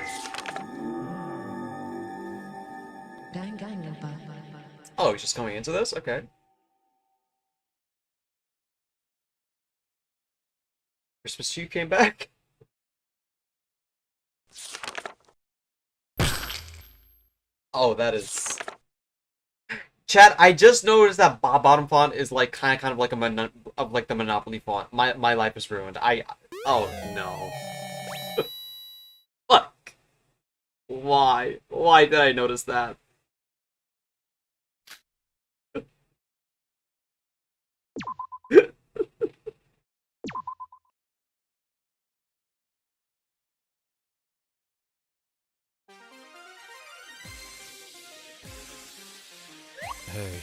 S15: Oh, he's just coming into this? Okay. Christmas tree came back? Oh, that is...
S1: Chat, I just noticed that bottom font is like kind of like like the Monopoly font. My life is ruined. Oh no. Fuck. Why? Why did I notice that?
S13: Hey.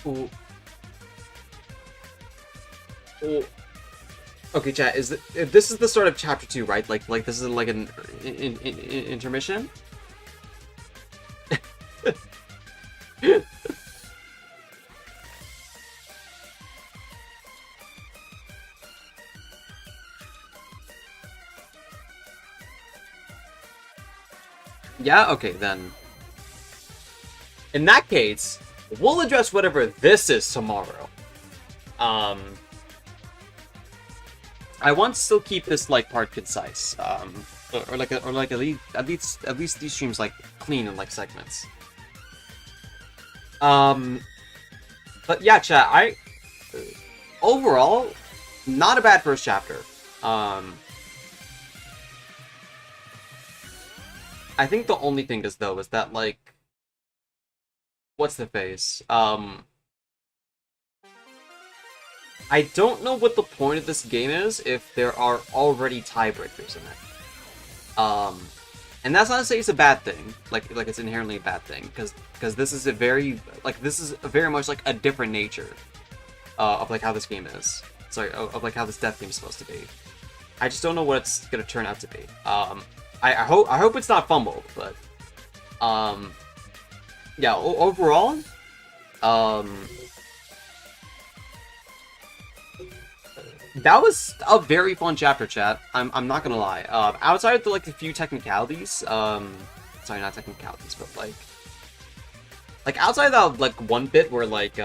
S1: Ooh. Ooh. Okay, chat. This is the start of chapter 2, right? Like this is like an intermission. Yeah. Okay, then. In that case, we'll address whatever this is tomorrow. I want to still keep this like part concise, or like at least these streams like clean and like segments. But yeah, chat. Overall, not a bad first chapter. I think the only thing is though is that like, what's the face? I don't know what the point of this game is if there are already tiebreakers in it. And that's not to say it's a bad thing, like it's inherently a bad thing, because this is a very much like a different nature of like how this game is. Sorry, of like how this death game is supposed to be. I just don't know what it's gonna turn out to be. I hope it's not fumbled, but yeah. Overall, that was a very fun chapter, chat. I'm not gonna lie. Outside of the, like, a few technicalities, sorry, not technicalities, but like outside of like one bit where like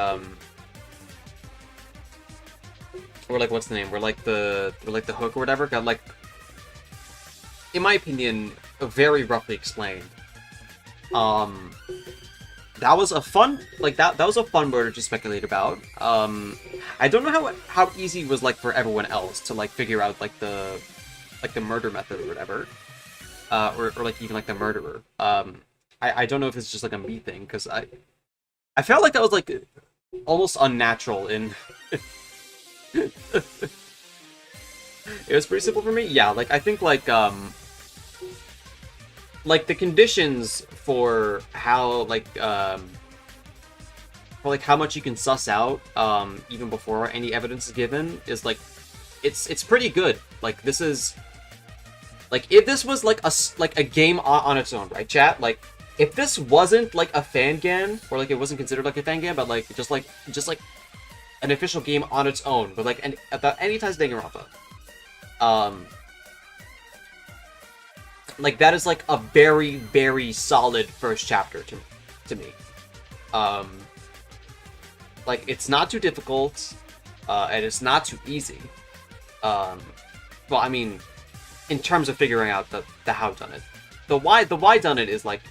S1: what's the name? Where like the hook or whatever got like, in my opinion, very roughly explained. That was a fun, like, that was a fun murder to speculate about. I don't know how easy it was, like, for everyone else to, like, figure out, like, the murder method or whatever. Or like, even, like, the murderer. I don't know if it's just, like, a me thing, because I felt like that was, like, almost unnatural in... It was pretty simple for me? Yeah, like, I think, like, the conditions for how, like, for, like, how much you can suss out, even before any evidence is given, is, like, it's pretty good. Like, this is, like, if this was, like, a game on its own, right, chat? Like, if this wasn't, like, a fan-gan, or, like, it wasn't considered, like, a fan-gan, but, like, just, like, an official game on its own, but, like, about any ties Danganronpa, like, that is, like, a very, very solid first chapter to me. Like, it's not too difficult, and it's not too easy. Well, I mean, in terms of figuring out the how done it. The why done it is, like,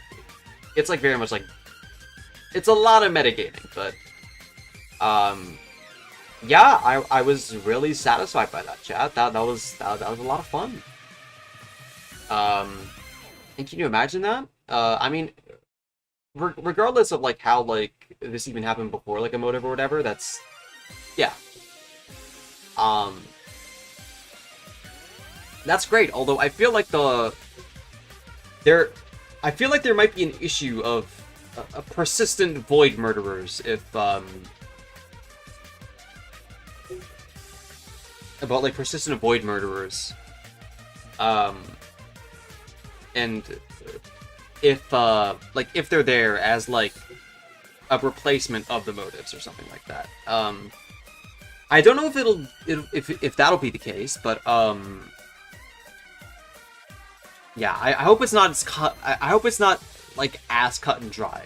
S1: it's, like, very much, like, it's a lot of metagaming, but, yeah, I was really satisfied by that, chat. That was a lot of fun. And can you imagine that? I mean, regardless of, like, how, like, this even happened before, like, a motive or whatever, that's, yeah. That's great, although I feel like there might be an issue of a persistent void murderers if, about, like, persistent void murderers. And if they're there as, like, a replacement of the motives or something like that. I don't know if that'll be the case, but, yeah, I hope it's not I hope it's not, like, as cut and dry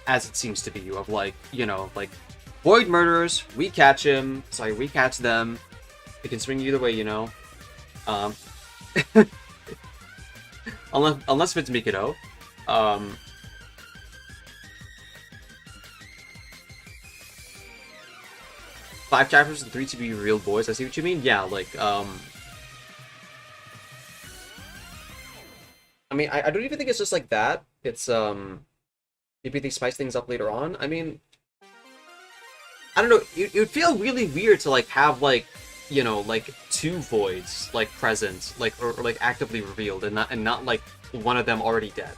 S1: as it seems to be, of, like, you know, like, void murderers, we catch them, we can swing either way, you know.
S15: Um, unless if it's Mikado. 5 chapters and 3 to be real boys. I see what you mean. Yeah, like, I mean, I don't even think it's just like that. It's, maybe they spice things up later on. I mean, I don't know. It would feel really weird to, like, have, like, you know, like, 2 voids, like, present, like, or like, actively revealed, and not, like, one of them already dead.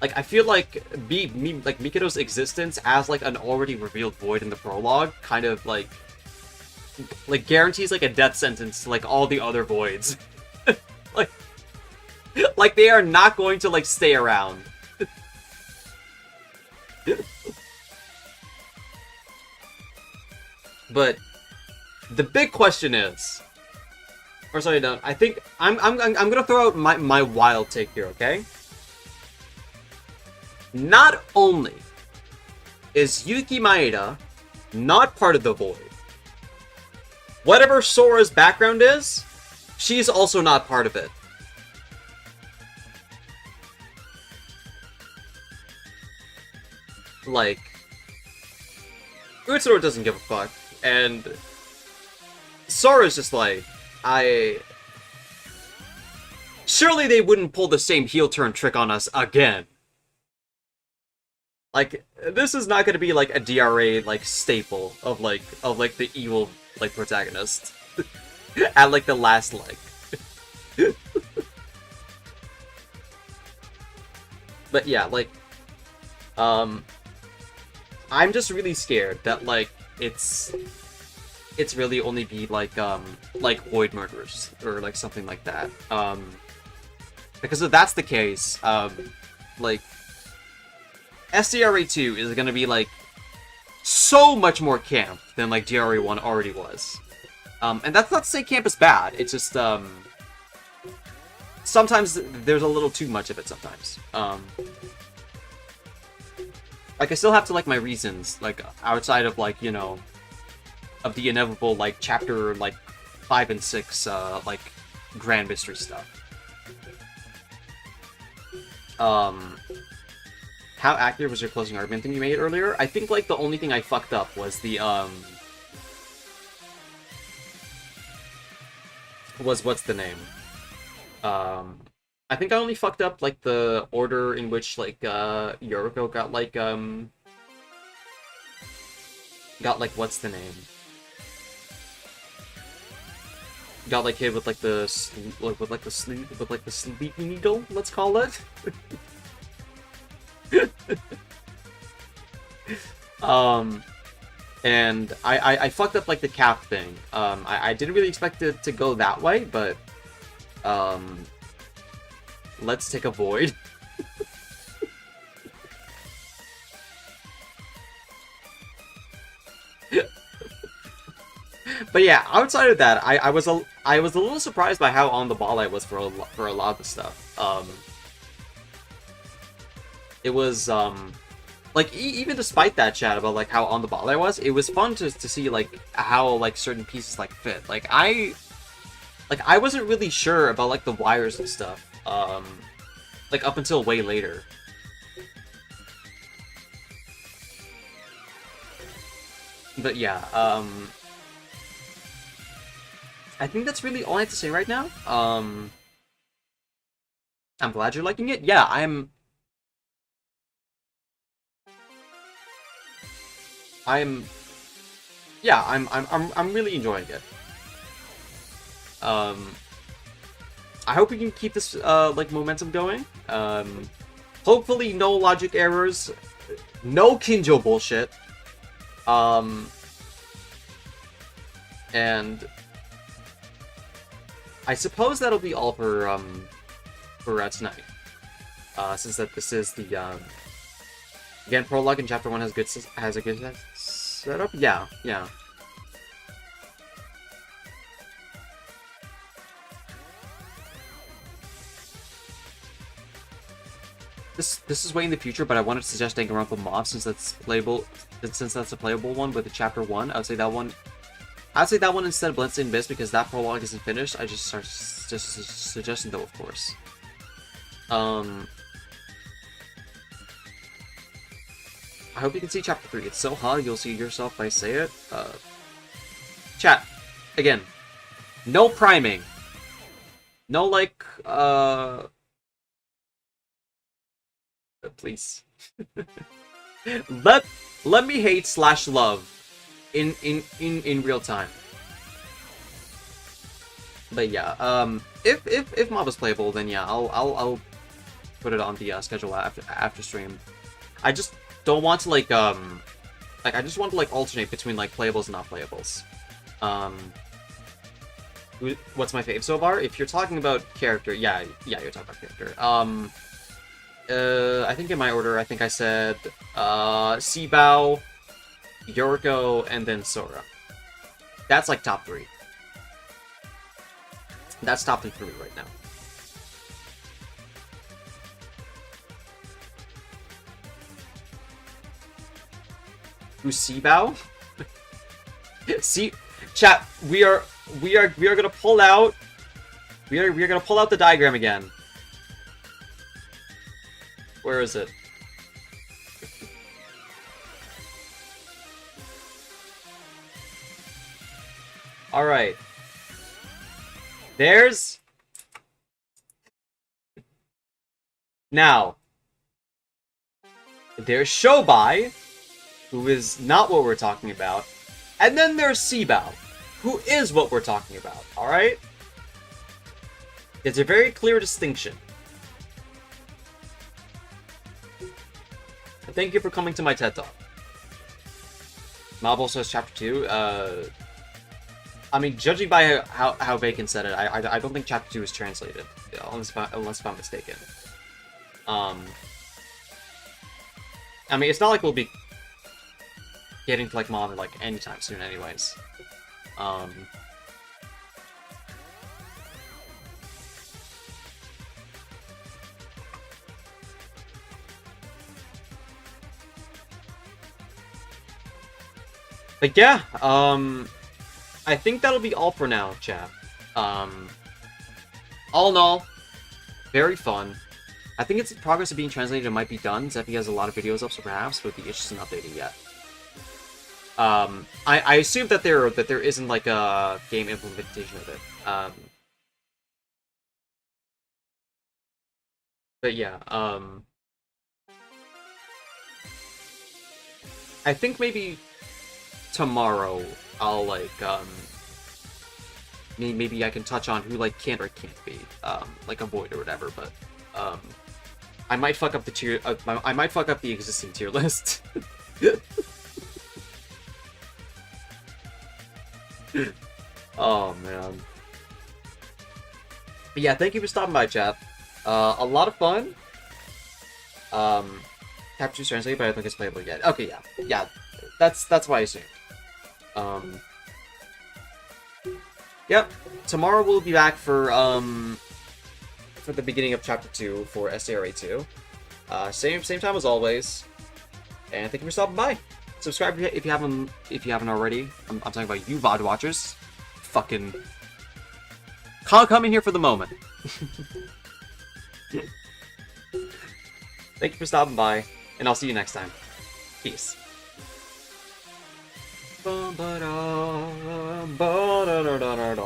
S15: Like, I feel like like Mikado's existence as like an already revealed void in the prologue kind of like guarantees like a death sentence to like all the other voids. like they are not going to like stay around. But the big question is, or sorry, no, I think I'm gonna throw out my wild take here, okay? Not only is Yuki Maeda not part of the Void, whatever Sora's background is, she's also not part of it. Like, Utsuro doesn't give a fuck, and Sora's just like, surely they wouldn't pull the same heel turn trick on us again. Like, this is not going to be, like, a DRA, like, staple of, like, the evil, like, protagonist. At, like, the last leg. But, yeah, like, I'm just really scared that, like, it's really only be, like, Void Murderers, or, like, something like that. Because if that's the case, like, SDRA2 is going to be, like, so much more camp than, like, DRA1 already was. And that's not to say camp is bad, it's just, sometimes there's a little too much of it sometimes. Like, I still have to, like, my reasons, like, outside of, like, you know, of the inevitable, like, chapter, like, 5 and 6, like, grand mystery stuff. How accurate was your closing argument thing you made earlier? I think, like, the only thing I fucked up was the, what's the name? I think I only fucked up, like, the order in which, like, Yoriko got, like, what's the name? Got, like, hit with, like, the sleep needle, let's call it. And I fucked up, like, the cap thing. I didn't really expect it to go that way, but, let's take a void. But yeah, outside of that, I was a little surprised by how on the ball I was for a lot of the stuff. It was, like, even despite that chat about, like, how on the ball I was, it was fun to see, like, how, like, certain pieces, like, fit. Like, I wasn't really sure about, like, the wires and stuff, like, up until way later. But yeah, I think that's really all I have to say right now. I'm glad you're liking it. Yeah, I'm really enjoying it. I hope we can keep this like momentum going. Hopefully no logic errors, no Kinjo bullshit. And I suppose that'll be all for tonight. Since that this is the again, prologue in chapter 1 has a good setup. Yeah. This is way in the future, but I wanted to suggest Danganronpa Mob since that's playable. Since that's a playable one with the chapter 1, I would say that one I'd say that one instead of Bloodstained Abyss because that prologue isn't finished. I just start suggesting though, of course. I hope you can see chapter 3. It's so hot, you'll see yourself if I say it. Chat. Again. No priming. No, like, please. Let me hate / love in real time. But yeah, if mob is playable, then yeah, I'll put it on the schedule after stream. I just don't want to like I just want to like alternate between like playables and not playables. What's my fave so far? If you're talking about character, yeah, you're talking about character. I think in my order, I think I said Bael, Yoriko, and then Sora. That's like top 3. That's top 3 for me right now. Who's Bael? See, chat. We are gonna pull out. We are gonna pull out the diagram again. Where is it? All right. There's now. There's Shobai, who is not what we're talking about, and then there's Bael, who is what we're talking about. All right. It's a very clear distinction. Thank you for coming to my TED Talk. Mob also has chapter 2. I mean, judging by how Bacon said it, I don't think chapter 2 is translated, unless if I'm mistaken. I mean, it's not like we'll be getting to like Mob like anytime soon, anyways. But yeah, I think that'll be all for now, chat. All in all, very fun. I think it's in progress of being translated. It might be done. Zephy has a lot of videos up, so perhaps would be interested in updating yet. I assume that there isn't like a game implementation of it. But yeah, I think maybe tomorrow I'll like maybe I can touch on who like can or can't be like a void or whatever, but I might fuck up the tier I might fuck up the existing tier list. Oh man. But yeah, thank you for stopping by, chat. A lot of fun. Chapter 2 translated, but I don't think it's playable yet. Okay, yeah. That's why I assumed. Yep. Tomorrow we'll be back for the beginning of chapter 2 for SDRA2. Same time as always. And thank you for stopping by. Subscribe if you haven't already. I'm talking about you VOD watchers. Fucking come in here for the moment. Thank you for stopping by, and I'll see you next time. Peace. Bum ba da ba da da da da.